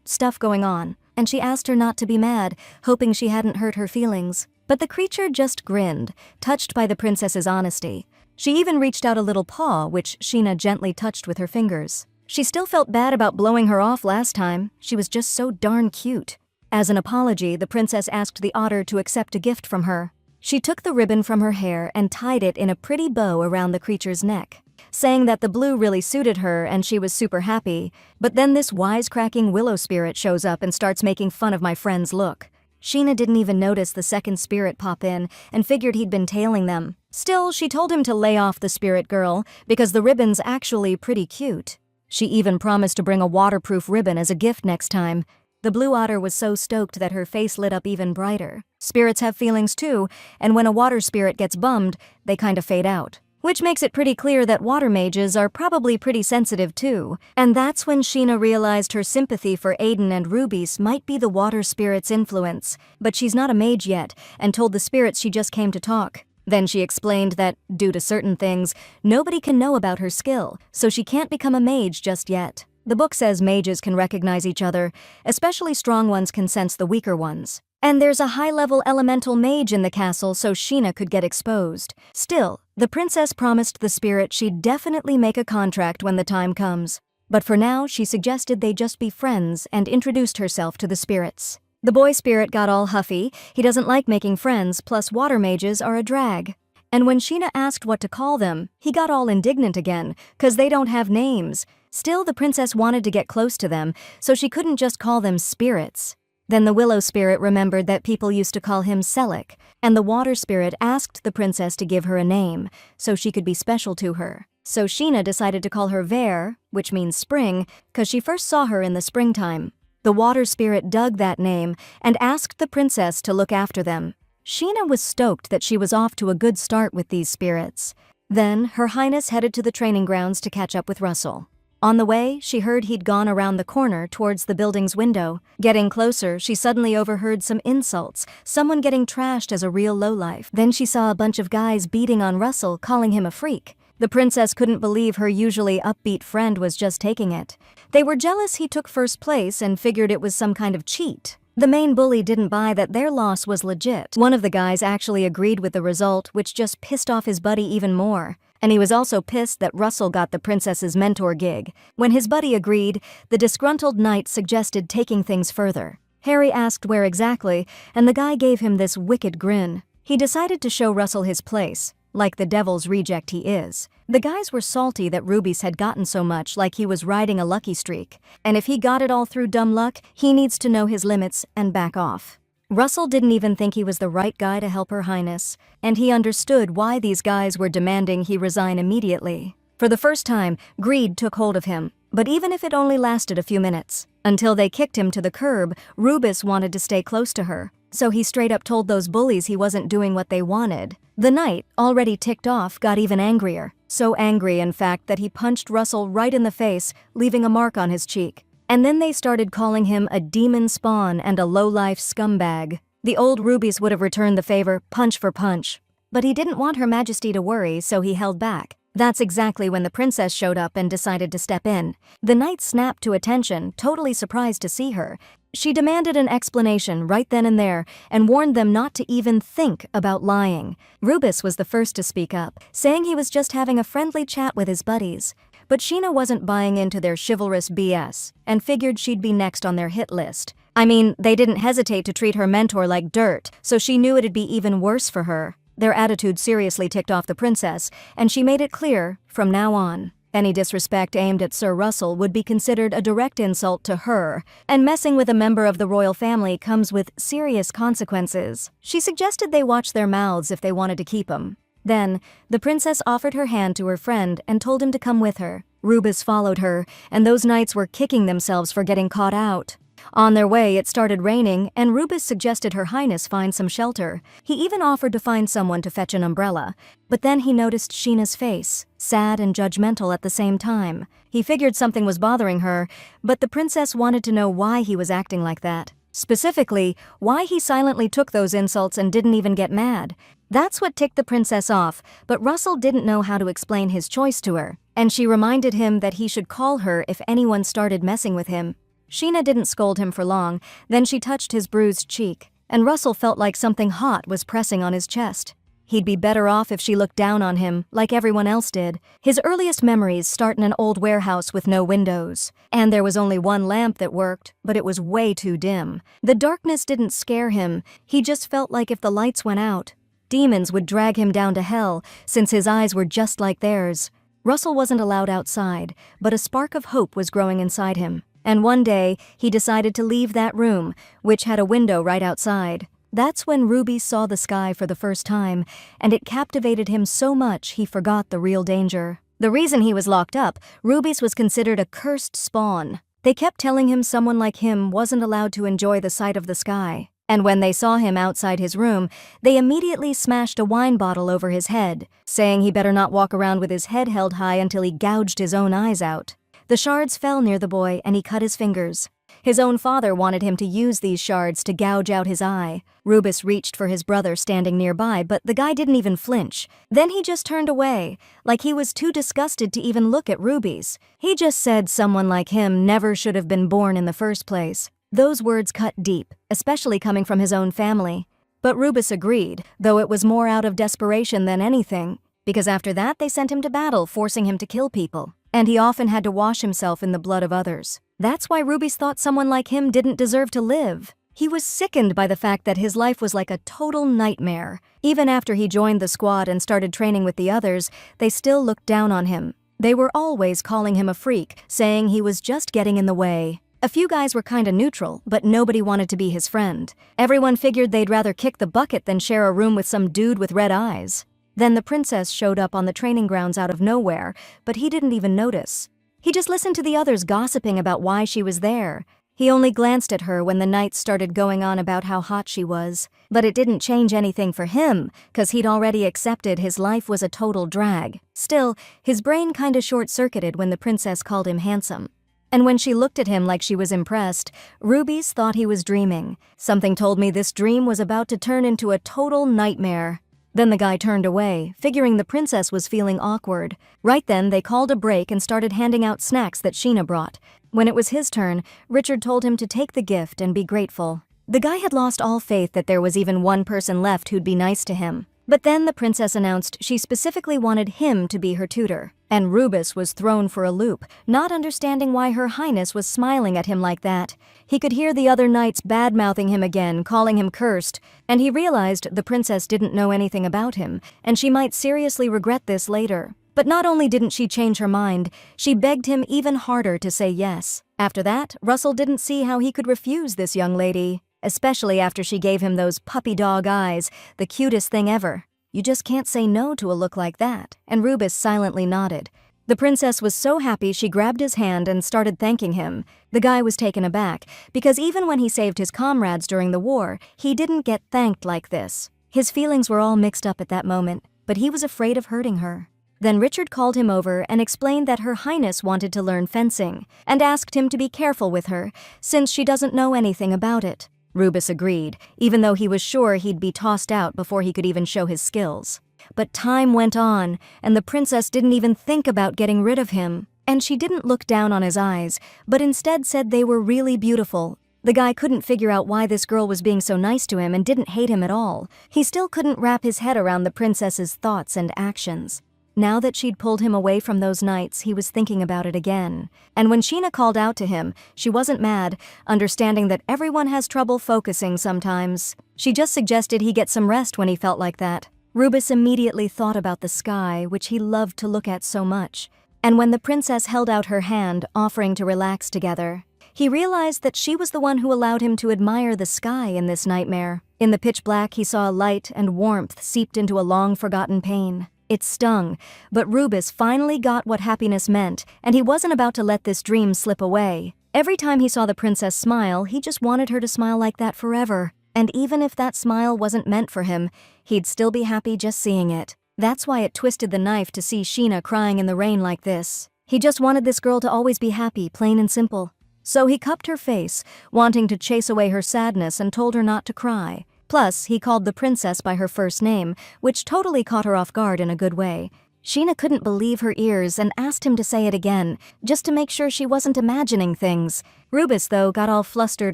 stuff going on, and she asked her not to be mad, hoping she hadn't hurt her feelings. But the creature just grinned, touched by the princess's honesty. She even reached out a little paw, which Sheena gently touched with her fingers. She still felt bad about blowing her off last time. She was just so darn cute. As an apology, the princess asked the otter to accept a gift from her. She took the ribbon from her hair and tied it in a pretty bow around the creature's neck, saying that the blue really suited her and she was super happy. But then this wisecracking willow spirit shows up and starts making fun of my friend's look. Sheena didn't even notice the second spirit pop in and figured he'd been tailing them. Still, she told him to lay off the spirit girl because the ribbon's actually pretty cute. She even promised to bring a waterproof ribbon as a gift next time. The blue otter was so stoked that her face lit up even brighter. Spirits have feelings too, and when a water spirit gets bummed, they kind of fade out. Which makes it pretty clear that water mages are probably pretty sensitive too. And that's when Sheena realized her sympathy for Aiden and Ruby's might be the water spirit's influence. But she's not a mage yet, and told the spirits she just came to talk. Then she explained that, due to certain things, nobody can know about her skill, so she can't become a mage just yet. The book says mages can recognize each other, especially strong ones can sense the weaker ones. And there's a high-level elemental mage in the castle, so Sheena could get exposed. Still, the princess promised the spirit she'd definitely make a contract when the time comes. But for now, she suggested they just be friends and introduced herself to the spirits. The boy spirit got all huffy. He doesn't like making friends, plus water mages are a drag. And when Sheena asked what to call them, he got all indignant again, 'cause they don't have names. Still, the princess wanted to get close to them, so she couldn't just call them spirits. Then the willow spirit remembered that people used to call him Selic, and the water spirit asked the princess to give her a name, so she could be special to her. So Sheena decided to call her Ver, which means spring, 'cause she first saw her in the springtime. The water spirit dug that name and asked the princess to look after them. Sheena was stoked that she was off to a good start with these spirits. Then, Her Highness headed to the training grounds to catch up with Russell. On the way, she heard he'd gone around the corner towards the building's window. Getting closer, she suddenly overheard some insults, someone getting trashed as a real lowlife. Then she saw a bunch of guys beating on Russell, calling him a freak. The princess couldn't believe her usually upbeat friend was just taking it. They were jealous he took first place and figured it was some kind of cheat. The main bully didn't buy that their loss was legit. One of the guys actually agreed with the result, which just pissed off his buddy even more. And he was also pissed that Russell got the princess's mentor gig. When his buddy agreed, the disgruntled knight suggested taking things further. Harry asked where exactly, and the guy gave him this wicked grin. He decided to show Russell his place, like the devil's reject he is. The guys were salty that Rubies had gotten so much, like he was riding a lucky streak. And if he got it all through dumb luck, he needs to know his limits and back off. Russell didn't even think he was the right guy to help Her Highness, and he understood why these guys were demanding he resign immediately. For the first time, greed took hold of him, but even if it only lasted a few minutes. Until they kicked him to the curb, Rubis wanted to stay close to her, so he straight up told those bullies he wasn't doing what they wanted. The knight, already ticked off, got even angrier. So angry, in fact, that he punched Russell right in the face, leaving a mark on his cheek. And then they started calling him a demon spawn and a low-life scumbag. The old Rubies would have returned the favor, punch for punch. But he didn't want Her Majesty to worry, so he held back. That's exactly when the princess showed up and decided to step in. The knight snapped to attention, totally surprised to see her. She demanded an explanation right then and there, and warned them not to even think about lying. Rubis was the first to speak up, saying he was just having a friendly chat with his buddies. But Sheena wasn't buying into their chivalrous BS, and figured she'd be next on their hit list. I mean, they didn't hesitate to treat her mentor like dirt, so she knew it'd be even worse for her. Their attitude seriously ticked off the princess, and she made it clear, from now on, any disrespect aimed at Sir Russell would be considered a direct insult to her, and messing with a member of the royal family comes with serious consequences. She suggested they watch their mouths if they wanted to keep them. Then, the princess offered her hand to her friend and told him to come with her. Rubis followed her, and those knights were kicking themselves for getting caught out. On their way, it started raining, and Rubis suggested Her Highness find some shelter. He even offered to find someone to fetch an umbrella. But then he noticed Sheena's face, sad and judgmental at the same time. He figured something was bothering her, but the princess wanted to know why he was acting like that. Specifically, why he silently took those insults and didn't even get mad. That's what ticked the princess off, but Russell didn't know how to explain his choice to her, and she reminded him that he should call her if anyone started messing with him. Sheena didn't scold him for long, then she touched his bruised cheek, and Russell felt like something hot was pressing on his chest. He'd be better off if she looked down on him, like everyone else did. His earliest memories start in an old warehouse with no windows, and there was only one lamp that worked, but it was way too dim. The darkness didn't scare him, he just felt like if the lights went out, demons would drag him down to hell, since his eyes were just like theirs. Russell wasn't allowed outside, but a spark of hope was growing inside him. And one day, he decided to leave that room, which had a window right outside. That's when Ruby saw the sky for the first time, and it captivated him so much he forgot the real danger. The reason he was locked up, Ruby's was considered a cursed spawn. They kept telling him someone like him wasn't allowed to enjoy the sight of the sky. And when they saw him outside his room, they immediately smashed a wine bottle over his head, saying he better not walk around with his head held high until he gouged his own eyes out. The shards fell near the boy and he cut his fingers. His own father wanted him to use these shards to gouge out his eye. Rubis reached for his brother standing nearby, but the guy didn't even flinch. Then he just turned away, like he was too disgusted to even look at Rubies. He just said someone like him never should have been born in the first place. Those words cut deep, especially coming from his own family. But Rubis agreed, though it was more out of desperation than anything, because after that they sent him to battle, forcing him to kill people. And he often had to wash himself in the blood of others. That's why Rubis thought someone like him didn't deserve to live. He was sickened by the fact that his life was like a total nightmare. Even after he joined the squad and started training with the others, they still looked down on him. They were always calling him a freak, saying he was just getting in the way. A few guys were kinda neutral, but nobody wanted to be his friend. Everyone figured they'd rather kick the bucket than share a room with some dude with red eyes. Then the princess showed up on the training grounds out of nowhere, but he didn't even notice. He just listened to the others gossiping about why she was there. He only glanced at her when the knights started going on about how hot she was. But it didn't change anything for him, 'cause he'd already accepted his life was a total drag. Still, his brain kinda short-circuited when the princess called him handsome. And when she looked at him like she was impressed, Rubis thought he was dreaming. Something told me this dream was about to turn into a total nightmare. Then the guy turned away, figuring the princess was feeling awkward. Right then, they called a break and started handing out snacks that Sheena brought. When it was his turn, Richard told him to take the gift and be grateful. The guy had lost all faith that there was even one person left who'd be nice to him. But then the princess announced she specifically wanted him to be her tutor. And Rubus was thrown for a loop, not understanding why Her Highness was smiling at him like that. He could hear the other knights bad-mouthing him again, calling him cursed, and he realized the princess didn't know anything about him, and she might seriously regret this later. But not only didn't she change her mind, she begged him even harder to say yes. After that, Russell didn't see how he could refuse this young lady, especially after she gave him those puppy dog eyes, the cutest thing ever. You just can't say no to a look like that, and Rubus silently nodded. The princess was so happy she grabbed his hand and started thanking him. The guy was taken aback, because even when he saved his comrades during the war, he didn't get thanked like this. His feelings were all mixed up at that moment, but he was afraid of hurting her. Then Richard called him over and explained that Her Highness wanted to learn fencing, and asked him to be careful with her, since she doesn't know anything about it. Rubus agreed, even though he was sure he'd be tossed out before he could even show his skills. But time went on, and the princess didn't even think about getting rid of him. And she didn't look down on his eyes, but instead said they were really beautiful. The guy couldn't figure out why this girl was being so nice to him and didn't hate him at all. He still couldn't wrap his head around the princess's thoughts and actions. Now that she'd pulled him away from those nights, he was thinking about it again. And when Sheena called out to him, she wasn't mad, understanding that everyone has trouble focusing sometimes. She just suggested he get some rest when he felt like that. Rubus immediately thought about the sky, which he loved to look at so much. And when the princess held out her hand, offering to relax together, he realized that she was the one who allowed him to admire the sky in this nightmare. In the pitch black, he saw a light and warmth seeped into a long-forgotten pain. It stung, but Rubus finally got what happiness meant, and he wasn't about to let this dream slip away. Every time he saw the princess smile, he just wanted her to smile like that forever. And even if that smile wasn't meant for him, he'd still be happy just seeing it. That's why it twisted the knife to see Sheena crying in the rain like this. He just wanted this girl to always be happy, plain and simple. So he cupped her face, wanting to chase away her sadness, and told her not to cry. Plus, he called the princess by her first name, which totally caught her off guard in a good way. Sheena couldn't believe her ears and asked him to say it again, just to make sure she wasn't imagining things. Rubus, though, got all flustered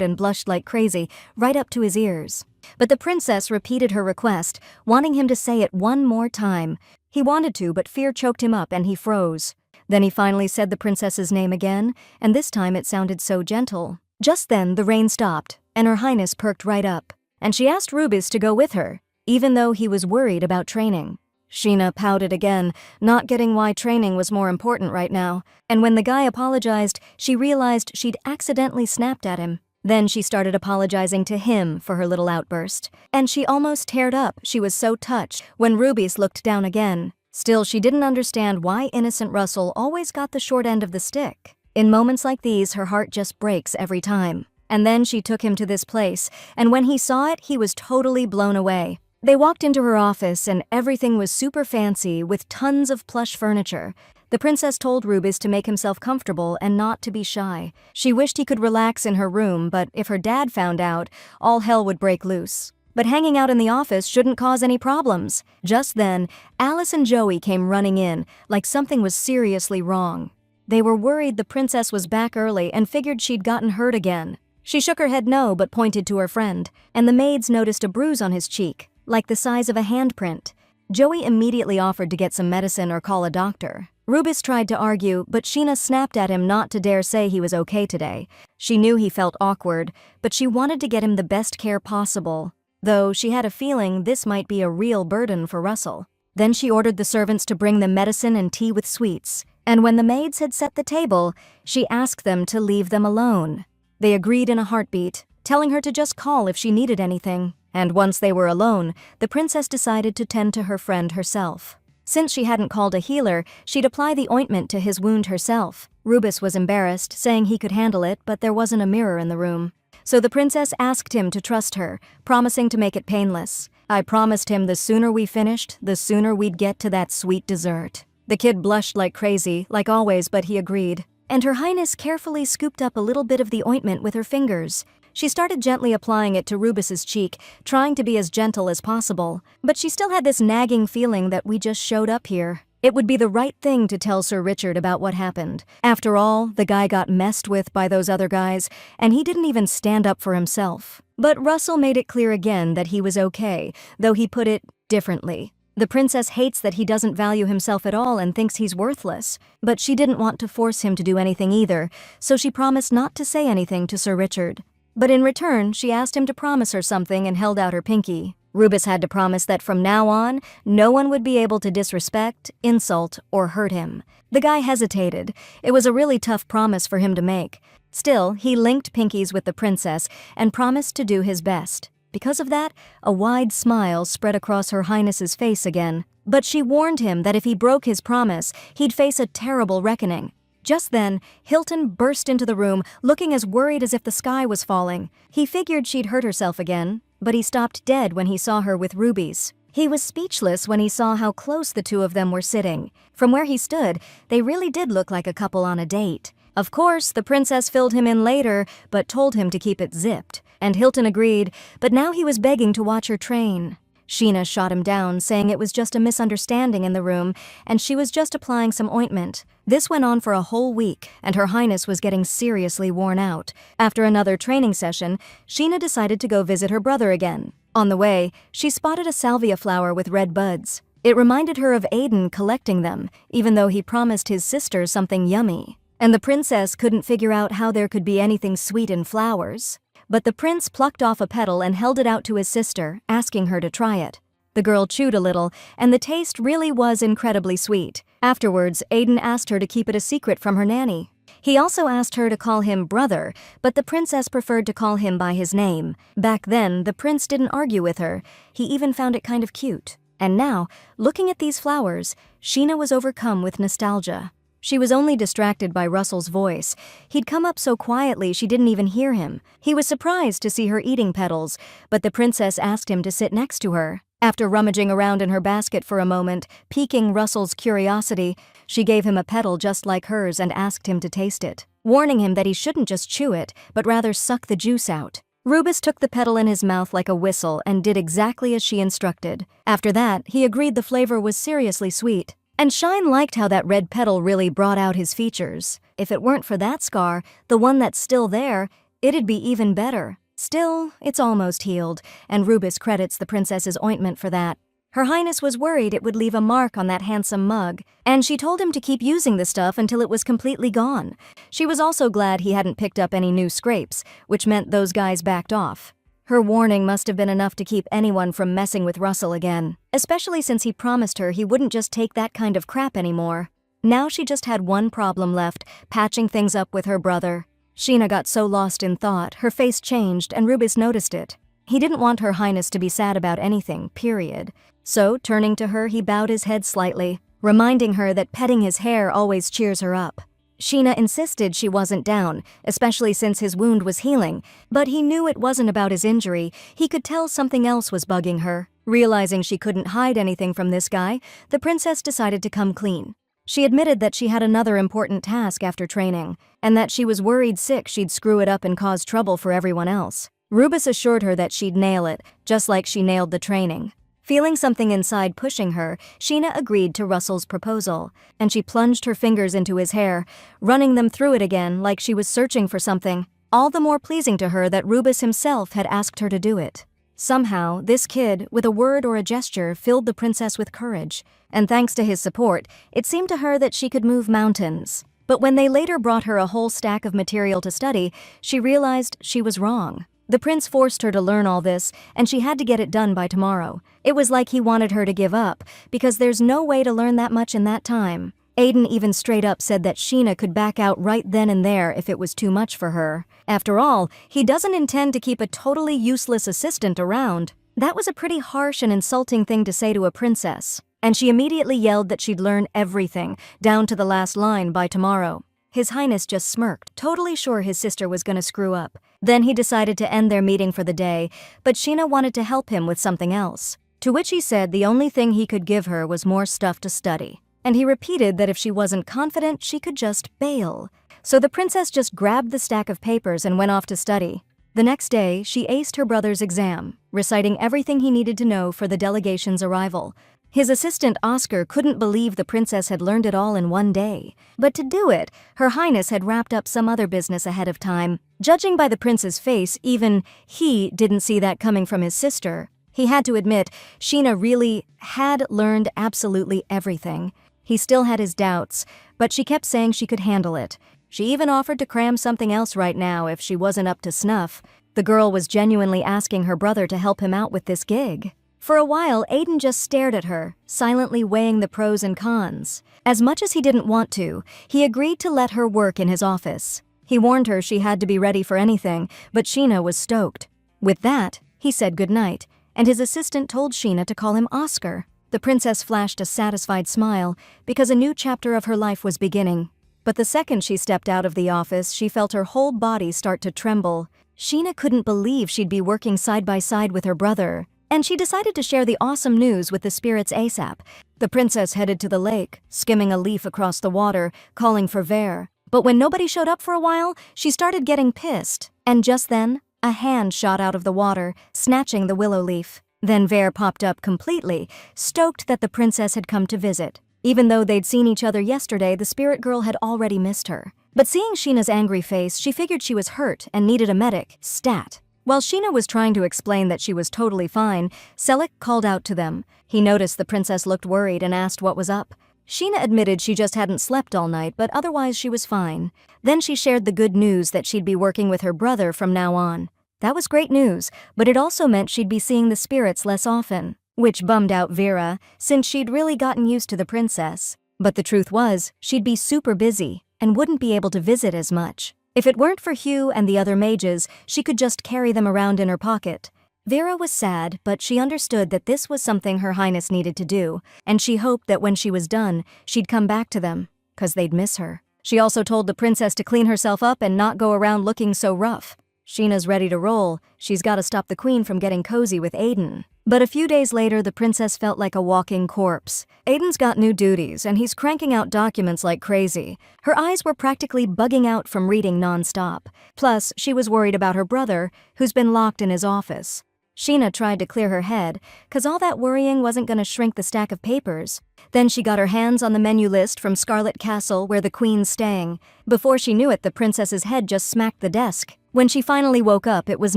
and blushed like crazy, right up to his ears. But the princess repeated her request, wanting him to say it one more time. He wanted to, but fear choked him up and he froze. Then he finally said the princess's name again, and this time it sounded so gentle. Just then, the rain stopped, and Her Highness perked right up. And she asked Rubus to go with her, even though he was worried about training. Sheena pouted again, not getting why training was more important right now. And when the guy apologized, she realized she'd accidentally snapped at him. Then she started apologizing to him for her little outburst. And she almost teared up, she was so touched, when Rubus looked down again. Still, she didn't understand why innocent Russell always got the short end of the stick. In moments like these, her heart just breaks every time. And then she took him to this place, and when he saw it, he was totally blown away. They walked into her office, and everything was super fancy with tons of plush furniture. The princess told Rubus to make himself comfortable and not to be shy. She wished he could relax in her room, but if her dad found out, all hell would break loose. But hanging out in the office shouldn't cause any problems. Just then, Alice and Joey came running in, like something was seriously wrong. They were worried the princess was back early and figured she'd gotten hurt again. She shook her head no, but pointed to her friend, and the maids noticed a bruise on his cheek, like the size of a handprint. Joey immediately offered to get some medicine or call a doctor. Rubus tried to argue, but Sheena snapped at him not to dare say he was okay today. She knew he felt awkward, but she wanted to get him the best care possible, though she had a feeling this might be a real burden for Russell. Then she ordered the servants to bring them medicine and tea with sweets, and when the maids had set the table, she asked them to leave them alone. They agreed in a heartbeat, telling her to just call if she needed anything. And once they were alone, the princess decided to tend to her friend herself. Since she hadn't called a healer, she'd apply the ointment to his wound herself. Rubus was embarrassed, saying he could handle it, but there wasn't a mirror in the room. So the princess asked him to trust her, promising to make it painless. I promised him the sooner we finished, the sooner we'd get to that sweet dessert. The kid blushed like crazy, like always, but he agreed. and Her Highness carefully scooped up a little bit of the ointment with her fingers. She started gently applying it to Rubus's cheek, trying to be as gentle as possible. But she still had this nagging feeling that we just showed up here. It would be the right thing to tell Sir Richard about what happened. After all, the guy got messed with by those other guys, and he didn't even stand up for himself. But Russell made it clear again that he was okay, though he put it differently. The princess hates that he doesn't value himself at all and thinks he's worthless. But she didn't want to force him to do anything either, so she promised not to say anything to Sir Richard. But in return, she asked him to promise her something and held out her pinky. Rubus had to promise that from now on, no one would be able to disrespect, insult, or hurt him. The guy hesitated. It was a really tough promise for him to make. Still, he linked pinkies with the princess and promised to do his best. Because of that, a wide smile spread across Her Highness's face again. But she warned him that if he broke his promise, he'd face a terrible reckoning. Just then, Hilton burst into the room, looking as worried as if the sky was falling. He figured she'd hurt herself again, but he stopped dead when he saw her with rubies. He was speechless when he saw how close the two of them were sitting. From where he stood, they really did look like a couple on a date. Of course, the princess filled him in later, but told him to keep it zipped. And Hilton agreed, but now he was begging to watch her train. Sheena shot him down, saying it was just a misunderstanding in the room, and she was just applying some ointment. This went on for a whole week, and Her Highness was getting seriously worn out. After another training session, Sheena decided to go visit her brother again. On the way, she spotted a salvia flower with red buds. It reminded her of Aiden collecting them, even though he promised his sister something yummy. And the princess couldn't figure out how there could be anything sweet in flowers. But the prince plucked off a petal and held it out to his sister, asking her to try it. The girl chewed a little, and the taste really was incredibly sweet. Afterwards, Aiden asked her to keep it a secret from her nanny. He also asked her to call him brother, but the princess preferred to call him by his name. Back then, the prince didn't argue with her. He even found it kind of cute. And now, looking at these flowers, Sheena was overcome with nostalgia. She was only distracted by Russell's voice. He'd come up so quietly she didn't even hear him. He was surprised to see her eating petals, but the princess asked him to sit next to her. After rummaging around in her basket for a moment, piquing Russell's curiosity, she gave him a petal just like hers and asked him to taste it, warning him that he shouldn't just chew it, but rather suck the juice out. Rubus took the petal in his mouth like a whistle and did exactly as she instructed. After that, he agreed the flavor was seriously sweet. And Shine liked how that red petal really brought out his features. If it weren't for that scar, the one that's still there, it'd be even better. Still, it's almost healed, and Rubus credits the princess's ointment for that. Her Highness was worried it would leave a mark on that handsome mug, and she told him to keep using the stuff until it was completely gone. She was also glad he hadn't picked up any new scrapes, which meant those guys backed off. Her warning must have been enough to keep anyone from messing with Russell again, especially since he promised her he wouldn't just take that kind of crap anymore. Now she just had one problem left, patching things up with her brother. Sheena got so lost in thought, her face changed, and Rubus noticed it. He didn't want Her Highness to be sad about anything, period. So, turning to her, he bowed his head slightly, reminding her that petting his hair always cheers her up. Sheena insisted she wasn't down, especially since his wound was healing, but he knew it wasn't about his injury. He could tell something else was bugging her. Realizing she couldn't hide anything from this guy, the princess decided to come clean. She admitted that she had another important task after training, and that she was worried sick she'd screw it up and cause trouble for everyone else. Rubus assured her that she'd nail it, just like she nailed the training. Feeling something inside pushing her, Sheena agreed to Russell's proposal, and she plunged her fingers into his hair, running them through it again like she was searching for something, all the more pleasing to her that Rubus himself had asked her to do it. Somehow, this kid, with a word or a gesture, filled the princess with courage, and thanks to his support, it seemed to her that she could move mountains. But when they later brought her a whole stack of material to study, she realized she was wrong. The prince forced her to learn all this, and she had to get it done by tomorrow. It was like he wanted her to give up, because there's no way to learn that much in that time. Aiden even straight up said that Sheena could back out right then and there if it was too much for her. After all, he doesn't intend to keep a totally useless assistant around. That was a pretty harsh and insulting thing to say to a princess, and she immediately yelled that she'd learn everything, down to the last line, by tomorrow. His Highness just smirked, totally sure his sister was gonna screw up. Then he decided to end their meeting for the day, but Sheena wanted to help him with something else. To which he said the only thing he could give her was more stuff to study. And he repeated that if she wasn't confident, she could just bail. so the princess just grabbed the stack of papers and went off to study. The next day, she aced her brother's exam, reciting everything he needed to know for the delegation's arrival. His assistant Oscar couldn't believe the princess had learned it all in one day. But to do it, Her Highness had wrapped up some other business ahead of time. Judging by the prince's face, even he didn't see that coming from his sister. He had to admit, Sheena really had learned absolutely everything. He still had his doubts, but she kept saying she could handle it. She even offered to cram something else right now if she wasn't up to snuff. The girl was genuinely asking her brother to help him out with this gig. For a while, Aiden just stared at her, silently weighing the pros and cons. As much as he didn't want to, he agreed to let her work in his office. He warned her she had to be ready for anything, but Sheena was stoked. With that, he said goodnight, and his assistant told Sheena to call him Oscar. The princess flashed a satisfied smile, because a new chapter of her life was beginning. But the second she stepped out of the office, she felt her whole body start to tremble. Sheena couldn't believe she'd be working side by side with her brother, and she decided to share the awesome news with the spirits ASAP. The princess headed to the lake, skimming a leaf across the water, calling for Ver. But when nobody showed up for a while, she started getting pissed. And just then, a hand shot out of the water, snatching the willow leaf. Then Ver popped up completely, stoked that the princess had come to visit. Even though they'd seen each other yesterday, the spirit girl had already missed her. But seeing Sheena's angry face, she figured she was hurt and needed a medic, stat. While Sheena was trying to explain that she was totally fine, Selleck called out to them. He noticed the princess looked worried and asked what was up. Sheena admitted she just hadn't slept all night, but otherwise she was fine. Then she shared the good news that she'd be working with her brother from now on. That was great news, but it also meant she'd be seeing the spirits less often, which bummed out Vera, since she'd really gotten used to the princess. But the truth was, she'd be super busy and wouldn't be able to visit as much. If it weren't for Hugh and the other mages, she could just carry them around in her pocket. Vera was sad, but she understood that this was something Her Highness needed to do, and she hoped that when she was done, she'd come back to them, 'cause they'd miss her. She also told the princess to clean herself up and not go around looking so rough. Sheena's ready to roll. She's got to stop the queen from getting cozy with Aiden. But a few days later, the princess felt like a walking corpse. Aiden's got new duties, and he's cranking out documents like crazy. Her eyes were practically bugging out from reading nonstop. Plus, she was worried about her brother, who's been locked in his office. Sheena tried to clear her head, 'cause all that worrying wasn't going to shrink the stack of papers. Then she got her hands on the menu list from Scarlet Castle, where the queen's staying. Before she knew it, the princess's head just smacked the desk. When she finally woke up, it was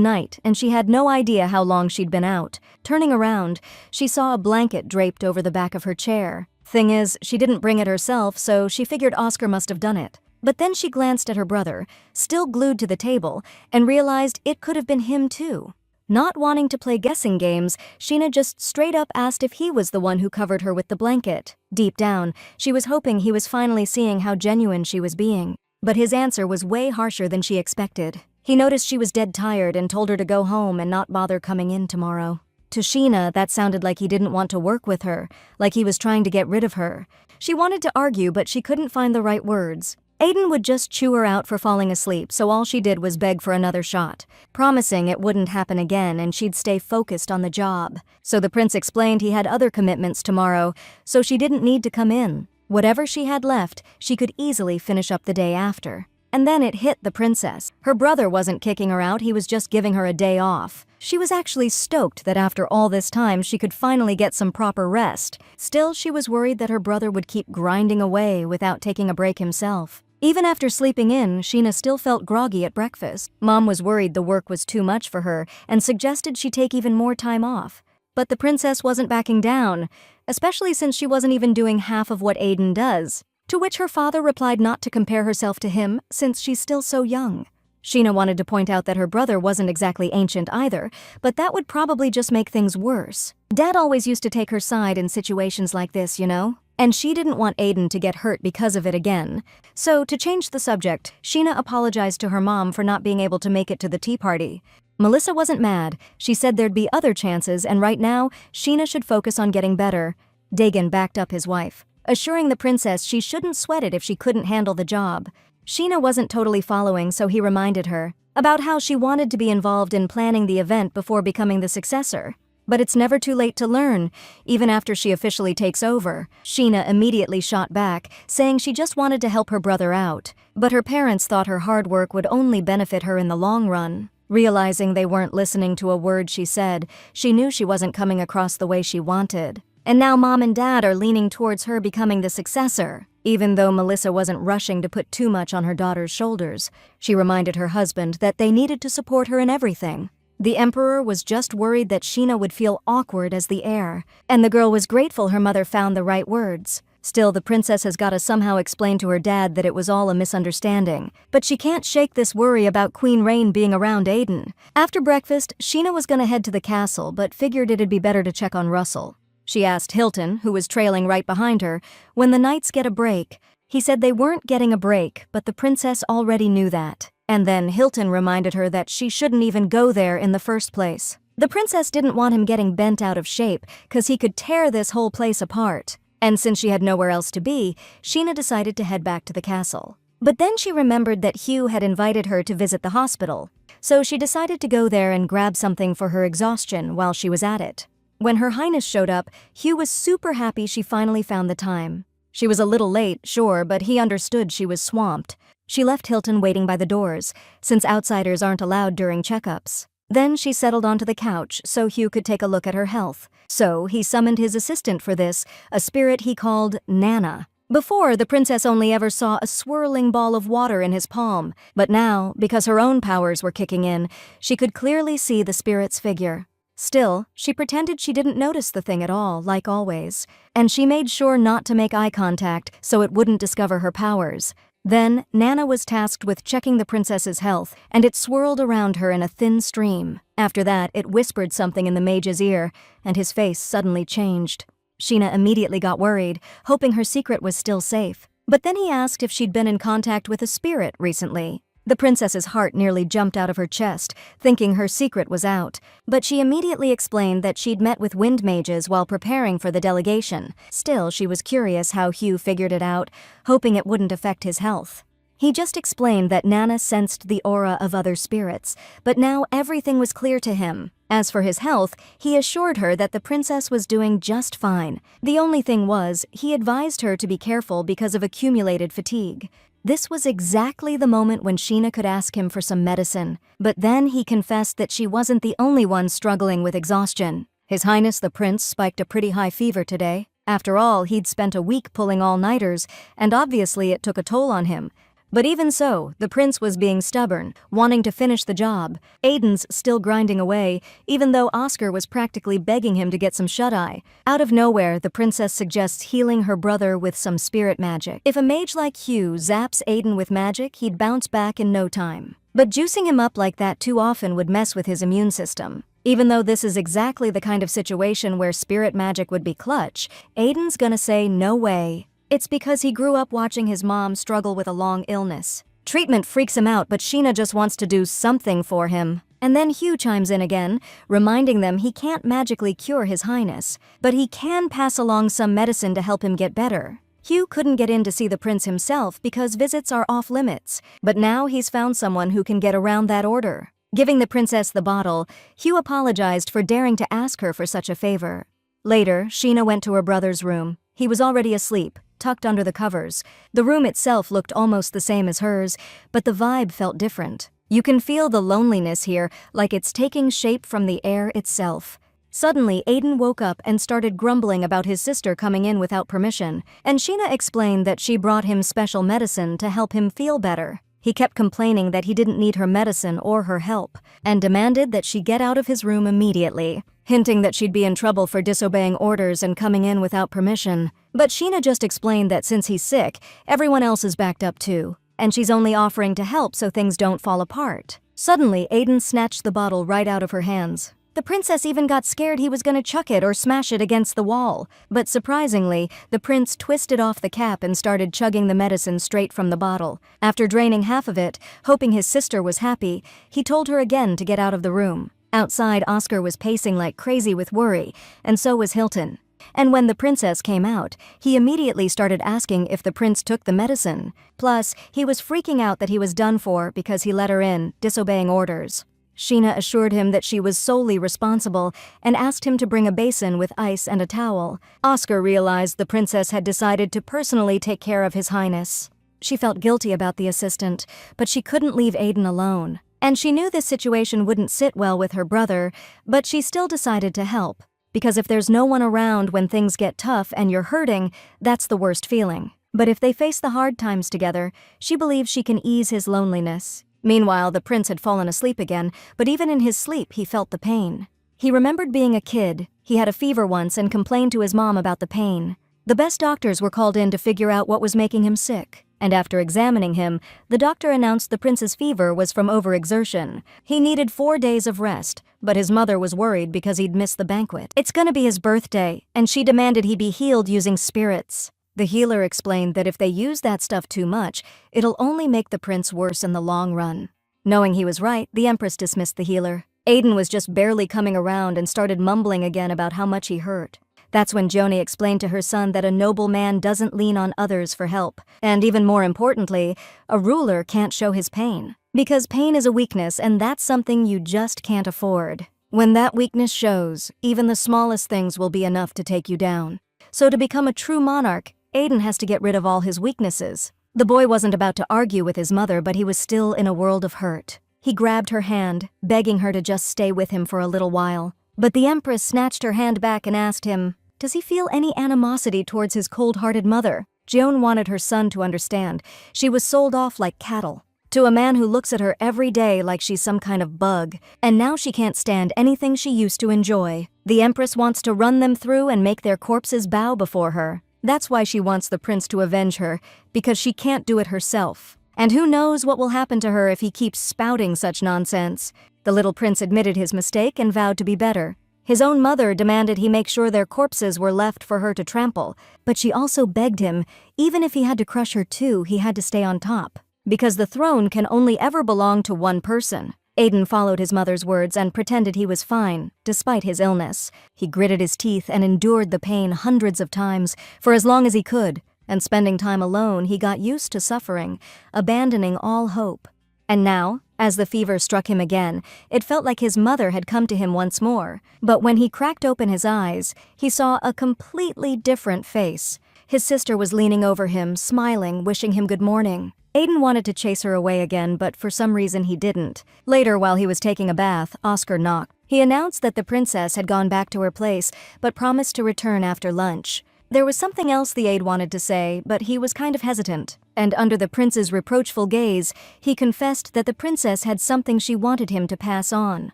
night, and she had no idea how long she'd been out. Turning around, she saw a blanket draped over the back of her chair. Thing is, she didn't bring it herself, so she figured Oscar must have done it. But then she glanced at her brother, still glued to the table, and realized it could have been him too. Not wanting to play guessing games, Sheena just straight up asked if he was the one who covered her with the blanket. Deep down, she was hoping he was finally seeing how genuine she was being. But his answer was way harsher than she expected. He noticed she was dead tired and told her to go home and not bother coming in tomorrow. To Sheena, that sounded like he didn't want to work with her, like he was trying to get rid of her. She wanted to argue, but she couldn't find the right words. Aiden would just chew her out for falling asleep, so all she did was beg for another shot, promising it wouldn't happen again and she'd stay focused on the job. So the prince explained he had other commitments tomorrow, so she didn't need to come in. Whatever she had left, she could easily finish up the day after. And then it hit the princess. Her brother wasn't kicking her out, he was just giving her a day off. She was actually stoked that after all this time she could finally get some proper rest. Still, she was worried that her brother would keep grinding away without taking a break himself. Even after sleeping in, Sheena still felt groggy at breakfast. Mom was worried the work was too much for her and suggested she take even more time off. But the princess wasn't backing down, especially since she wasn't even doing half of what Aiden does. To which her father replied not to compare herself to him, since she's still so young. Sheena wanted to point out that her brother wasn't exactly ancient either, but that would probably just make things worse. Dad always used to take her side in situations like this, you know? And she didn't want Aiden to get hurt because of it again. So, to change the subject, Sheena apologized to her mom for not being able to make it to the tea party. Melissa wasn't mad. She said there'd be other chances, and right now, Sheena should focus on getting better. Dagan backed up his wife, assuring the princess she shouldn't sweat it if she couldn't handle the job. Sheena wasn't totally following, so he reminded her about how she wanted to be involved in planning the event before becoming the successor. But it's never too late to learn. Even after she officially takes over, Sheena immediately shot back, saying she just wanted to help her brother out. But her parents thought her hard work would only benefit her in the long run. Realizing they weren't listening to a word she said, she knew she wasn't coming across the way she wanted. And now Mom and Dad are leaning towards her becoming the successor. Even though Melissa wasn't rushing to put too much on her daughter's shoulders, she reminded her husband that they needed to support her in everything. The Emperor was just worried that Sheena would feel awkward as the heir, and the girl was grateful her mother found the right words. Still, the princess has got to somehow explain to her dad that it was all a misunderstanding. But she can't shake this worry about Queen Rain being around Aiden. After breakfast, Sheena was gonna head to the castle, but figured it'd be better to check on Russell. She asked Hilton, who was trailing right behind her, when the knights get a break. He said they weren't getting a break, but the princess already knew that. And then Hilton reminded her that she shouldn't even go there in the first place. The princess didn't want him getting bent out of shape, 'cause he could tear this whole place apart. And since she had nowhere else to be, Sheena decided to head back to the castle. But then she remembered that Hugh had invited her to visit the hospital, so she decided to go there and grab something for her exhaustion while she was at it. When Her Highness showed up, Hugh was super happy she finally found the time. She was a little late, sure, but he understood she was swamped. She left Hilton waiting by the doors, since outsiders aren't allowed during checkups. Then she settled onto the couch so Hugh could take a look at her health. So he summoned his assistant for this, a spirit he called Nana. Before, the princess only ever saw a swirling ball of water in his palm, but now, because her own powers were kicking in, she could clearly see the spirit's figure. Still, she pretended she didn't notice the thing at all, like always, and she made sure not to make eye contact so it wouldn't discover her powers. Then, Nana was tasked with checking the princess's health, and it swirled around her in a thin stream. After that, it whispered something in the mage's ear, and his face suddenly changed. Sheena immediately got worried, hoping her secret was still safe. But then he asked if she'd been in contact with a spirit recently. The princess's heart nearly jumped out of her chest, thinking her secret was out. But she immediately explained that she'd met with wind mages while preparing for the delegation. Still, she was curious how Hugh figured it out, hoping it wouldn't affect his health. He just explained that Nana sensed the aura of other spirits, but now everything was clear to him. As for his health, he assured her that the princess was doing just fine. The only thing was, he advised her to be careful because of accumulated fatigue. This was exactly the moment when Sheena could ask him for some medicine, but then he confessed that she wasn't the only one struggling with exhaustion. His Highness the Prince spiked a pretty high fever today. After all, he'd spent a week pulling all-nighters, and obviously it took a toll on him. But even so, the prince was being stubborn, wanting to finish the job. Aiden's still grinding away, even though Oscar was practically begging him to get some shut-eye. Out of nowhere, the princess suggests healing her brother with some spirit magic. If a mage like Hugh zaps Aiden with magic, he'd bounce back in no time. But juicing him up like that too often would mess with his immune system. Even though this is exactly the kind of situation where spirit magic would be clutch, Aiden's gonna say no way. It's because he grew up watching his mom struggle with a long illness. Treatment freaks him out, but Sheena just wants to do something for him. And then Hugh chimes in again, reminding them he can't magically cure his highness, but he can pass along some medicine to help him get better. Hugh couldn't get in to see the prince himself because visits are off limits, but now he's found someone who can get around that order. Giving the princess the bottle, Hugh apologized for daring to ask her for such a favor. Later, Sheena went to her brother's room. He was already asleep, tucked under the covers. The room itself looked almost the same as hers, but the vibe felt different. You can feel the loneliness here, like it's taking shape from the air itself. Suddenly, Aiden woke up and started grumbling about his sister coming in without permission, and Sheena explained that she brought him special medicine to help him feel better. He kept complaining that he didn't need her medicine or her help, and demanded that she get out of his room immediately, hinting that she'd be in trouble for disobeying orders and coming in without permission. But Sheena just explained that since he's sick, everyone else is backed up too, and she's only offering to help so things don't fall apart. Suddenly, Aiden snatched the bottle right out of her hands. The princess even got scared he was gonna chuck it or smash it against the wall. But surprisingly, the prince twisted off the cap and started chugging the medicine straight from the bottle. After draining half of it, hoping his sister was happy, he told her again to get out of the room. Outside, Oscar was pacing like crazy with worry, and so was Hilton. And when the princess came out, he immediately started asking if the prince took the medicine. Plus, he was freaking out that he was done for because he let her in, disobeying orders. Sheena assured him that she was solely responsible and asked him to bring a basin with ice and a towel. Oscar realized the princess had decided to personally take care of His Highness. She felt guilty about the assistant, but she couldn't leave Aiden alone. And she knew this situation wouldn't sit well with her brother, but she still decided to help. Because if there's no one around when things get tough and you're hurting, that's the worst feeling. But if they face the hard times together, she believes she can ease his loneliness. Meanwhile, the prince had fallen asleep again, but even in his sleep he felt the pain. He remembered being a kid. He had a fever once and complained to his mom about the pain. The best doctors were called in to figure out what was making him sick. And after examining him, the doctor announced the prince's fever was from overexertion. He needed 4 days of rest, but his mother was worried because he'd missed the banquet. It's gonna be his birthday, and she demanded he be healed using spirits. The healer explained that if they use that stuff too much, it'll only make the prince worse in the long run. Knowing he was right, the empress dismissed the healer. Aiden was just barely coming around and started mumbling again about how much he hurt. That's when Joni explained to her son that a noble man doesn't lean on others for help. And even more importantly, a ruler can't show his pain. Because pain is a weakness, and that's something you just can't afford. When that weakness shows, even the smallest things will be enough to take you down. So to become a true monarch, Aiden has to get rid of all his weaknesses. The boy wasn't about to argue with his mother, but he was still in a world of hurt. He grabbed her hand, begging her to just stay with him for a little while. But the empress snatched her hand back and asked him, does he feel any animosity towards his cold-hearted mother? Joan wanted her son to understand. She was sold off like cattle to a man who looks at her every day like she's some kind of bug, and now she can't stand anything she used to enjoy. The empress wants to run them through and make their corpses bow before her. That's why she wants the prince to avenge her, because she can't do it herself. And who knows what will happen to her if he keeps spouting such nonsense. The little prince admitted his mistake and vowed to be better. His own mother demanded he make sure their corpses were left for her to trample, but she also begged him, even if he had to crush her too, he had to stay on top. Because the throne can only ever belong to one person. Aiden followed his mother's words and pretended he was fine, despite his illness. He gritted his teeth and endured the pain hundreds of times, for as long as he could, and spending time alone, he got used to suffering, abandoning all hope. And now, as the fever struck him again, it felt like his mother had come to him once more. But when he cracked open his eyes, he saw a completely different face. His sister was leaning over him, smiling, wishing him good morning. Aiden wanted to chase her away again, but for some reason he didn't. Later, while he was taking a bath, Oscar knocked. He announced that the princess had gone back to her place, but promised to return after lunch. There was something else the aide wanted to say, but he was kind of hesitant. And under the prince's reproachful gaze, he confessed that the princess had something she wanted him to pass on.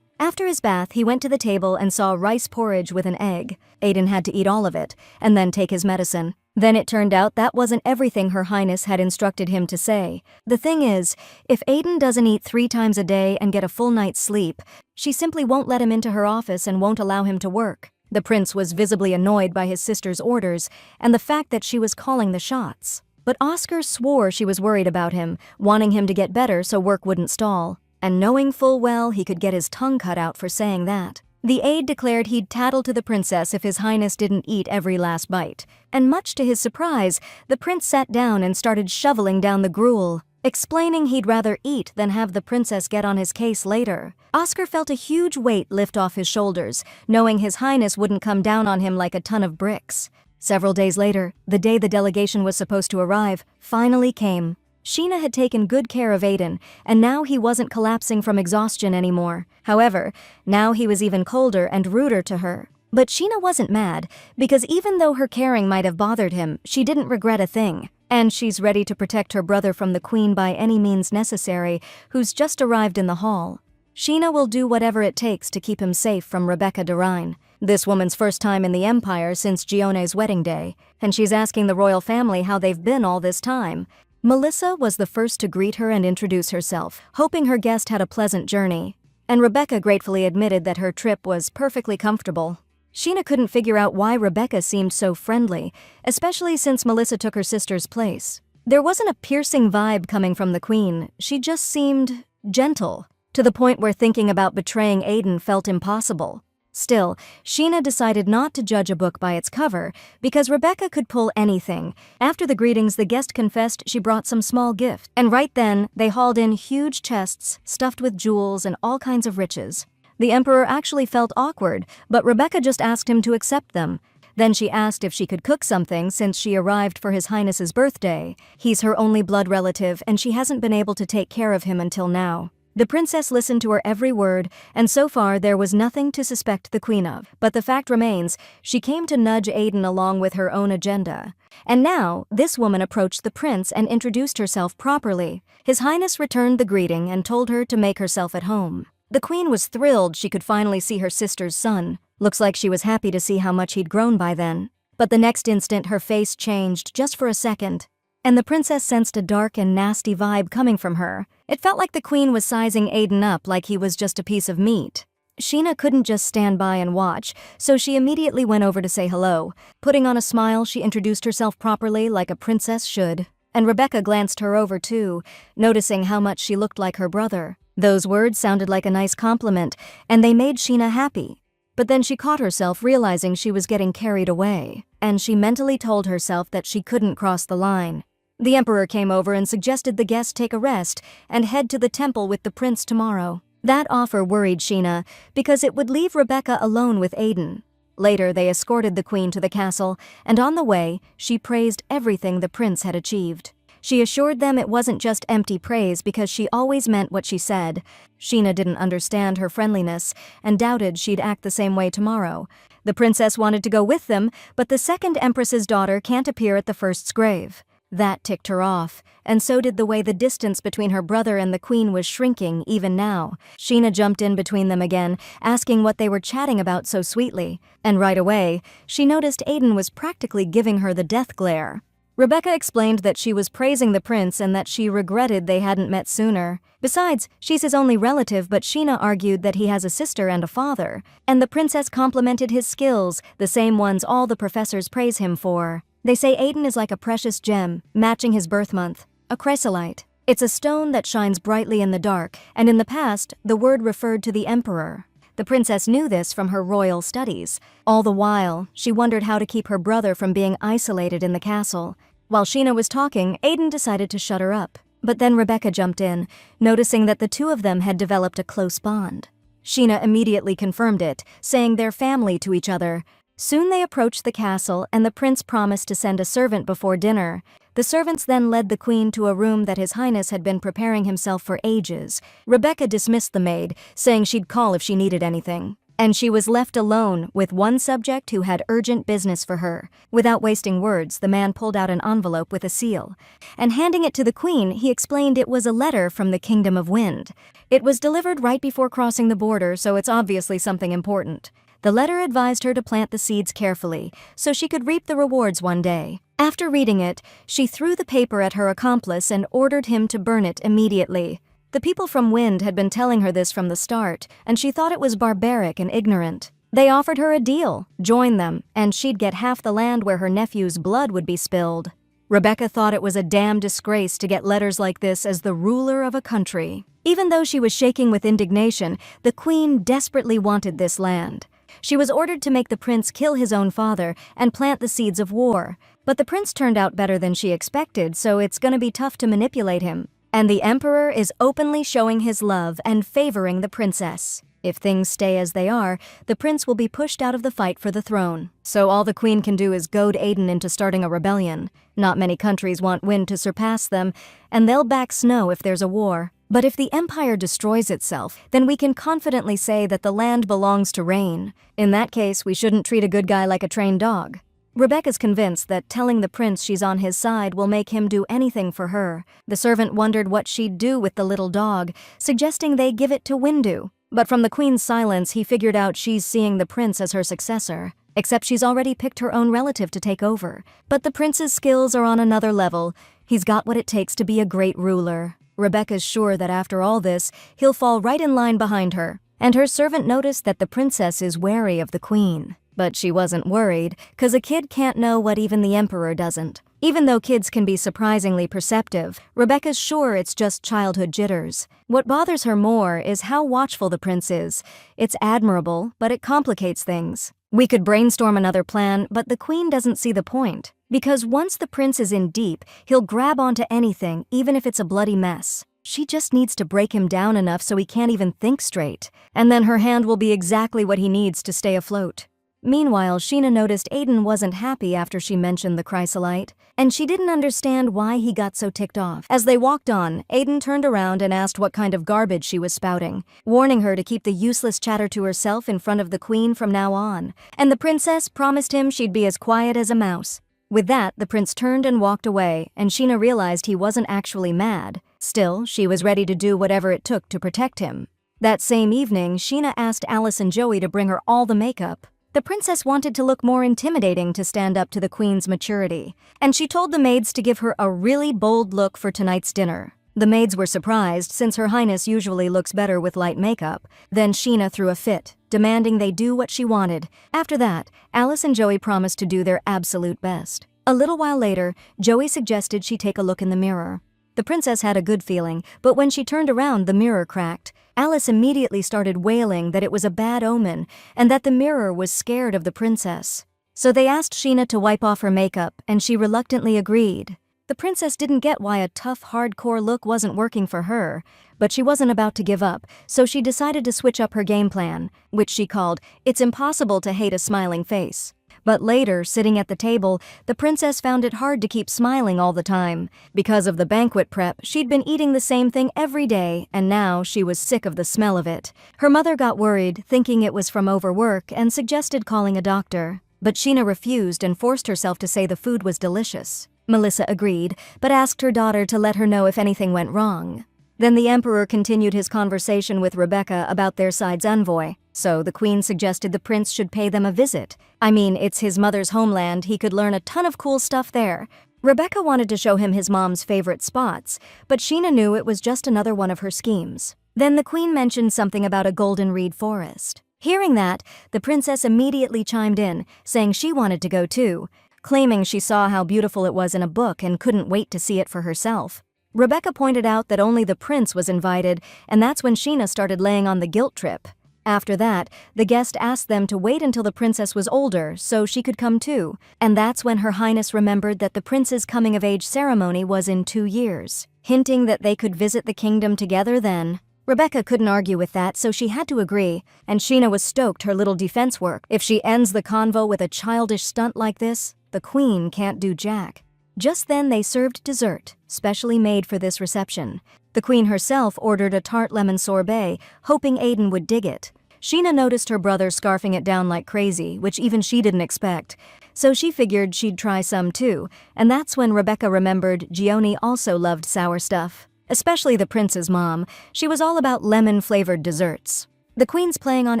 After his bath, he went to the table and saw rice porridge with an egg. Aiden had to eat all of it, and then take his medicine. Then it turned out that wasn't everything Her Highness had instructed him to say. The thing is, if Aiden doesn't eat 3 times a day and get a full night's sleep, she simply won't let him into her office and won't allow him to work. The prince was visibly annoyed by his sister's orders and the fact that she was calling the shots. But Oscar swore she was worried about him, wanting him to get better so work wouldn't stall, and knowing full well he could get his tongue cut out for saying that. The aide declared he'd tattle to the princess if His Highness didn't eat every last bite, and much to his surprise, the prince sat down and started shoveling down the gruel, explaining he'd rather eat than have the princess get on his case later. Oscar felt a huge weight lift off his shoulders, knowing His Highness wouldn't come down on him like a ton of bricks. Several days later, the day the delegation was supposed to arrive, finally came. Sheena had taken good care of Aiden, and now he wasn't collapsing from exhaustion anymore. However, now he was even colder and ruder to her. But Sheena wasn't mad, because even though her caring might have bothered him, she didn't regret a thing. And she's ready to protect her brother from the queen by any means necessary, who's just arrived in the hall. Sheena will do whatever it takes to keep him safe from Rebecca Derine. This woman's first time in the Empire since Gione's wedding day, and she's asking the royal family how they've been all this time. Melissa was the first to greet her and introduce herself, hoping her guest had a pleasant journey. And Rebecca gratefully admitted that her trip was perfectly comfortable. Sheena couldn't figure out why Rebecca seemed so friendly, especially since Melissa took her sister's place. There wasn't a piercing vibe coming from the queen, she just seemed gentle, to the point where thinking about betraying Aiden felt impossible. Still, Sheena decided not to judge a book by its cover, because Rebecca could pull anything. After the greetings, the guest confessed she brought some small gift, and right then, they hauled in huge chests stuffed with jewels and all kinds of riches. The emperor actually felt awkward, but Rebecca just asked him to accept them. Then she asked if she could cook something since she arrived for His Highness's birthday. He's her only blood relative, and she hasn't been able to take care of him until now. The princess listened to her every word, and so far there was nothing to suspect the queen of. But the fact remains, she came to nudge Aiden along with her own agenda. And now, this woman approached the prince and introduced herself properly. His Highness returned the greeting and told her to make herself at home. The queen was thrilled she could finally see her sister's son. Looks like she was happy to see how much he'd grown by then. But the next instant her face changed just for a second, and the princess sensed a dark and nasty vibe coming from her. It felt like the queen was sizing Aiden up like he was just a piece of meat. Sheena couldn't just stand by and watch, so she immediately went over to say hello. Putting on a smile, she introduced herself properly like a princess should. And Rebecca glanced her over too, noticing how much she looked like her brother. Those words sounded like a nice compliment, and they made Sheena happy. But then she caught herself realizing she was getting carried away, and she mentally told herself that she couldn't cross the line. The emperor came over and suggested the guest take a rest and head to the temple with the prince tomorrow. That offer worried Sheena because it would leave Rebecca alone with Aiden. Later, they escorted the queen to the castle, and on the way, she praised everything the prince had achieved. She assured them it wasn't just empty praise because she always meant what she said. Sheena didn't understand her friendliness and doubted she'd act the same way tomorrow. The princess wanted to go with them, but the second empress's daughter can't appear at the first's grave. That ticked her off, and so did the way the distance between her brother and the queen was shrinking even now. Sheena jumped in between them again, asking what they were chatting about so sweetly. And right away, she noticed Aiden was practically giving her the death glare. Rebecca explained that she was praising the prince and that she regretted they hadn't met sooner. Besides, she's his only relative, but Sheena argued that he has a sister and a father. And the princess complimented his skills, the same ones all the professors praise him for. They say Aiden is like a precious gem, matching his birth month, a chrysolite. It's a stone that shines brightly in the dark, and in the past, the word referred to the emperor. The princess knew this from her royal studies. All the while, she wondered how to keep her brother from being isolated in the castle. While Sheena was talking, Aiden decided to shut her up. But then Rebecca jumped in, noticing that the two of them had developed a close bond. Sheena immediately confirmed it, saying they're family to each other. Soon they approached the castle, and the prince promised to send a servant before dinner. The servants then led the queen to a room that His Highness had been preparing himself for ages. Rebecca dismissed the maid, saying she'd call if she needed anything. And she was left alone with one subject who had urgent business for her. Without wasting words, the man pulled out an envelope with a seal. And handing it to the queen, he explained it was a letter from the Kingdom of Wind. It was delivered right before crossing the border, so it's obviously something important. The letter advised her to plant the seeds carefully, so she could reap the rewards one day. After reading it, she threw the paper at her accomplice and ordered him to burn it immediately. The people from Wind had been telling her this from the start, and she thought it was barbaric and ignorant. They offered her a deal, join them, and she'd get half the land where her nephew's blood would be spilled. Rebecca thought it was a damn disgrace to get letters like this as the ruler of a country. Even though she was shaking with indignation, the queen desperately wanted this land. She was ordered to make the prince kill his own father and plant the seeds of war. But the prince turned out better than she expected, so it's gonna be tough to manipulate him. And the emperor is openly showing his love and favoring the princess. If things stay as they are, the prince will be pushed out of the fight for the throne. So all the queen can do is goad Aiden into starting a rebellion. Not many countries want Wind to surpass them, and they'll back Snow if there's a war. But if the empire destroys itself, then we can confidently say that the land belongs to Rain. In that case, we shouldn't treat a good guy like a trained dog. Rebecca's convinced that telling the prince she's on his side will make him do anything for her. The servant wondered what she'd do with the little dog, suggesting they give it to Windu. But from the queen's silence, he figured out she's seeing the prince as her successor. Except she's already picked her own relative to take over. But the prince's skills are on another level. He's got what it takes to be a great ruler. Rebecca's sure that after all this, he'll fall right in line behind her. And her servant noticed that the princess is wary of the queen. But she wasn't worried, 'cause a kid can't know what even the emperor doesn't. Even though kids can be surprisingly perceptive, Rebecca's sure it's just childhood jitters. What bothers her more is how watchful the prince is. It's admirable, but it complicates things. We could brainstorm another plan, but the queen doesn't see the point. Because once the prince is in deep, he'll grab onto anything, even if it's a bloody mess. She just needs to break him down enough so he can't even think straight. And then her hand will be exactly what he needs to stay afloat. Meanwhile, Sheena noticed Aiden wasn't happy after she mentioned the chrysolite, and she didn't understand why he got so ticked off. As they walked on, Aiden turned around and asked what kind of garbage she was spouting, warning her to keep the useless chatter to herself in front of the queen from now on, and the princess promised him she'd be as quiet as a mouse. With that, the prince turned and walked away, and Sheena realized he wasn't actually mad. Still, she was ready to do whatever it took to protect him. That same evening, Sheena asked Alice and Joey to bring her all the makeup. The princess wanted to look more intimidating to stand up to the queen's maturity, and she told the maids to give her a really bold look for tonight's dinner. The maids were surprised, since Her Highness usually looks better with light makeup. Then Sheena threw a fit, demanding they do what she wanted. After that, Alice and Joey promised to do their absolute best. A little while later, Joey suggested she take a look in the mirror. The princess had a good feeling, but when she turned around, the mirror cracked. Alice immediately started wailing that it was a bad omen and that the mirror was scared of the princess. So they asked Sheena to wipe off her makeup, and she reluctantly agreed. The princess didn't get why a tough, hardcore look wasn't working for her, but she wasn't about to give up, so she decided to switch up her game plan, which she called, "It's impossible to hate a smiling face." But later, sitting at the table, the princess found it hard to keep smiling all the time. Because of the banquet prep, she'd been eating the same thing every day, and now she was sick of the smell of it. Her mother got worried, thinking it was from overwork, and suggested calling a doctor. But Sheena refused and forced herself to say the food was delicious. Melissa agreed, but asked her daughter to let her know if anything went wrong. Then the emperor continued his conversation with Rebecca about their side's envoy, so the queen suggested the prince should pay them a visit. I mean, it's his mother's homeland, he could learn a ton of cool stuff there. Rebecca wanted to show him his mom's favorite spots, but Sheena knew it was just another one of her schemes. Then the queen mentioned something about a golden reed forest. Hearing that, the princess immediately chimed in, saying she wanted to go too, claiming she saw how beautiful it was in a book and couldn't wait to see it for herself. Rebecca pointed out that only the prince was invited, and that's when Sheena started laying on the guilt trip. After that, the guest asked them to wait until the princess was older so she could come too, and that's when Her Highness remembered that the prince's coming-of-age ceremony was in 2 years, hinting that they could visit the kingdom together then. Rebecca couldn't argue with that, so she had to agree, and Sheena was stoked her little defense worked. If she ends the convo with a childish stunt like this, the queen can't do jack. Just then they served dessert, specially made for this reception. The queen herself ordered a tart lemon sorbet, hoping Aiden would dig it. Sheena noticed her brother scarfing it down like crazy, which even she didn't expect. So she figured she'd try some too, and that's when Rebecca remembered Gioni also loved sour stuff. Especially the prince's mom, she was all about lemon-flavored desserts. The queen's playing on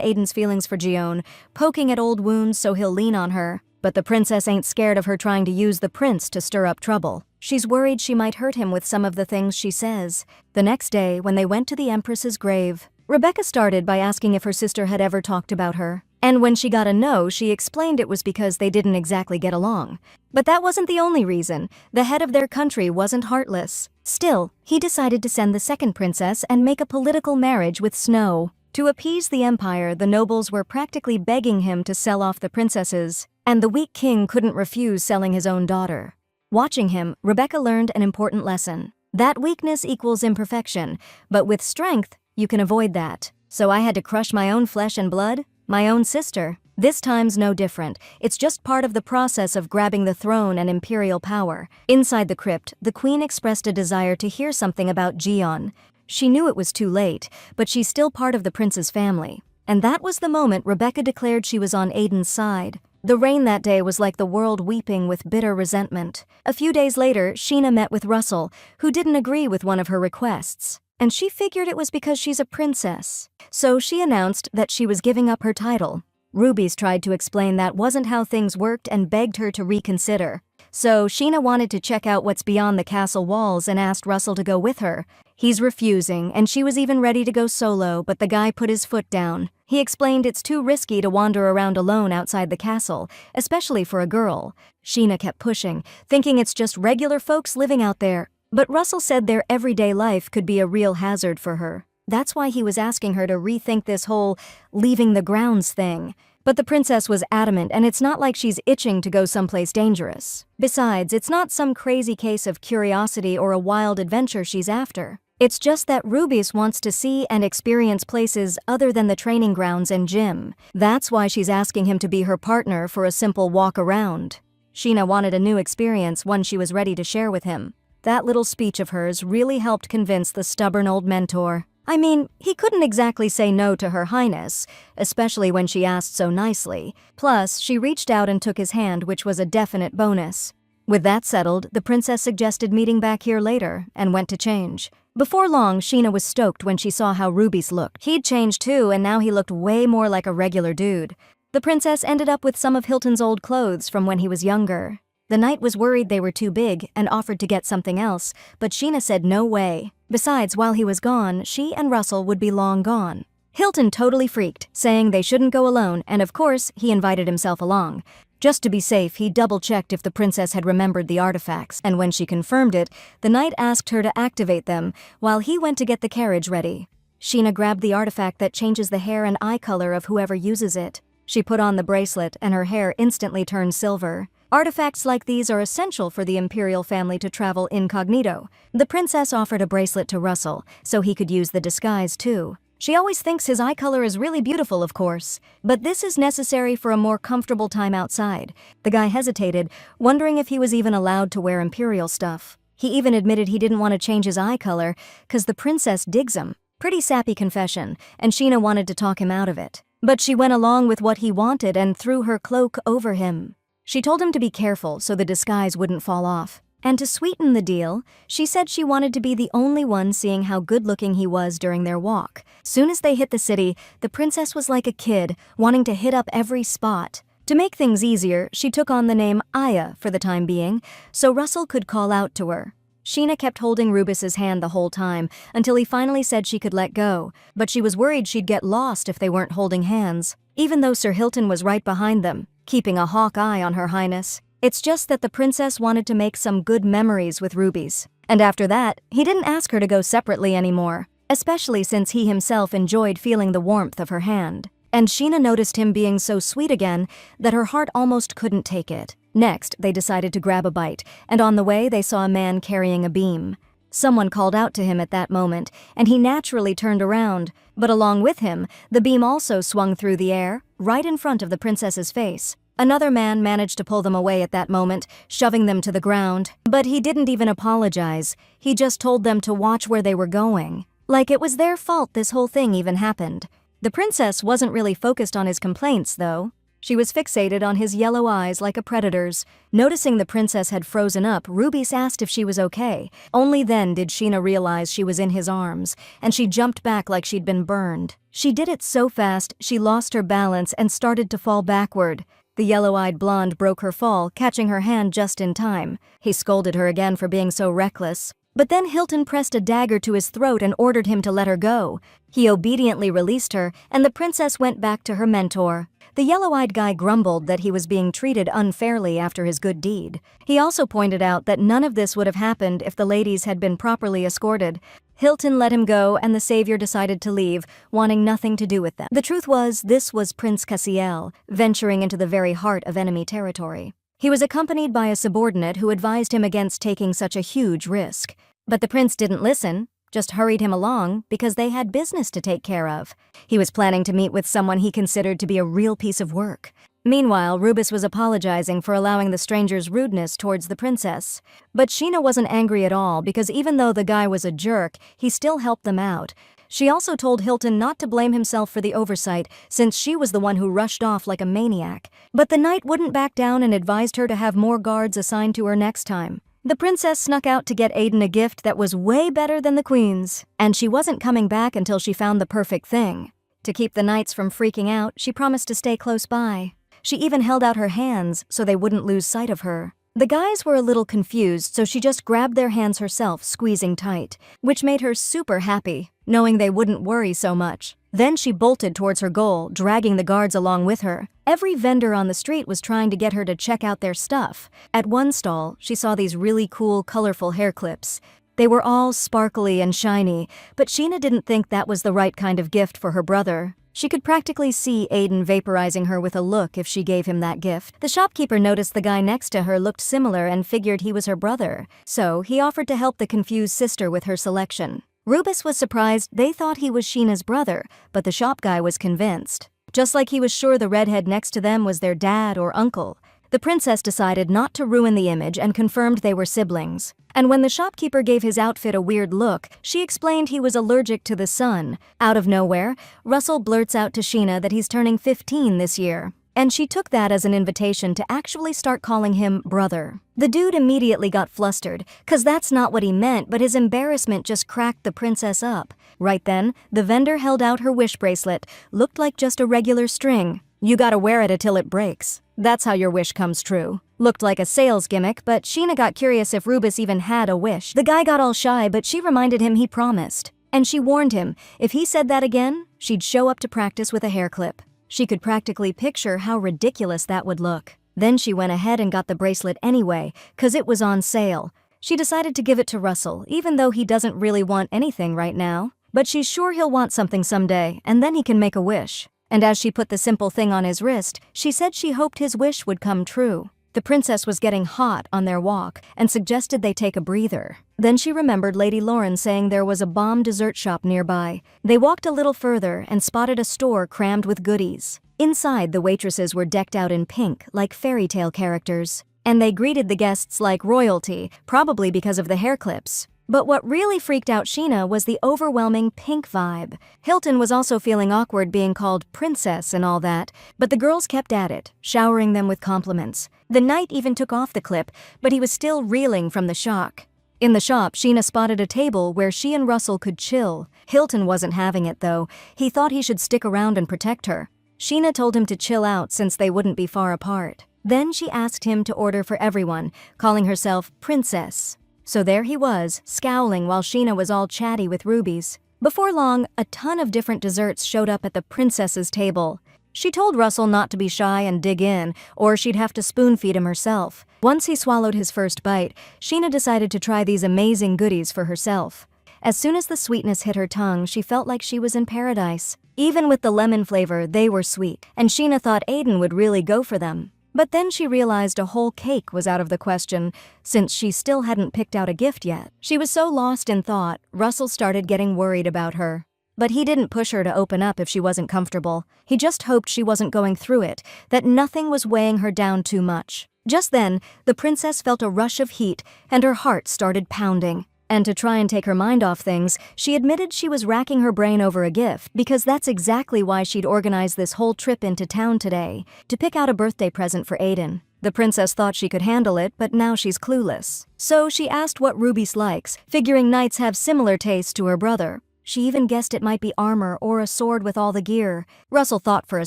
Aiden's feelings for Gion, poking at old wounds so he'll lean on her. But the princess ain't scared of her trying to use the prince to stir up trouble. She's worried she might hurt him with some of the things she says. The next day, when they went to the empress's grave, Rebecca started by asking if her sister had ever talked about her. And when she got a no, she explained it was because they didn't exactly get along. But that wasn't the only reason. The head of their country wasn't heartless. Still, he decided to send the second princess and make a political marriage with Snow. To appease the empire, the nobles were practically begging him to sell off the princesses, and the weak king couldn't refuse selling his own daughter. Watching him, Rebecca learned an important lesson. That weakness equals imperfection, but with strength, you can avoid that. So I had to crush my own flesh and blood? My own sister. This time's no different. It's just part of the process of grabbing the throne and imperial power. Inside the crypt, the queen expressed a desire to hear something about Gion. She knew it was too late, but she's still part of the prince's family. And that was the moment Rebecca declared she was on Aiden's side. The rain that day was like the world weeping with bitter resentment. A few days later, Sheena met with Russell, who didn't agree with one of her requests. And she figured it was because she's a princess. So she announced that she was giving up her title. Rubies tried to explain that wasn't how things worked and begged her to reconsider. So Sheena wanted to check out what's beyond the castle walls and asked Russell to go with her. He's refusing, and she was even ready to go solo, but the guy put his foot down. He explained it's too risky to wander around alone outside the castle, especially for a girl. Sheena kept pushing, thinking it's just regular folks living out there, but Russell said their everyday life could be a real hazard for her. That's why he was asking her to rethink this whole leaving the grounds thing. But the princess was adamant, and it's not like she's itching to go someplace dangerous. Besides, it's not some crazy case of curiosity or a wild adventure she's after. It's just that Rubies wants to see and experience places other than the training grounds and gym. That's why she's asking him to be her partner for a simple walk around. Sheena wanted a new experience, one she was ready to share with him. That little speech of hers really helped convince the stubborn old mentor. I mean, he couldn't exactly say no to Her Highness, especially when she asked so nicely. Plus, she reached out and took his hand, which was a definite bonus. With that settled, the princess suggested meeting back here later and went to change. Before long, Sheena was stoked when she saw how Rubies looked. He'd changed too, and now he looked way more like a regular dude. The princess ended up with some of Hilton's old clothes from when he was younger. The knight was worried they were too big and offered to get something else, but Sheena said no way. Besides, while he was gone, she and Russell would be long gone. Hilton totally freaked, saying they shouldn't go alone, and of course, he invited himself along. Just to be safe, he double-checked if the princess had remembered the artifacts, and when she confirmed it, the knight asked her to activate them while he went to get the carriage ready. Sheena grabbed the artifact that changes the hair and eye color of whoever uses it. She put on the bracelet, and her hair instantly turned silver. Artifacts like these are essential for the imperial family to travel incognito. The princess offered a bracelet to Russell, so he could use the disguise too. She always thinks his eye color is really beautiful, of course, but this is necessary for a more comfortable time outside. The guy hesitated, wondering if he was even allowed to wear imperial stuff. He even admitted he didn't want to change his eye color, 'cause the princess digs him. Pretty sappy confession, and Sheena wanted to talk him out of it. But she went along with what he wanted and threw her cloak over him. She told him to be careful so the disguise wouldn't fall off. And to sweeten the deal, she said she wanted to be the only one seeing how good-looking he was during their walk. Soon as they hit the city, the princess was like a kid, wanting to hit up every spot. To make things easier, she took on the name Aya for the time being, so Russell could call out to her. Sheena kept holding Rubus's hand the whole time, until he finally said she could let go, but she was worried she'd get lost if they weren't holding hands, even though Sir Hilton was right behind them, keeping a hawk eye on Her Highness. It's just that the princess wanted to make some good memories with Rubies. And after that, he didn't ask her to go separately anymore, especially since he himself enjoyed feeling the warmth of her hand. And Sheena noticed him being so sweet again that her heart almost couldn't take it. Next, they decided to grab a bite, and on the way they saw a man carrying a beam. Someone called out to him at that moment, and he naturally turned around, but along with him, the beam also swung through the air, right in front of the princess's face. Another man managed to pull them away at that moment, shoving them to the ground. But he didn't even apologize. He just told them to watch where they were going. Like it was their fault this whole thing even happened. The princess wasn't really focused on his complaints, though. She was fixated on his yellow eyes like a predator's. Noticing the princess had frozen up, Rubies asked if she was okay. Only then did Sheena realize she was in his arms, and she jumped back like she'd been burned. She did it so fast, she lost her balance and started to fall backward. The yellow-eyed blonde broke her fall, catching her hand just in time. He scolded her again for being so reckless. But then Hilton pressed a dagger to his throat and ordered him to let her go. He obediently released her, and the princess went back to her mentor. The yellow-eyed guy grumbled that he was being treated unfairly after his good deed. He also pointed out that none of this would have happened if the ladies had been properly escorted. Hilton let him go, and the savior decided to leave, wanting nothing to do with them. The truth was, this was Prince Cassiel, venturing into the very heart of enemy territory. He was accompanied by a subordinate who advised him against taking such a huge risk. But the prince didn't listen, just hurried him along because they had business to take care of. He was planning to meet with someone he considered to be a real piece of work. Meanwhile, Rubus was apologizing for allowing the stranger's rudeness towards the princess. But Sheena wasn't angry at all because even though the guy was a jerk, he still helped them out. She also told Hilton not to blame himself for the oversight since she was the one who rushed off like a maniac. But the knight wouldn't back down and advised her to have more guards assigned to her next time. The princess snuck out to get Aiden a gift that was way better than the queen's, and she wasn't coming back until she found the perfect thing. To keep the knights from freaking out, she promised to stay close by. She even held out her hands so they wouldn't lose sight of her. The guys were a little confused, so she just grabbed their hands herself, squeezing tight, which made her super happy, knowing they wouldn't worry so much. Then she bolted towards her goal, dragging the guards along with her. Every vendor on the street was trying to get her to check out their stuff. At one stall, she saw these really cool, colorful hair clips. They were all sparkly and shiny, but Sheena didn't think that was the right kind of gift for her brother. She could practically see Aiden vaporizing her with a look if she gave him that gift. The shopkeeper noticed the guy next to her looked similar and figured he was her brother, so he offered to help the confused sister with her selection. Rubus was surprised. They thought he was Sheena's brother, but the shop guy was convinced. Just like he was sure the redhead next to them was their dad or uncle. The princess decided not to ruin the image and confirmed they were siblings. And when the shopkeeper gave his outfit a weird look, she explained he was allergic to the sun. Out of nowhere, Russell blurts out to Sheena that he's turning 15 this year. And she took that as an invitation to actually start calling him brother. The dude immediately got flustered, 'cause that's not what he meant, but his embarrassment just cracked the princess up. Right then, the vendor held out her wish bracelet. Looked like just a regular string. You gotta wear it until it breaks. That's how your wish comes true. Looked like a sales gimmick, but Sheena got curious if Rubus even had a wish. The guy got all shy, but she reminded him he promised. And she warned him, if he said that again, she'd show up to practice with a hair clip. She could practically picture how ridiculous that would look. Then she went ahead and got the bracelet anyway, 'cause it was on sale. She decided to give it to Russell, even though he doesn't really want anything right now. But she's sure he'll want something someday, and then he can make a wish. And as she put the simple thing on his wrist, she said she hoped his wish would come true. The princess was getting hot on their walk and suggested they take a breather. Then she remembered Lady Lauren saying there was a bomb dessert shop nearby. They walked a little further and spotted a store crammed with goodies. Inside, the waitresses were decked out in pink, like fairy tale characters. And they greeted the guests like royalty, probably because of the hair clips. But what really freaked out Sheena was the overwhelming pink vibe. Hilton was also feeling awkward being called princess and all that, but the girls kept at it, showering them with compliments. The knight even took off the clip, but he was still reeling from the shock. In the shop, Sheena spotted a table where she and Russell could chill. Hilton wasn't having it though. He thought he should stick around and protect her. Sheena told him to chill out since they wouldn't be far apart. Then she asked him to order for everyone, calling herself princess. So there he was, scowling while Sheena was all chatty with rubies. Before long, a ton of different desserts showed up at the princess's table. She told Russell not to be shy and dig in, or she'd have to spoon-feed him herself. Once he swallowed his first bite, Sheena decided to try these amazing goodies for herself. As soon as the sweetness hit her tongue, she felt like she was in paradise. Even with the lemon flavor, they were sweet, and Sheena thought Aiden would really go for them. But then she realized a whole cake was out of the question, since she still hadn't picked out a gift yet. She was so lost in thought, Russell started getting worried about her. But he didn't push her to open up if she wasn't comfortable. He just hoped she wasn't going through it, that nothing was weighing her down too much. Just then, the princess felt a rush of heat, and her heart started pounding. And to try and take her mind off things, she admitted she was racking her brain over a gift, because that's exactly why she'd organized this whole trip into town today, to pick out a birthday present for Aiden. The princess thought she could handle it, but now she's clueless. So she asked what Rubis likes, figuring knights have similar tastes to her brother. She even guessed it might be armor or a sword with all the gear. Russell thought for a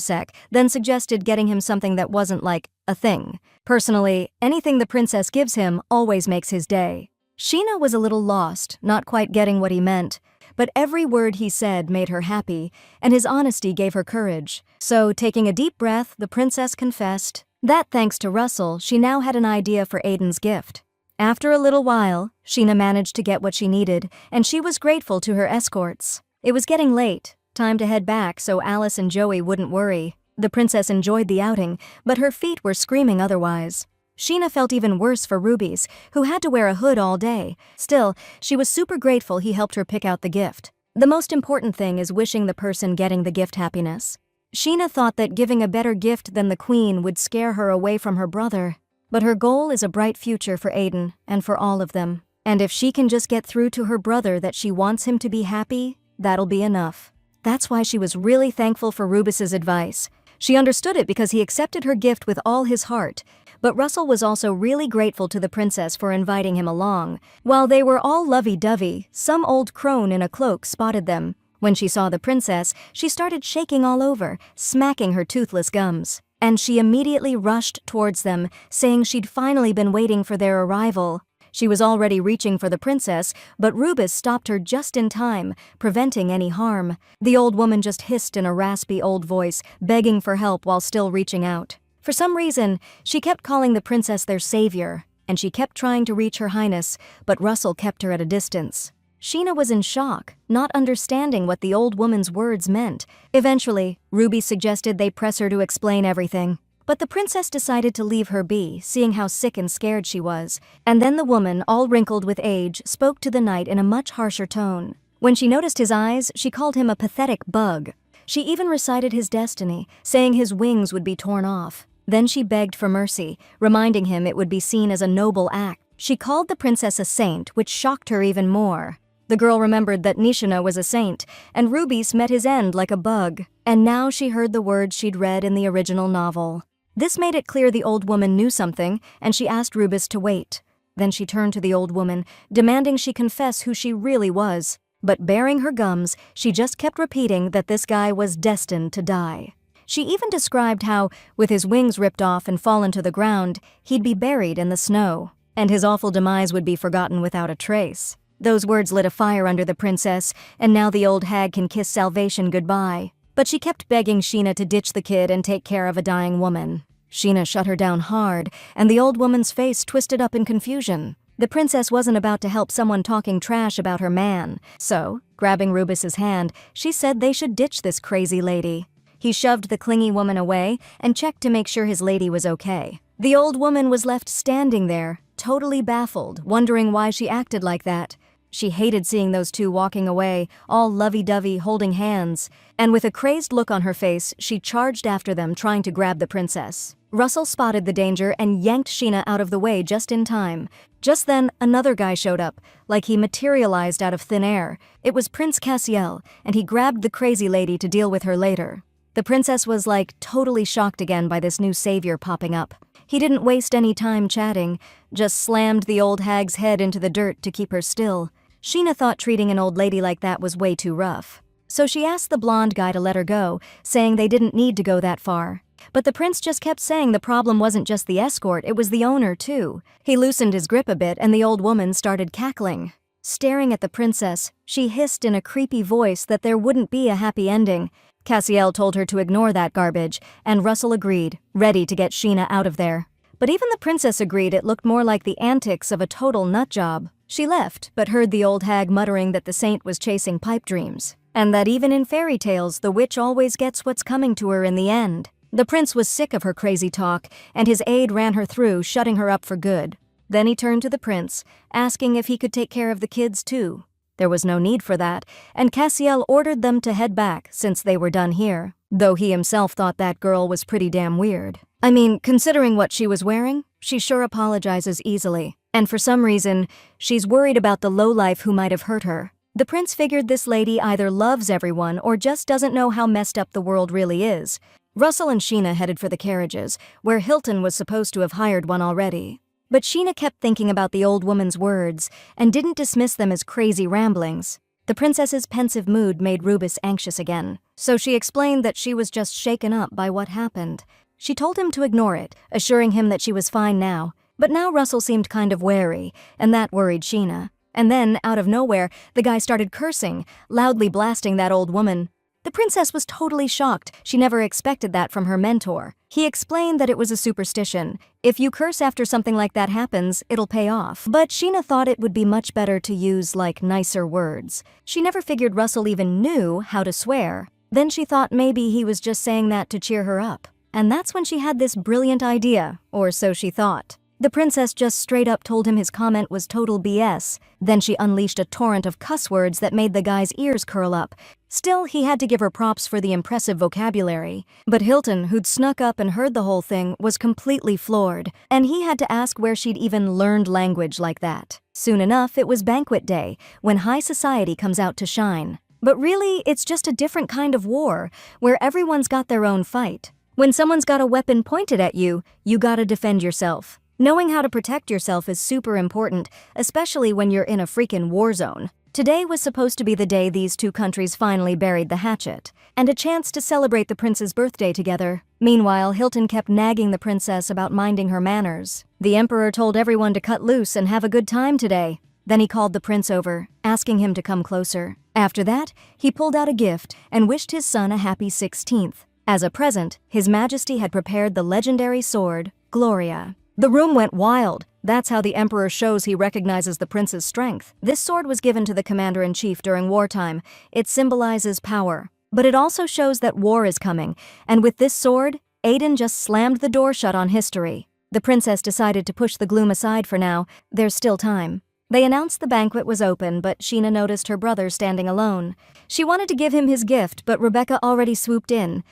sec, then suggested getting him something that wasn't like a thing. Personally, anything the princess gives him always makes his day. Sheena was a little lost, not quite getting what he meant, but every word he said made her happy, and his honesty gave her courage. So, taking a deep breath, the princess confessed that thanks to Russell, she now had an idea for Aiden's gift. After a little while, Sheena managed to get what she needed, and she was grateful to her escorts. It was getting late, time to head back so Alice and Joey wouldn't worry. The princess enjoyed the outing, but her feet were screaming otherwise. Sheena felt even worse for Rubis, who had to wear a hood all day. Still, she was super grateful he helped her pick out the gift. The most important thing is wishing the person getting the gift happiness. Sheena thought that giving a better gift than the queen would scare her away from her brother. But her goal is a bright future for Aiden and for all of them. And if she can just get through to her brother that she wants him to be happy, that'll be enough. That's why she was really thankful for Rubis's advice. She understood it because he accepted her gift with all his heart. But Russell was also really grateful to the princess for inviting him along. While they were all lovey-dovey, some old crone in a cloak spotted them. When she saw the princess, she started shaking all over, smacking her toothless gums. And she immediately rushed towards them, saying she'd finally been waiting for their arrival. She was already reaching for the princess, but Rubus stopped her just in time, preventing any harm. The old woman just hissed in a raspy old voice, begging for help while still reaching out. For some reason, she kept calling the princess their savior, and she kept trying to reach Her Highness, but Russell kept her at a distance. Sheena was in shock, not understanding what the old woman's words meant. Eventually, Ruby suggested they press her to explain everything. But the princess decided to leave her be, seeing how sick and scared she was. And then the woman, all wrinkled with age, spoke to the knight in a much harsher tone. When she noticed his eyes, she called him a pathetic bug. She even recited his destiny, saying his wings would be torn off. Then she begged for mercy, reminding him it would be seen as a noble act. She called the princess a saint, which shocked her even more. The girl remembered that Nishina was a saint, and Rubis met his end like a bug. And now she heard the words she'd read in the original novel. This made it clear the old woman knew something, and she asked Rubus to wait. Then she turned to the old woman, demanding she confess who she really was. But bearing her gums, she just kept repeating that this guy was destined to die. She even described how, with his wings ripped off and fallen to the ground, he'd be buried in the snow, and his awful demise would be forgotten without a trace. Those words lit a fire under the princess, and now the old hag can kiss salvation goodbye. But she kept begging Sheena to ditch the kid and take care of a dying woman. Sheena shut her down hard, and the old woman's face twisted up in confusion. The princess wasn't about to help someone talking trash about her man, so, grabbing Rubus's hand, she said they should ditch this crazy lady. He shoved the clingy woman away and checked to make sure his lady was okay. The old woman was left standing there, totally baffled, wondering why she acted like that. She hated seeing those two walking away, all lovey-dovey, holding hands, and with a crazed look on her face, she charged after them, trying to grab the princess. Russell spotted the danger and yanked Sheena out of the way just in time. Just then, another guy showed up, like he materialized out of thin air. It was Prince Cassiel, and he grabbed the crazy lady to deal with her later. The princess was totally shocked again by this new savior popping up. He didn't waste any time chatting, just slammed the old hag's head into the dirt to keep her still. Sheena thought treating an old lady like that was way too rough. So she asked the blonde guy to let her go, saying they didn't need to go that far. But the prince just kept saying the problem wasn't just the escort, it was the owner too. He loosened his grip a bit and the old woman started cackling. Staring at the princess, she hissed in a creepy voice that there wouldn't be a happy ending. Cassiel told her to ignore that garbage, and Russell agreed, ready to get Sheena out of there. But even the princess agreed it looked more like the antics of a total nutjob. She left, but heard the old hag muttering that the saint was chasing pipe dreams, and that even in fairy tales the witch always gets what's coming to her in the end. The prince was sick of her crazy talk, and his aide ran her through, shutting her up for good. Then he turned to the prince, asking if he could take care of the kids too. There was no need for that, and Cassiel ordered them to head back since they were done here, though he himself thought that girl was pretty damn weird. I mean, considering what she was wearing, she sure apologizes easily. And for some reason, she's worried about the lowlife who might have hurt her. The prince figured this lady either loves everyone or just doesn't know how messed up the world really is. Russell and Sheena headed for the carriages, where Hilton was supposed to have hired one already. But Sheena kept thinking about the old woman's words and didn't dismiss them as crazy ramblings. The princess's pensive mood made Rubus anxious again, so she explained that she was just shaken up by what happened. She told him to ignore it, assuring him that she was fine now. But now Russell seemed kind of wary, and that worried Sheena. And then, out of nowhere, the guy started cursing, loudly blasting that old woman. The princess was totally shocked. She never expected that from her mentor. He explained that it was a superstition. If you curse after something like that happens, it'll pay off. But Sheena thought it would be much better to use, nicer words. She never figured Russell even knew how to swear. Then she thought maybe he was just saying that to cheer her up. And that's when she had this brilliant idea, or so she thought. The princess just straight up told him his comment was total BS. Then she unleashed a torrent of cuss words that made the guy's ears curl up. Still, he had to give her props for the impressive vocabulary. But Hilton, who'd snuck up and heard the whole thing, was completely floored, and he had to ask where she'd even learned language like that. Soon enough, it was banquet day, when high society comes out to shine. But really, it's just a different kind of war, where everyone's got their own fight. When someone's got a weapon pointed at you, you gotta defend yourself. Knowing how to protect yourself is super important, especially when you're in a freaking war zone. Today was supposed to be the day these two countries finally buried the hatchet, and a chance to celebrate the prince's birthday together. Meanwhile, Hilton kept nagging the princess about minding her manners. The emperor told everyone to cut loose and have a good time today. Then he called the prince over, asking him to come closer. After that, he pulled out a gift and wished his son a happy 16th. As a present, His Majesty had prepared the legendary sword, Gloria. The room went wild. That's how the emperor shows he recognizes the prince's strength. This sword was given to the commander-in-chief during wartime. It symbolizes power. But it also shows that war is coming, and with this sword, Aiden just slammed the door shut on history. The princess decided to push the gloom aside for now. There's still time. They announced the banquet was open, but Sheena noticed her brother standing alone. She wanted to give him his gift, but Rebecca already swooped in.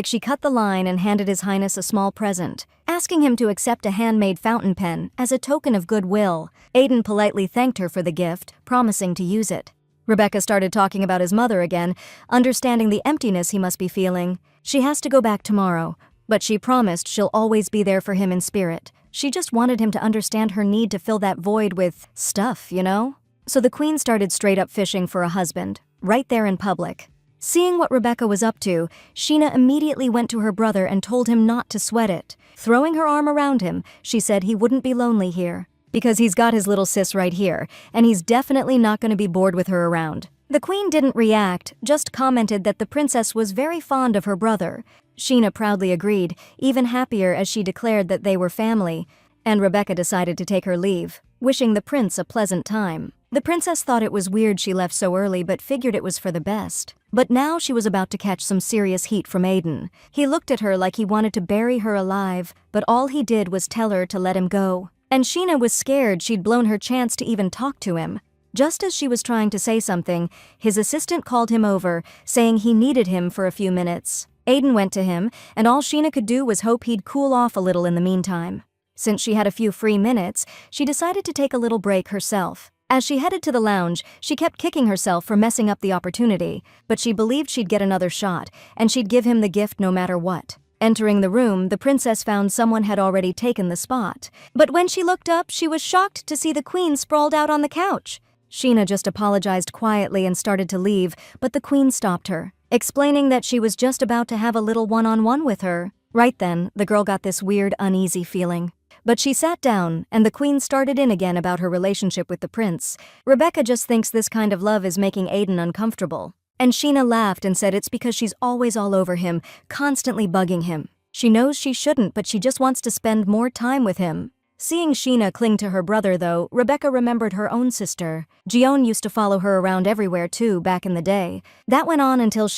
She cut the line and handed His Highness a small present, asking him to accept a handmade fountain pen as a token of goodwill. Aiden politely thanked her for the gift, promising to use it. Rebecca started talking about his mother again, understanding the emptiness he must be feeling. She has to go back tomorrow, but she promised she'll always be there for him in spirit. She just wanted him to understand her need to fill that void with stuff, you know? So the queen started straight up fishing for a husband, right there in public. Seeing what Rebecca was up to, Sheena immediately went to her brother and told him not to sweat it. Throwing her arm around him, she said he wouldn't be lonely here, because he's got his little sis right here, and he's definitely not going to be bored with her around. The queen didn't react, just commented that the princess was very fond of her brother. Sheena proudly agreed, even happier as she declared that they were family, and Rebecca decided to take her leave, wishing the prince a pleasant time. The princess thought it was weird she left so early but figured it was for the best. But now she was about to catch some serious heat from Aiden. He looked at her like he wanted to bury her alive, but all he did was tell her to let him go. And Sheena was scared she'd blown her chance to even talk to him. Just as she was trying to say something, his assistant called him over, saying he needed him for a few minutes. Aiden went to him, and all Sheena could do was hope he'd cool off a little in the meantime. Since she had a few free minutes, she decided to take a little break herself. As she headed to the lounge, she kept kicking herself for messing up the opportunity, but she believed she'd get another shot, and she'd give him the gift no matter what. Entering the room, the princess found someone had already taken the spot. But when she looked up, she was shocked to see the queen sprawled out on the couch. Sheena just apologized quietly and started to leave, but the queen stopped her, explaining that she was just about to have a little one-on-one with her. Right then, the girl got this weird, uneasy feeling. But she sat down, and the queen started in again about her relationship with the prince. Rebecca just thinks this kind of love is making Aiden uncomfortable. And Sheena laughed and said it's because she's always all over him, constantly bugging him. She knows she shouldn't, but she just wants to spend more time with him. Seeing Sheena cling to her brother, though, Rebecca remembered her own sister. Jion used to follow her around everywhere, too, back in the day. That went on until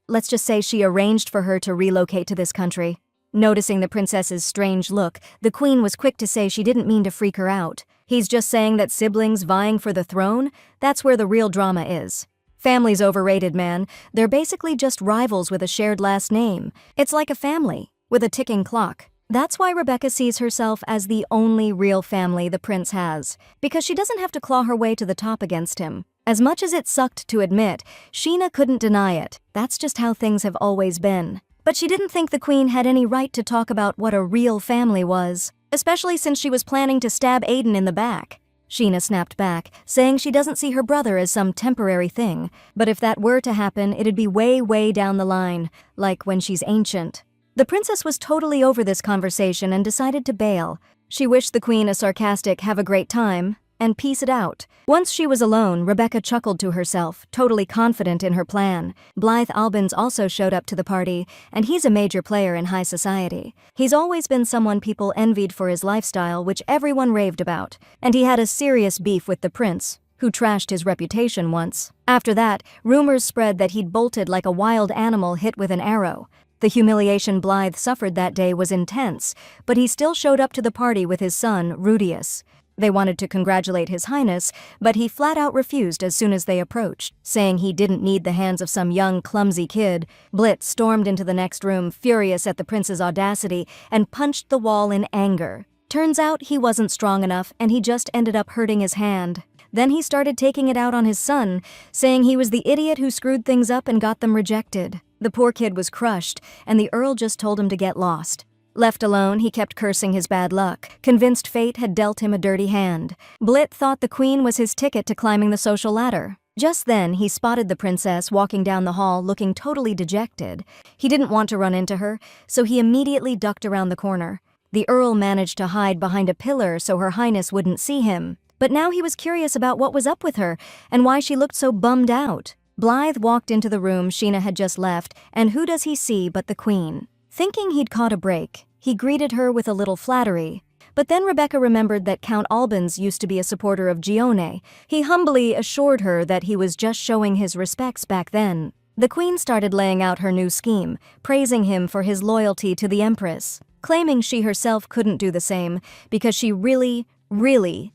let's just say she arranged for her to relocate to this country. Noticing the princess's strange look, the queen was quick to say she didn't mean to freak her out. He's just saying that siblings vying for the throne, that's where the real drama is. Family's overrated, man. They're basically just rivals with a shared last name. It's like a family, with a ticking clock. That's why Rebecca sees herself as the only real family the prince has, because she doesn't have to claw her way to the top against him. As much as it sucked to admit, Sheena couldn't deny it. That's just how things have always been. But she didn't think the queen had any right to talk about what a real family was, especially since she was planning to stab Aiden in the back. Sheena snapped back, saying she doesn't see her brother as some temporary thing, but if that were to happen, it'd be way, way down the line, like when she's ancient. The princess was totally over this conversation and decided to bail. She wished the queen a sarcastic "have a great time" and peace it out. Once she was alone, Rebecca chuckled to herself, totally confident in her plan. Blythe Albans also showed up to the party, and he's a major player in high society. He's always been someone people envied for his lifestyle, which everyone raved about, and he had a serious beef with the prince, who trashed his reputation once. After that, rumors spread that he'd bolted like a wild animal hit with an arrow. The humiliation Blythe suffered that day was intense, but he still showed up to the party with his son, Rudius. They wanted to congratulate His Highness, but he flat-out refused as soon as they approached, saying he didn't need the hands of some young, clumsy kid. Blitz stormed into the next room, furious at the prince's audacity, and punched the wall in anger. Turns out he wasn't strong enough, and he just ended up hurting his hand. Then he started taking it out on his son, saying he was the idiot who screwed things up and got them rejected. The poor kid was crushed, and the Earl just told him to get lost. Left alone, he kept cursing his bad luck, convinced fate had dealt him a dirty hand. Blit thought the queen was his ticket to climbing the social ladder. Just then, he spotted the princess walking down the hall looking totally dejected. He didn't want to run into her, so he immediately ducked around the corner. The earl managed to hide behind a pillar so her highness wouldn't see him. But now he was curious about what was up with her and why she looked so bummed out. Blythe walked into the room Sheena had just left, and who does he see but the queen? Thinking he'd caught a break, he greeted her with a little flattery. But then Rebecca remembered that Count Albans used to be a supporter of Gione. He humbly assured her that he was just showing his respects back then. The queen started laying out her new scheme, praising him for his loyalty to the empress, claiming she herself couldn't do the same because she really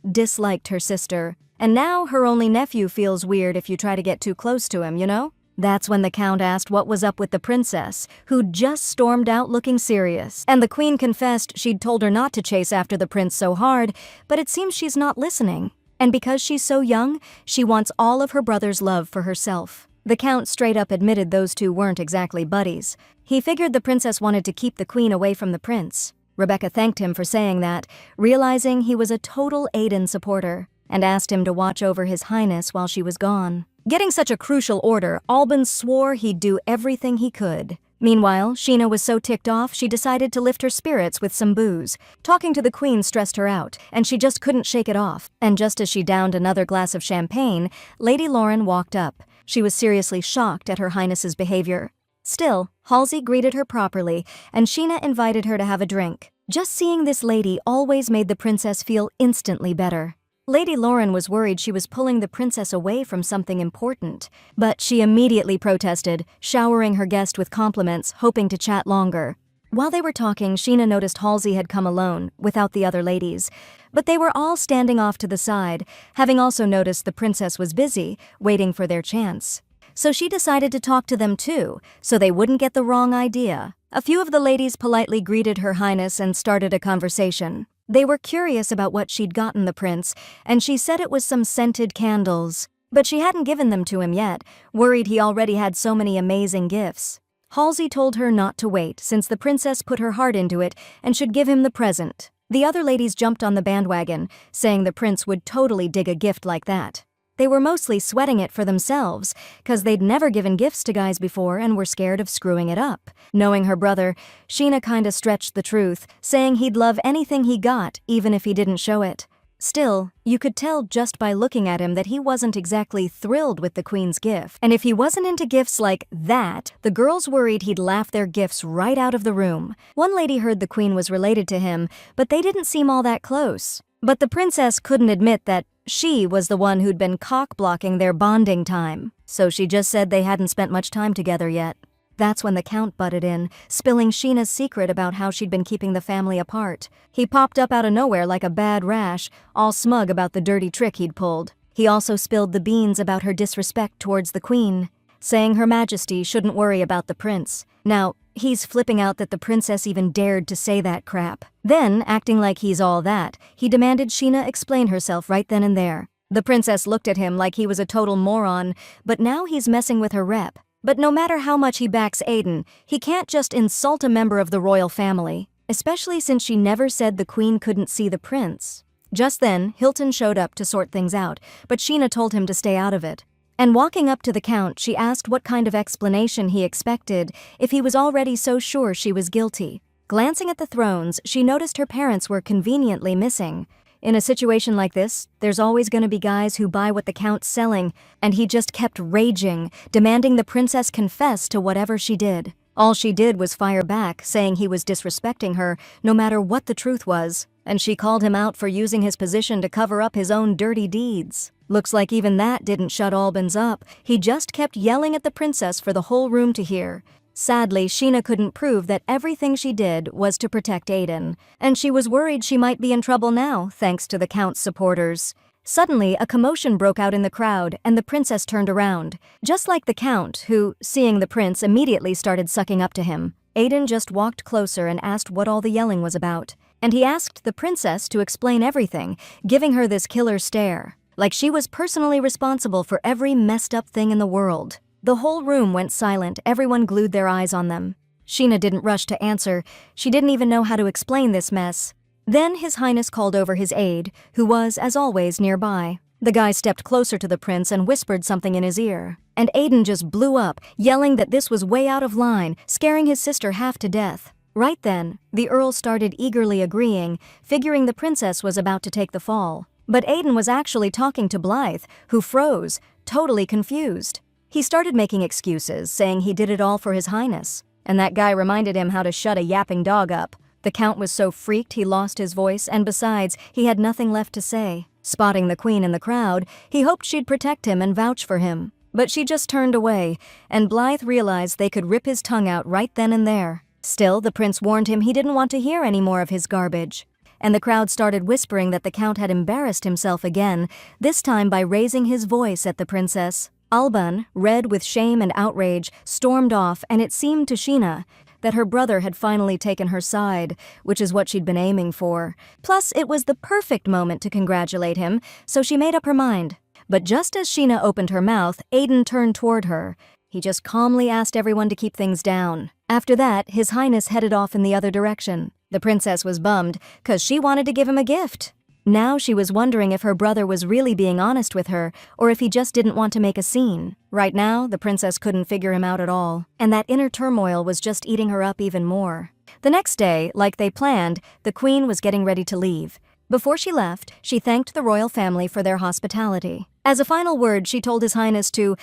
disliked her sister. And now her only nephew feels weird if you try to get too close to him, you know? That's when the count asked what was up with the princess, who'd just stormed out looking serious. And the queen confessed she'd told her not to chase after the prince so hard, but it seems she's not listening. And because she's so young, she wants all of her brother's love for herself. The count straight up admitted those two weren't exactly buddies. He figured the princess wanted to keep the queen away from the prince. Rebecca thanked him for saying that, realizing he was a total Aiden supporter, and asked him to watch over his highness while she was gone. Getting such a crucial order, Albans swore he'd do everything he could. Meanwhile, Sheena was so ticked off she decided to lift her spirits with some booze. Talking to the queen stressed her out, and she just couldn't shake it off. And just as she downed another glass of champagne, Lady Lauren walked up. She was seriously shocked at her highness's behavior. Still, Halsey greeted her properly, and Sheena invited her to have a drink. Just seeing this lady always made the princess feel instantly better. Lady Lauren was worried she was pulling the princess away from something important, but she immediately protested, showering her guest with compliments, hoping to chat longer. While they were talking, Sheena noticed Halsey had come alone, without the other ladies, but they were all standing off to the side, having also noticed the princess was busy, waiting for their chance. So she decided to talk to them too, so they wouldn't get the wrong idea. A few of the ladies politely greeted Her Highness and started a conversation. They were curious about what she'd gotten the prince, and she said it was some scented candles. But she hadn't given them to him yet, worried he already had so many amazing gifts. Halsey told her not to wait, since the princess put her heart into it and should give him the present. The other ladies jumped on the bandwagon, saying the prince would totally dig a gift like that. They were mostly sweating it for themselves, 'cause they'd never given gifts to guys before and were scared of screwing it up. Knowing her brother, Sheena kinda stretched the truth, saying he'd love anything he got, even if he didn't show it. Still, you could tell just by looking at him that he wasn't exactly thrilled with the queen's gift. And if he wasn't into gifts like that, the girls worried he'd laugh their gifts right out of the room. One lady heard the queen was related to him, but they didn't seem all that close. But the princess couldn't admit that she was the one who'd been cock-blocking their bonding time, so she just said they hadn't spent much time together yet. That's when the count butted in, spilling Sheena's secret about how she'd been keeping the family apart. He popped up out of nowhere like a bad rash, all smug about the dirty trick he'd pulled. He also spilled the beans about her disrespect towards the queen, saying Her Majesty shouldn't worry about the prince. Now, he's flipping out that the princess even dared to say that crap. Then, acting like he's all that, he demanded Sheena explain herself right then and there. The princess looked at him like he was a total moron, but now he's messing with her rep. But no matter how much he backs Aiden, he can't just insult a member of the royal family, especially since she never said the queen couldn't see the prince. Just then, Hilton showed up to sort things out, but Sheena told him to stay out of it. And walking up to the count, she asked what kind of explanation he expected if he was already so sure she was guilty. Glancing at the thrones, she noticed her parents were conveniently missing. In a situation like this, there's always going to be guys who buy what the count's selling, and he just kept raging, demanding the princess confess to whatever she did. All she did was fire back, saying he was disrespecting her, no matter what the truth was, and she called him out for using his position to cover up his own dirty deeds. Looks like even that didn't shut Albans up. He just kept yelling at the princess for the whole room to hear. Sadly, Sheena couldn't prove that everything she did was to protect Aiden, and she was worried she might be in trouble now, thanks to the count's supporters. Suddenly, a commotion broke out in the crowd, and the princess turned around. Just like the count, who, seeing the prince, immediately started sucking up to him. Aiden just walked closer and asked what all the yelling was about. And he asked the princess to explain everything, giving her this killer stare, like she was personally responsible for every messed up thing in the world. The whole room went silent, everyone glued their eyes on them. Sheena didn't rush to answer. She didn't even know how to explain this mess. Then His Highness called over his aide, who was, as always, nearby. The guy stepped closer to the prince and whispered something in his ear. And Aiden just blew up, yelling that this was way out of line, scaring his sister half to death. Right then, the Earl started eagerly agreeing, figuring the princess was about to take the fall. But Aiden was actually talking to Blythe, who froze, totally confused. He started making excuses, saying he did it all for His Highness. And that guy reminded him how to shut a yapping dog up. The Count was so freaked he lost his voice, and besides, he had nothing left to say. Spotting the Queen in the crowd, he hoped she'd protect him and vouch for him. But she just turned away, and Blythe realized they could rip his tongue out right then and there. Still, the prince warned him he didn't want to hear any more of his garbage. And the crowd started whispering that the Count had embarrassed himself again, this time by raising his voice at the princess. Alban, red with shame and outrage, stormed off, and it seemed to Sheena that her brother had finally taken her side, which is what she'd been aiming for. Plus, it was the perfect moment to congratulate him, so she made up her mind. But just as Sheena opened her mouth, Aiden turned toward her. He just calmly asked everyone to keep things down. After that, His Highness headed off in the other direction. The princess was bummed, 'cause she wanted to give him a gift. Now she was wondering if her brother was really being honest with her, or if he just didn't want to make a scene. Right now, the princess couldn't figure him out at all, and that inner turmoil was just eating her up even more. The next day, like they planned, the Queen was getting ready to leave. Before she left, she thanked the royal family for their hospitality. As a final word, she told His Highness to,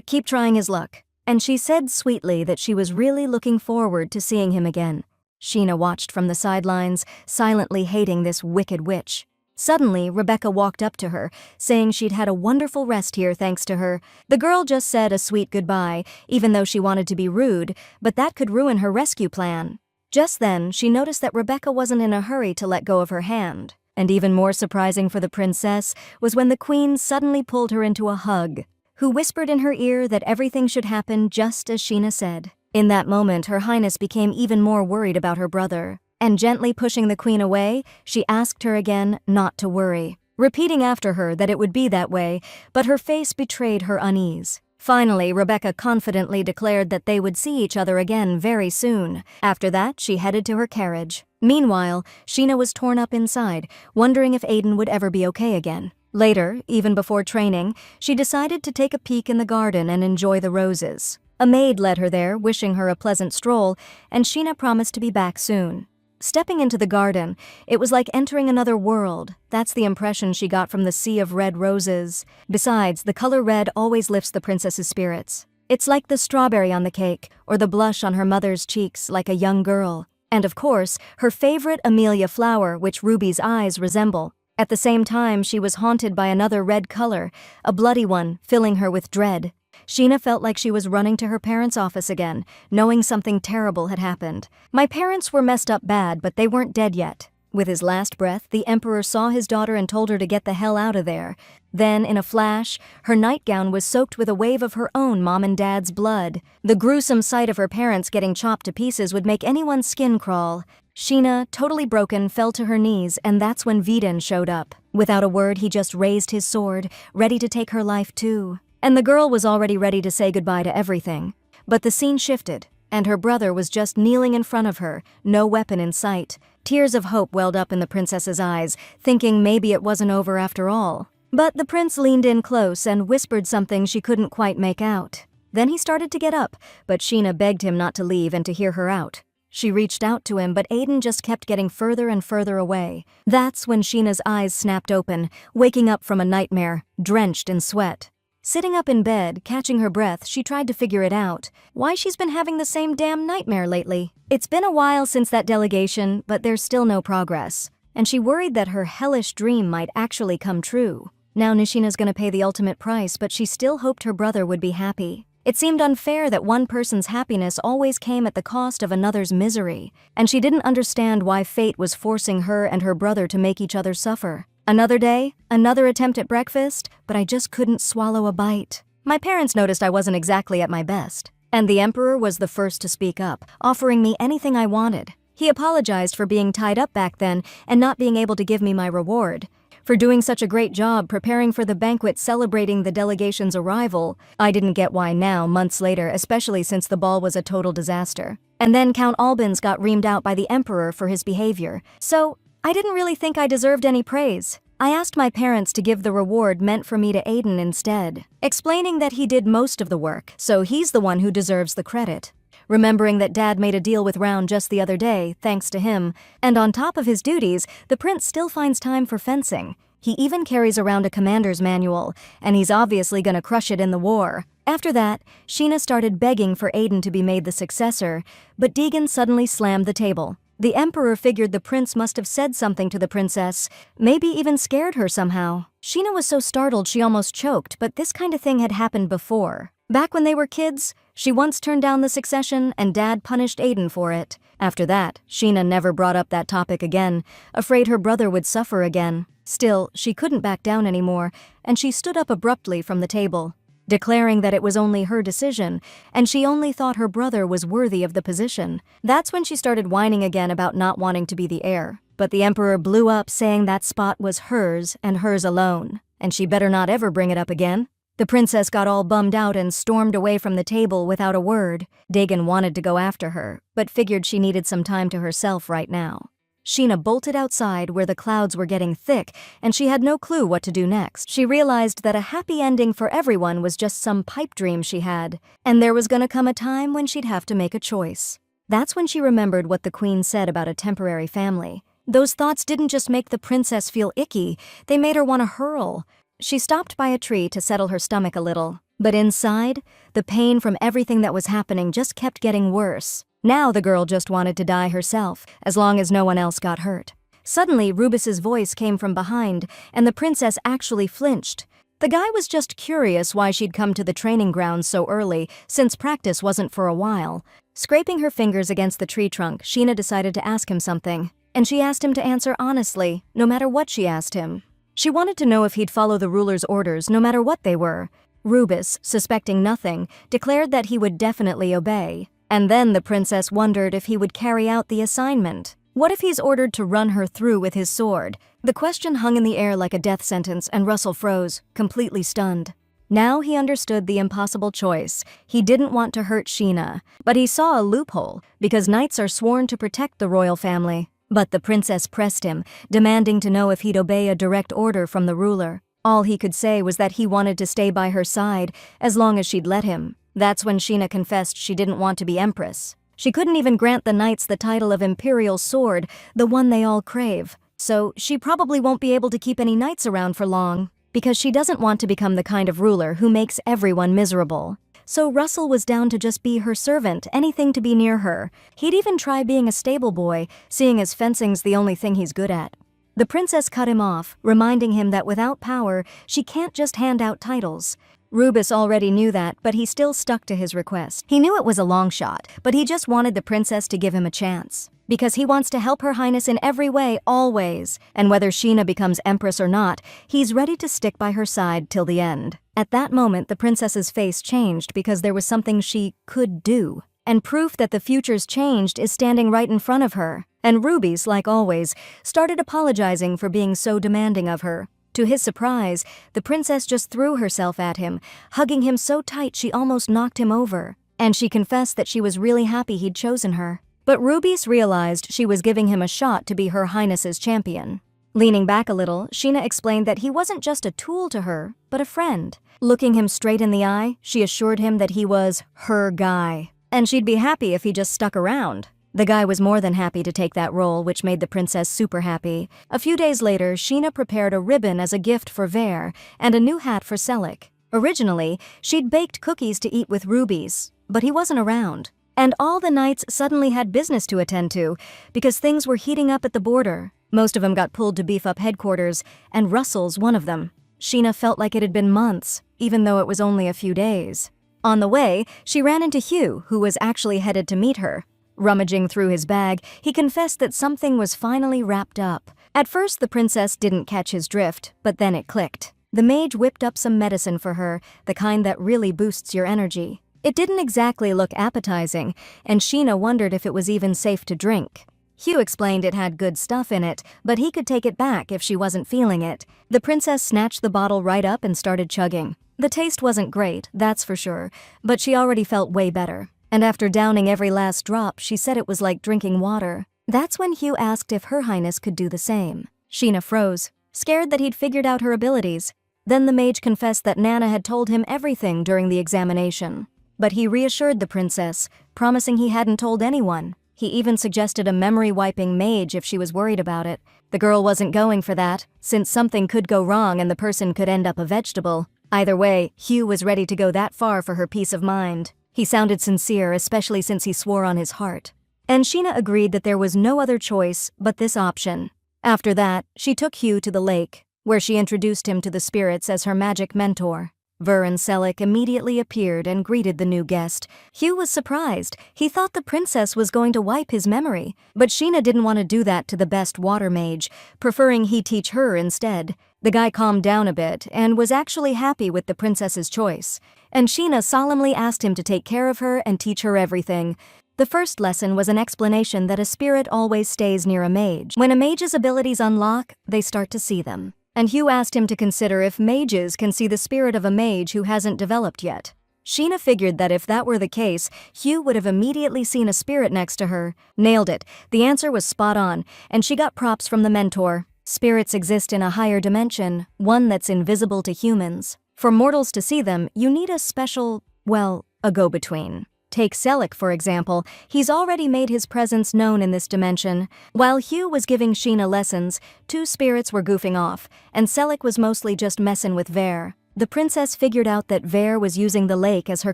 keep trying his luck. And she said sweetly that she was really looking forward to seeing him again. Sheena watched from the sidelines, silently hating this wicked witch. Suddenly, Rebecca walked up to her, saying she'd had a wonderful rest here thanks to her. The girl just said a sweet goodbye, even though she wanted to be rude, but that could ruin her rescue plan. Just then, she noticed that Rebecca wasn't in a hurry to let go of her hand. And even more surprising for the princess was when the Queen suddenly pulled her into a hug, who whispered in her ear that everything should happen just as Sheena said. In that moment, Her Highness became even more worried about her brother. And gently pushing the Queen away, she asked her again not to worry, repeating after her that it would be that way, but her face betrayed her unease. Finally, Rebecca confidently declared that they would see each other again very soon. After that, she headed to her carriage. Meanwhile, Sheena was torn up inside, wondering if Aiden would ever be okay again. Later, even before training, she decided to take a peek in the garden and enjoy the roses. A maid led her there, wishing her a pleasant stroll, and Sheena promised to be back soon. Stepping into the garden, it was like entering another world. That's the impression she got from the sea of red roses. Besides, the color red always lifts the princess's spirits. It's like the strawberry on the cake, or the blush on her mother's cheeks like a young girl. And of course, her favorite Amelia flower, which Ruby's eyes resemble. At the same time, she was haunted by another red color, a bloody one, filling her with dread. Sheena felt like she was running to her parents' office again, knowing something terrible had happened. My parents were messed up bad, but they weren't dead yet. With his last breath, the Emperor saw his daughter and told her to get the hell out of there. Then, in a flash, her nightgown was soaked with a wave of her own mom and dad's blood. The gruesome sight of her parents getting chopped to pieces would make anyone's skin crawl. Sheena, totally broken, fell to her knees, and that's when Vidin showed up. Without a word, he just raised his sword, ready to take her life too. And the girl was already ready to say goodbye to everything. But the scene shifted, and her brother was just kneeling in front of her, no weapon in sight. Tears of hope welled up in the princess's eyes, thinking maybe it wasn't over after all. But the prince leaned in close and whispered something she couldn't quite make out. Then he started to get up, but Sheena begged him not to leave and to hear her out. She reached out to him, but Aiden just kept getting further and further away. That's when Sheena's eyes snapped open, waking up from a nightmare, drenched in sweat. Sitting up in bed, catching her breath, she tried to figure it out. Why she's been having the same damn nightmare lately. It's been a while since that delegation, but there's still no progress. And she worried that her hellish dream might actually come true. Now Nishina's gonna pay the ultimate price, but she still hoped her brother would be happy. It seemed unfair that one person's happiness always came at the cost of another's misery, and she didn't understand why fate was forcing her and her brother to make each other suffer. Another day, another attempt at breakfast, but I just couldn't swallow a bite. My parents noticed I wasn't exactly at my best, and the Emperor was the first to speak up, offering me anything I wanted. He apologized for being tied up back then and not being able to give me my reward. for doing such a great job preparing for the banquet celebrating the delegation's arrival. I didn't get why now, months later, especially since the ball was a total disaster. And then Count Albans got reamed out by the Emperor for his behavior. So, I didn't really think I deserved any praise. I asked my parents to give the reward meant for me to Aiden instead, explaining that he did most of the work, so he's the one who deserves the credit. Remembering that Dad made a deal with Round just the other day, thanks to him, and on top of his duties, the prince still finds time for fencing. He even carries around a commander's manual, and he's obviously gonna crush it in the war. After that, Sheena started begging for Aiden to be made the successor, but Deegan suddenly slammed the table. The Emperor figured the prince must have said something to the princess, maybe even scared her somehow. Sheena was so startled she almost choked, but this kind of thing had happened before. Back when they were kids, she once turned down the succession and Dad punished Aiden for it. After that, Sheena never brought up that topic again, afraid her brother would suffer again. Still, she couldn't back down anymore, and she stood up abruptly from the table, declaring that it was only her decision, and she only thought her brother was worthy of the position. That's when she started whining again about not wanting to be the heir. But the Emperor blew up saying that spot was hers and hers alone, and she better not ever bring it up again. The princess got all bummed out and stormed away from the table without a word. Dagon wanted to go after her, but figured she needed some time to herself right now. Sheena bolted outside where the clouds were getting thick, and she had no clue what to do next. She realized that a happy ending for everyone was just some pipe dream she had, and there was gonna come a time when she'd have to make a choice. That's when she remembered what the queen said about a temporary family. Those thoughts didn't just make the princess feel icky, they made her want to hurl. She stopped by a tree to settle her stomach a little, but inside, the pain from everything that was happening just kept getting worse. Now the girl just wanted to die herself, as long as no one else got hurt. Suddenly, Rubus's voice came from behind, and the princess actually flinched. The guy was just curious why she'd come to the training grounds so early, since practice wasn't for a while. Scraping her fingers against the tree trunk, Sheena decided to ask him something, and she asked him to answer honestly, no matter what she asked him. She wanted to know if he'd follow the ruler's orders, no matter what they were. Rubus, suspecting nothing, declared that he would definitely obey. And then the princess wondered if he would carry out the assignment. What if he's ordered to run her through with his sword? The question hung in the air like a death sentence, and Russell froze, completely stunned. Now he understood the impossible choice. He didn't want to hurt Sheena, but he saw a loophole, because knights are sworn to protect the royal family. But the princess pressed him, demanding to know if he'd obey a direct order from the ruler. All he could say was that he wanted to stay by her side, as long as she'd let him. That's when Sheena confessed she didn't want to be empress. She couldn't even grant the knights the title of imperial sword, the one they all crave. So she probably won't be able to keep any knights around for long, because she doesn't want to become the kind of ruler who makes everyone miserable. So Russell was down to just be her servant, anything to be near her. He'd even try being a stable boy, seeing as fencing's the only thing he's good at. The princess cut him off, reminding him that without power, she can't just hand out titles. Rubus already knew that, but he still stuck to his request. He knew it was a long shot, but he just wanted the princess to give him a chance. Because he wants to help her highness in every way, always. And whether Sheena becomes empress or not, he's ready to stick by her side till the end. At that moment, the princess's face changed because there was something she could do. And proof that the future's changed is standing right in front of her. And Ruby's, like always, started apologizing for being so demanding of her. To his surprise, the princess just threw herself at him, hugging him so tight she almost knocked him over. And she confessed that she was really happy he'd chosen her. But Rubis realized she was giving him a shot to be her highness's champion. Leaning back a little, Sheena explained that he wasn't just a tool to her, but a friend. Looking him straight in the eye, she assured him that he was her guy, and she'd be happy if he just stuck around. The guy was more than happy to take that role, which made the princess super happy. A few days later, Sheena prepared a ribbon as a gift for Vare and a new hat for Selik. Originally, she'd baked cookies to eat with Rubis, but he wasn't around. And all the knights suddenly had business to attend to, because things were heating up at the border. Most of them got pulled to beef up headquarters, and Russell's one of them. Sheena felt like it had been months, even though it was only a few days. On the way, she ran into Hugh, who was actually headed to meet her. Rummaging through his bag, he confessed that something was finally wrapped up. At first, the princess didn't catch his drift, but then it clicked. The mage whipped up some medicine for her, the kind that really boosts your energy. It didn't exactly look appetizing, and Sheena wondered if it was even safe to drink. Hugh explained it had good stuff in it, but he could take it back if she wasn't feeling it. The princess snatched the bottle right up and started chugging. The taste wasn't great, that's for sure, but she already felt way better. And after downing every last drop, she said it was like drinking water. That's when Hugh asked if Her Highness could do the same. Sheena froze, scared that he'd figured out her abilities. Then the mage confessed that Nana had told him everything during the examination. But he reassured the princess, promising he hadn't told anyone. He even suggested a memory-wiping mage if she was worried about it. The girl wasn't going for that, since something could go wrong and the person could end up a vegetable. Either way, Hugh was ready to go that far for her peace of mind. He sounded sincere, especially since he swore on his heart. And Sheena agreed that there was no other choice but this option. After that, she took Hugh to the lake, where she introduced him to the spirits as her magic mentor. Ver and Selleck immediately appeared and greeted the new guest. Hugh was surprised. He thought the princess was going to wipe his memory, but Sheena didn't want to do that to the best water mage, preferring he teach her instead. The guy calmed down a bit and was actually happy with the princess's choice, and Sheena solemnly asked him to take care of her and teach her everything. The first lesson was an explanation that a spirit always stays near a mage. When a mage's abilities unlock, they start to see them. And Hugh asked him to consider if mages can see the spirit of a mage who hasn't developed yet. Sheena figured that if that were the case, Hugh would have immediately seen a spirit next to her. Nailed it. The answer was spot on, and she got props from the mentor. Spirits exist in a higher dimension, one that's invisible to humans. For mortals to see them, you need a special, well, a go-between. Take Selleck, for example. He's already made his presence known in this dimension. While Hugh was giving Sheena lessons, two spirits were goofing off, and Selleck was mostly just messin' with Ver. The princess figured out that Ver was using the lake as her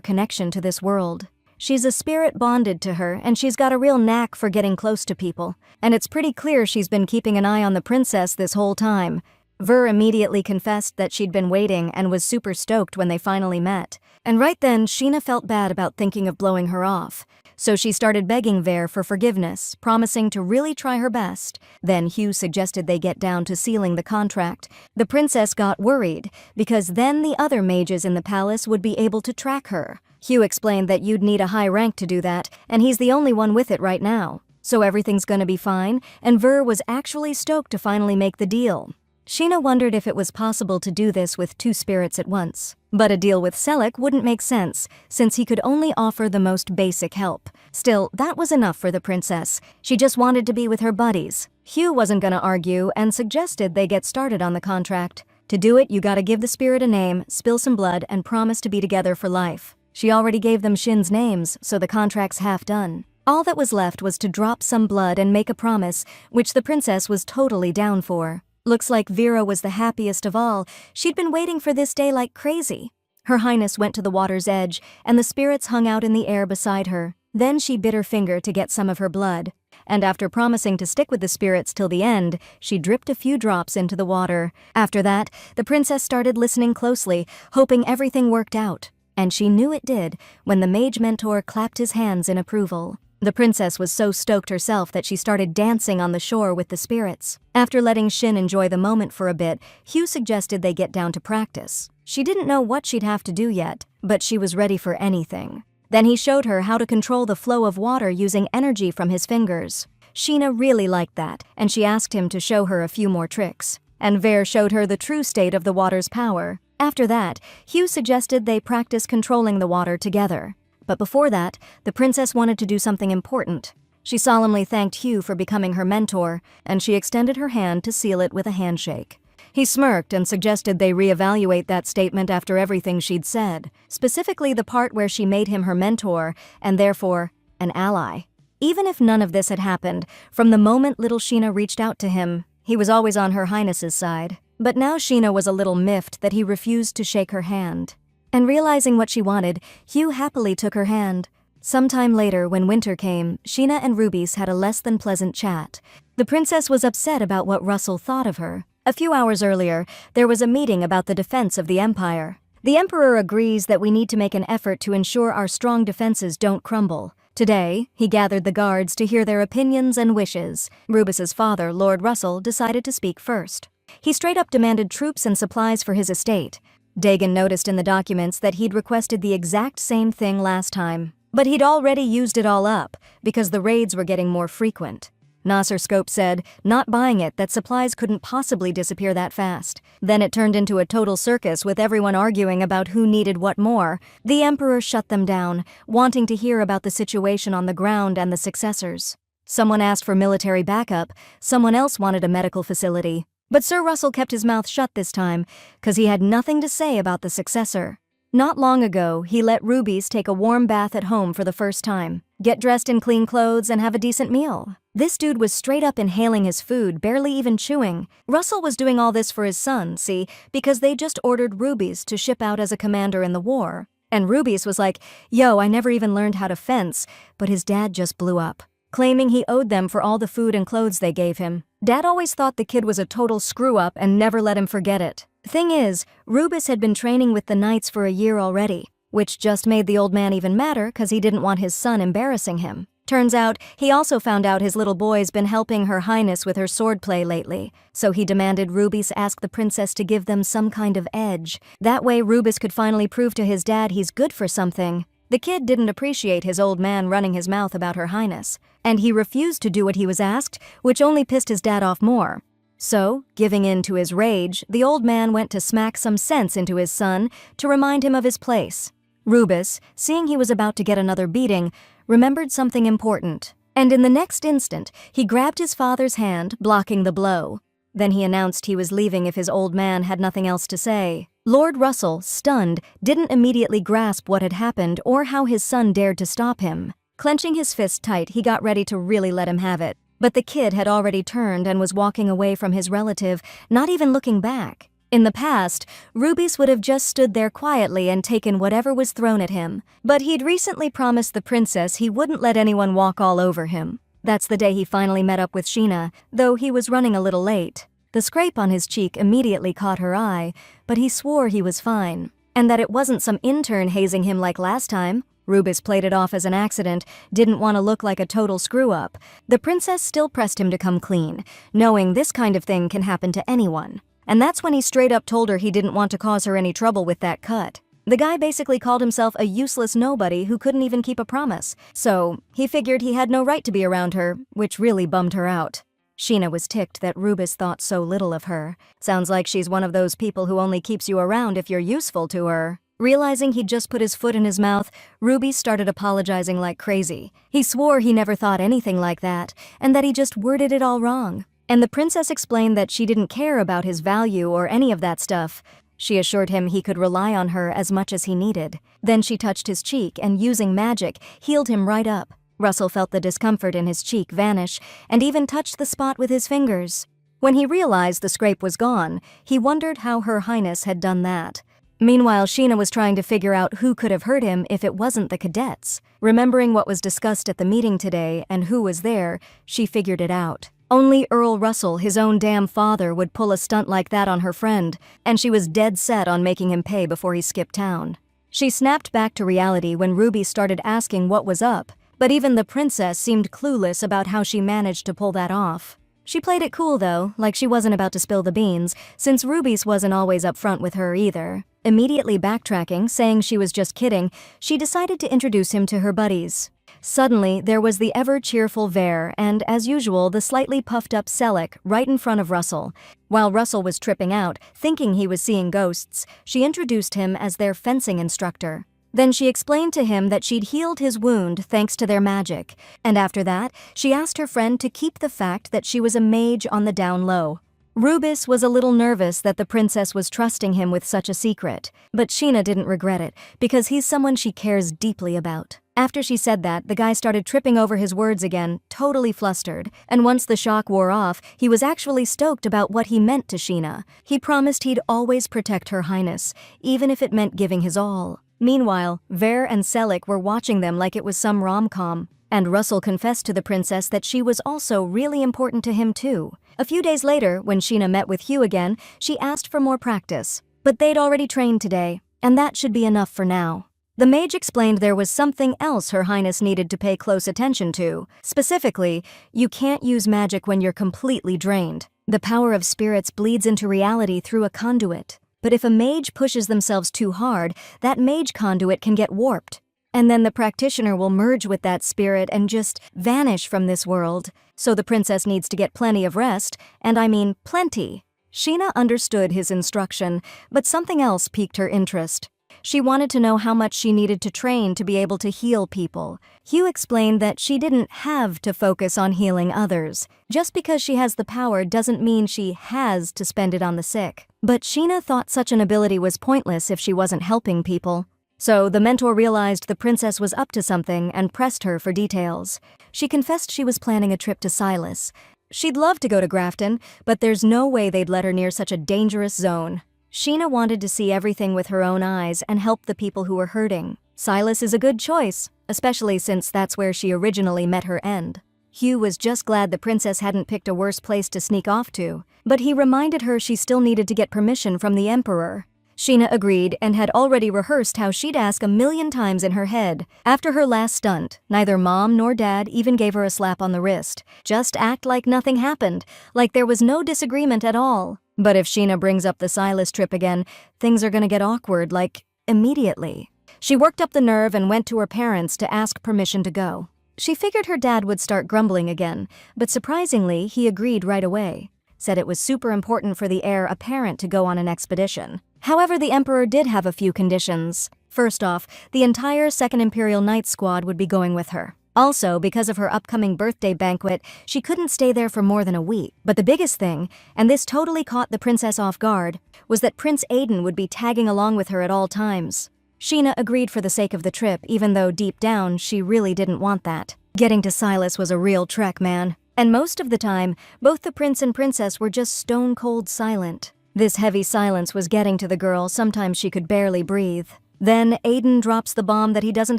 connection to this world. She's a spirit bonded to her, and she's got a real knack for getting close to people. And it's pretty clear she's been keeping an eye on the princess this whole time. Ver immediately confessed that she'd been waiting and was super stoked when they finally met. And right then, Sheena felt bad about thinking of blowing her off. So she started begging Ver for forgiveness, promising to really try her best. Then Hugh suggested they get down to sealing the contract. The princess got worried, because then the other mages in the palace would be able to track her. Hugh explained that you'd need a high rank to do that, and he's the only one with it right now. So everything's gonna be fine, and Ver was actually stoked to finally make the deal. Sheena wondered if it was possible to do this with two spirits at once. But a deal with Selleck wouldn't make sense, since he could only offer the most basic help. Still, that was enough for the princess. She just wanted to be with her buddies. Hugh wasn't gonna argue and suggested they get started on the contract. To do it, you gotta give the spirit a name, spill some blood, and promise to be together for life. She already gave them Shin's names, so the contract's half done. All that was left was to drop some blood and make a promise, which the princess was totally down for. Looks like Vera was the happiest of all. She'd been waiting for this day like crazy. Her Highness went to the water's edge, and the spirits hung out in the air beside her. Then she bit her finger to get some of her blood. And after promising to stick with the spirits till the end, she dripped a few drops into the water. After that, the princess started listening closely, hoping everything worked out. And she knew it did when the mage mentor clapped his hands in approval. The princess was so stoked herself that she started dancing on the shore with the spirits. After letting Shin enjoy the moment for a bit, Hugh suggested they get down to practice. She didn't know what she'd have to do yet, but she was ready for anything. Then he showed her how to control the flow of water using energy from his fingers. Sheena really liked that, and she asked him to show her a few more tricks. And Ver showed her the true state of the water's power. After that, Hugh suggested they practice controlling the water together. But before that, the princess wanted to do something important. She solemnly thanked Hugh for becoming her mentor, and she extended her hand to seal it with a handshake. He smirked and suggested they reevaluate that statement after everything she'd said, specifically the part where she made him her mentor, and therefore, an ally. Even if none of this had happened, from the moment little Sheena reached out to him, he was always on Her Highness's side. But now Sheena was a little miffed that he refused to shake her hand. And realizing what she wanted, Hugh happily took her hand. Sometime later, when winter came, Sheena and Rubies had a less than pleasant chat. The princess was upset about what Russell thought of her. A few hours earlier, there was a meeting about the defense of the Empire. The Emperor agrees that we need to make an effort to ensure our strong defenses don't crumble. Today, he gathered the guards to hear their opinions and wishes. Rubus's father, Lord Russell, decided to speak first. He straight up demanded troops and supplies for his estate. Dagon noticed in the documents that he'd requested the exact same thing last time, but he'd already used it all up because the raids were getting more frequent. Nasser Scope said, not buying it, that supplies couldn't possibly disappear that fast. Then it turned into a total circus with everyone arguing about who needed what more. The Emperor shut them down, wanting to hear about the situation on the ground and the successors. Someone asked for military backup, someone else wanted a medical facility. But Sir Russell kept his mouth shut this time, 'cause he had nothing to say about the successor. Not long ago, he let rubies take a warm bath at home for the first time, get dressed in clean clothes, and have a decent meal. This dude was straight up inhaling his food, barely even chewing. Russell was doing all this for his son, see, because they just ordered Rubies to ship out as a commander in the war. And Rubies was like, yo, I never even learned how to fence, but his dad just blew up, claiming he owed them for all the food and clothes they gave him. Dad always thought the kid was a total screw-up and never let him forget it. Thing is, Rubis had been training with the Knights for a year already, which just made the old man even madder 'cause he didn't want his son embarrassing him. Turns out, he also found out his little boy's been helping Her Highness with her swordplay lately, so he demanded Rubis ask the princess to give them some kind of edge. That way Rubis could finally prove to his dad he's good for something. The kid didn't appreciate his old man running his mouth about Her Highness, and he refused to do what he was asked, which only pissed his dad off more. So, giving in to his rage, the old man went to smack some sense into his son to remind him of his place. Rubis, seeing he was about to get another beating, remembered something important, and in the next instant, he grabbed his father's hand, blocking the blow. Then he announced he was leaving if his old man had nothing else to say. Lord Russell, stunned, didn't immediately grasp what had happened or how his son dared to stop him. Clenching his fist tight, he got ready to really let him have it. But the kid had already turned and was walking away from his relative, not even looking back. In the past, Rubis would have just stood there quietly and taken whatever was thrown at him. But he'd recently promised the princess he wouldn't let anyone walk all over him. That's the day he finally met up with Sheena, though he was running a little late. The scrape on his cheek immediately caught her eye, but he swore he was fine, and that it wasn't some intern hazing him like last time. Rubis played it off as an accident, didn't want to look like a total screw-up. The princess still pressed him to come clean, knowing this kind of thing can happen to anyone. And that's when he straight up told her he didn't want to cause her any trouble with that cut. The guy basically called himself a useless nobody who couldn't even keep a promise, so he figured he had no right to be around her, which really bummed her out. Sheena was ticked that Rubis thought so little of her. Sounds like she's one of those people who only keeps you around if you're useful to her. Realizing he'd just put his foot in his mouth, Ruby started apologizing like crazy. He swore he never thought anything like that, and that he just worded it all wrong. And the princess explained that she didn't care about his value or any of that stuff. She assured him he could rely on her as much as he needed. Then she touched his cheek and, using magic, healed him right up. Russell felt the discomfort in his cheek vanish, and even touched the spot with his fingers. When he realized the scrape was gone, he wondered how Her Highness had done that. Meanwhile, Sheena was trying to figure out who could have hurt him if it wasn't the cadets. Remembering what was discussed at the meeting today and who was there, she figured it out. Only Earl Russell, his own damn father, would pull a stunt like that on her friend, and she was dead set on making him pay before he skipped town. She snapped back to reality when Ruby started asking what was up, but even the princess seemed clueless about how she managed to pull that off. She played it cool though, like she wasn't about to spill the beans, since Rubis wasn't always upfront with her either. Immediately backtracking, saying she was just kidding, she decided to introduce him to her buddies. Suddenly, there was the ever-cheerful Ver and, as usual, the slightly puffed-up Selleck right in front of Russell. While Russell was tripping out, thinking he was seeing ghosts, she introduced him as their fencing instructor. Then she explained to him that she'd healed his wound thanks to their magic, and after that, she asked her friend to keep the fact that she was a mage on the down low. Rubis was a little nervous that the princess was trusting him with such a secret, but Sheena didn't regret it, because he's someone she cares deeply about. After she said that, the guy started tripping over his words again, totally flustered, and once the shock wore off, he was actually stoked about what he meant to Sheena. He promised he'd always protect Her Highness, even if it meant giving his all. Meanwhile, Ver and Selleck were watching them like it was some rom-com, and Russell confessed to the princess that she was also really important to him too. A few days later, when Sheena met with Hugh again, she asked for more practice. But they'd already trained today, and that should be enough for now. The mage explained there was something else Her Highness needed to pay close attention to. Specifically, you can't use magic when you're completely drained. The power of spirits bleeds into reality through a conduit. But if a mage pushes themselves too hard, that mage conduit can get warped. and then the practitioner will merge with that spirit and just vanish from this world. So the princess needs to get plenty of rest, and I mean plenty. Sheena understood his instruction, but something else piqued her interest. She wanted to know how much she needed to train to be able to heal people. Hugh explained that she didn't have to focus on healing others. Just because she has the power doesn't mean she has to spend it on the sick. But Sheena thought such an ability was pointless if she wasn't helping people. So the mentor realized the princess was up to something and pressed her for details. She confessed she was planning a trip to Silas. She'd love to go to Grafton, but there's no way they'd let her near such a dangerous zone. Sheena wanted to see everything with her own eyes and help the people who were hurting. Silas is a good choice, especially since that's where she originally met her end. Hugh was just glad the princess hadn't picked a worse place to sneak off to, but he reminded her she still needed to get permission from the emperor. Sheena agreed and had already rehearsed how she'd ask 1,000,000 times in her head. After her last stunt, neither mom nor dad even gave her a slap on the wrist. Just act like nothing happened, like there was no disagreement at all. But if Sheena brings up the Silas trip again, things are gonna get awkward, like, immediately. She worked up the nerve and went to her parents to ask permission to go. She figured her dad would start grumbling again, but surprisingly, he agreed right away. Said it was super important for the heir apparent to go on an expedition. However, the emperor did have a few conditions. First off, the entire Second Imperial Knight Squad would be going with her. Also, because of her upcoming birthday banquet, she couldn't stay there for more than a week. But the biggest thing, and this totally caught the princess off guard, was that Prince Aiden would be tagging along with her at all times. Sheena agreed for the sake of the trip, even though deep down she really didn't want that. Getting to Silas was a real trek, man. And most of the time, both the prince and princess were just stone-cold silent. This heavy silence was getting to the girl, sometimes she could barely breathe. Then Aiden drops the bomb that he doesn't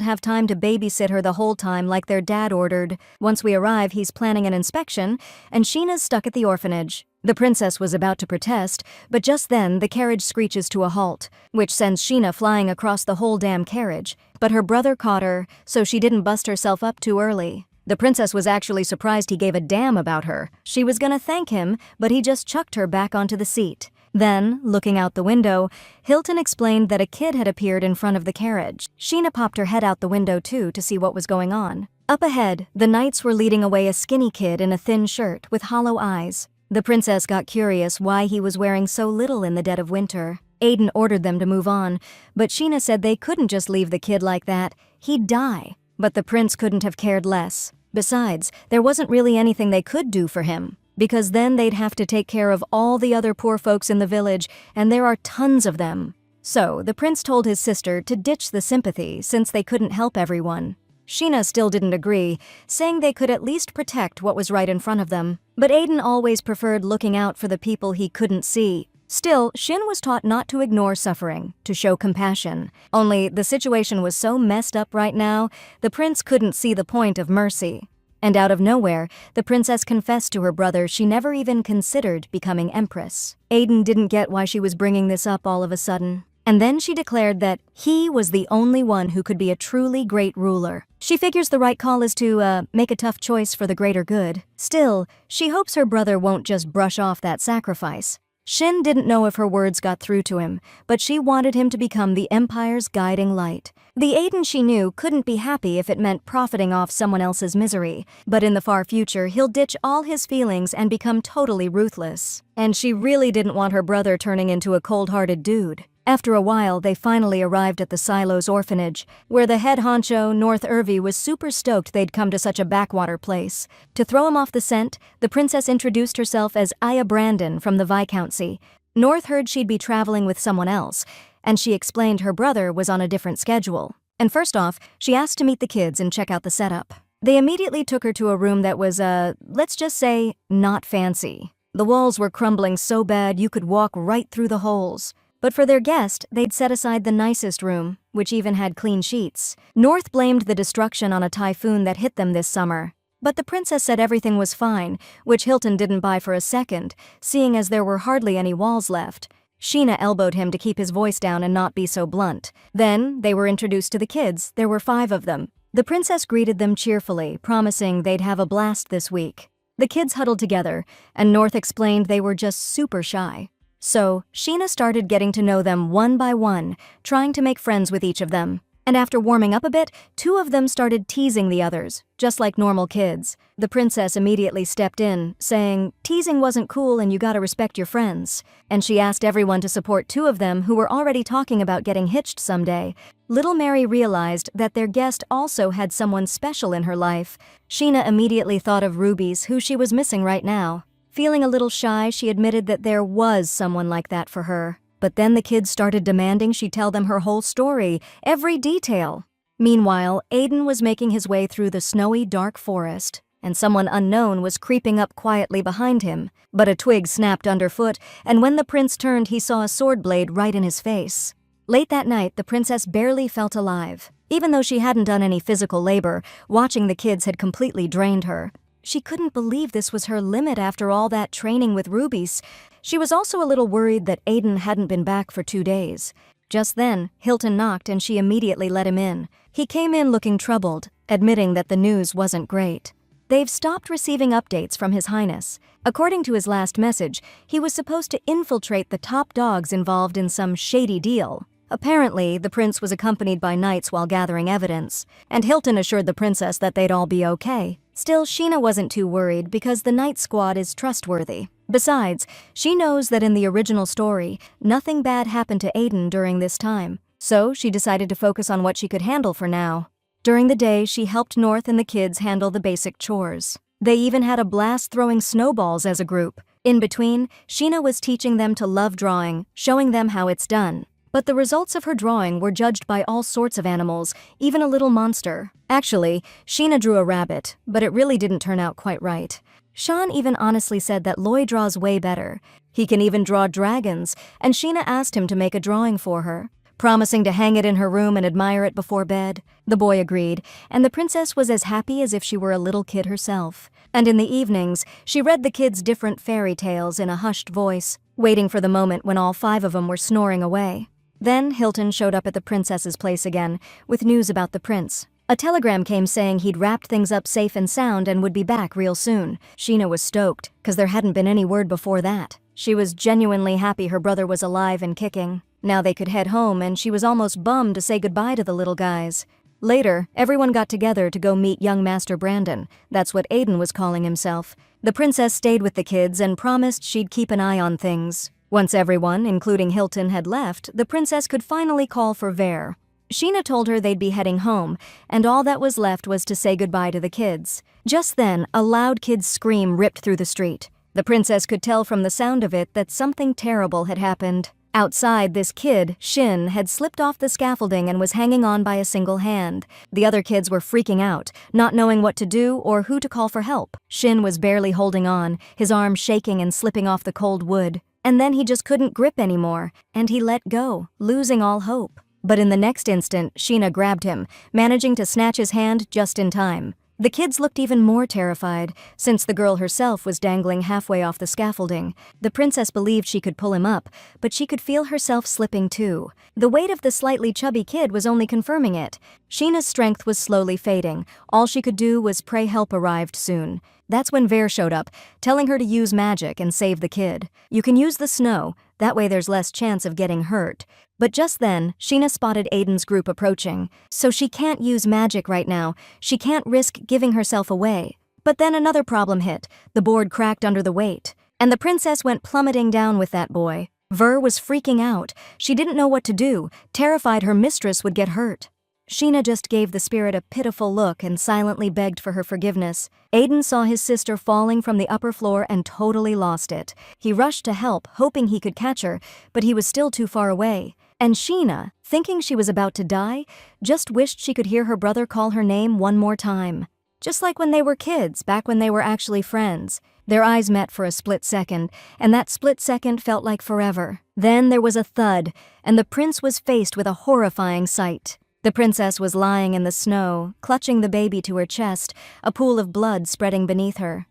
have time to babysit her the whole time like their dad ordered. Once we arrive, he's planning an inspection, and Sheena's stuck at the orphanage. The princess was about to protest, but just then the carriage screeches to a halt, which sends Sheena flying across the whole damn carriage. But her brother caught her, so she didn't bust herself up too early. The princess was actually surprised he gave a damn about her. She was gonna thank him, but he just chucked her back onto the seat. Then, looking out the window, Hilton explained that a kid had appeared in front of the carriage. Sheena popped her head out the window too to see what was going on. Up ahead, the knights were leading away a skinny kid in a thin shirt with hollow eyes. The princess got curious why he was wearing so little in the dead of winter. Aiden ordered them to move on, but Sheena said they couldn't just leave the kid like that. He'd die. But the prince couldn't have cared less. Besides, there wasn't really anything they could do for him, because then they'd have to take care of all the other poor folks in the village, and there are tons of them. So, the prince told his sister to ditch the sympathy since they couldn't help everyone. Sheena still didn't agree, saying they could at least protect what was right in front of them. But Aiden always preferred looking out for the people he couldn't see. Still, Shin was taught not to ignore suffering, to show compassion. Only, the situation was so messed up right now, the prince couldn't see the point of mercy. And out of nowhere, the princess confessed to her brother she never even considered becoming empress. Aiden didn't get why she was bringing this up all of a sudden. And then she declared that he was the only one who could be a truly great ruler. She figures the right call is to, make a tough choice for the greater good. Still, she hopes her brother won't just brush off that sacrifice. Shin didn't know if her words got through to him, but she wanted him to become the Empire's guiding light. The Aiden she knew couldn't be happy if it meant profiting off someone else's misery, but in the far future he'll ditch all his feelings and become totally ruthless. And she really didn't want her brother turning into a cold-hearted dude. After a while, they finally arrived at the Silos orphanage, where the head honcho, North Irvy, was super stoked they'd come to such a backwater place. To throw him off the scent, the princess introduced herself as Aya Brandon from the Viscountcy. North heard she'd be traveling with someone else, and she explained her brother was on a different schedule. And first off, she asked to meet the kids and check out the setup. They immediately took her to a room that was, let's just say, not fancy. The walls were crumbling so bad you could walk right through the holes. But for their guest, they'd set aside the nicest room, which even had clean sheets. North blamed the destruction on a typhoon that hit them this summer. But the princess said everything was fine, which Hilton didn't buy for a second, seeing as there were hardly any walls left. Sheena elbowed him to keep his voice down and not be so blunt. Then, they were introduced to the kids. There were 5 of them. The princess greeted them cheerfully, promising they'd have a blast this week. The kids huddled together, and North explained they were just super shy. So, Sheena started getting to know them one by one, trying to make friends with each of them. And after warming up a bit, two of them started teasing the others, just like normal kids. The princess immediately stepped in, saying, "Teasing wasn't cool and you gotta respect your friends." And she asked everyone to support two of them who were already talking about getting hitched someday. Little Mary realized that their guest also had someone special in her life. Sheena immediately thought of Ruby's, who she was missing right now. Feeling a little shy, she admitted that there was someone like that for her. But then the kids started demanding she tell them her whole story, every detail. Meanwhile, Aiden was making his way through the snowy, dark forest, and someone unknown was creeping up quietly behind him. But a twig snapped underfoot, and when the prince turned, he saw a sword blade right in his face. Late that night, the princess barely felt alive. Even though she hadn't done any physical labor, watching the kids had completely drained her. She couldn't believe this was her limit after all that training with rubies. She was also a little worried that Aiden hadn't been back for 2 days. Just then, Hilton knocked and she immediately let him in. He came in looking troubled, admitting that the news wasn't great. They've stopped receiving updates from His Highness. According to his last message, he was supposed to infiltrate the top dogs involved in some shady deal. Apparently, the prince was accompanied by knights while gathering evidence, and Hilton assured the princess that they'd all be okay. Still, Sheena wasn't too worried because the knight squad is trustworthy. Besides, she knows that in the original story, nothing bad happened to Aiden during this time, so she decided to focus on what she could handle for now. During the day, she helped North and the kids handle the basic chores. They even had a blast throwing snowballs as a group. In between, Sheena was teaching them to love drawing, showing them how it's done. But the results of her drawing were judged by all sorts of animals, even a little monster. Actually, Sheena drew a rabbit, but it really didn't turn out quite right. Sean even honestly said that Loy draws way better. He can even draw dragons, and Sheena asked him to make a drawing for her, promising to hang it in her room and admire it before bed. The boy agreed, and the princess was as happy as if she were a little kid herself. And in the evenings, she read the kids different fairy tales in a hushed voice, waiting for the moment when all 5 of them were snoring away. Then Hilton showed up at the princess's place again, with news about the prince. A telegram came saying he'd wrapped things up safe and sound and would be back real soon. Sheena was stoked, cause there hadn't been any word before that. She was genuinely happy her brother was alive and kicking. Now they could head home, and she was almost bummed to say goodbye to the little guys. Later, everyone got together to go meet young Master Brandon. That's what Aiden was calling himself. The princess stayed with the kids and promised she'd keep an eye on things. Once everyone, including Hilton, had left, the princess could finally call for Vare. Sheena told her they'd be heading home, and all that was left was to say goodbye to the kids. Just then, a loud kid's scream ripped through the street. The princess could tell from the sound of it that something terrible had happened. Outside, this kid, Shin, had slipped off the scaffolding and was hanging on by a single hand. The other kids were freaking out, not knowing what to do or who to call for help. Shin was barely holding on, his arm shaking and slipping off the cold wood. And then he just couldn't grip anymore, and he let go, losing all hope. But in the next instant, Sheena grabbed him, managing to snatch his hand just in time. The kids looked even more terrified, since the girl herself was dangling halfway off the scaffolding. The princess believed she could pull him up, but she could feel herself slipping too. The weight of the slightly chubby kid was only confirming it. Sheena's strength was slowly fading. All she could do was pray help arrived soon. That's when Vare showed up, telling her to use magic and save the kid. You can use the snow, that way there's less chance of getting hurt. But just then, Sheena spotted Aiden's group approaching. So she can't use magic right now. She can't risk giving herself away. But then another problem hit. The board cracked under the weight. And the princess went plummeting down with that boy. Ver was freaking out. She didn't know what to do, terrified her mistress would get hurt. Sheena just gave the spirit a pitiful look and silently begged for her forgiveness. Aiden saw his sister falling from the upper floor and totally lost it. He rushed to help, hoping he could catch her, but he was still too far away. And Sheena, thinking she was about to die, just wished she could hear her brother call her name one more time. Just like when they were kids, back when they were actually friends. Their eyes met for a split second, and that split second felt like forever. Then there was a thud, and the prince was faced with a horrifying sight. The princess was lying in the snow, clutching the baby to her chest, a pool of blood spreading beneath her.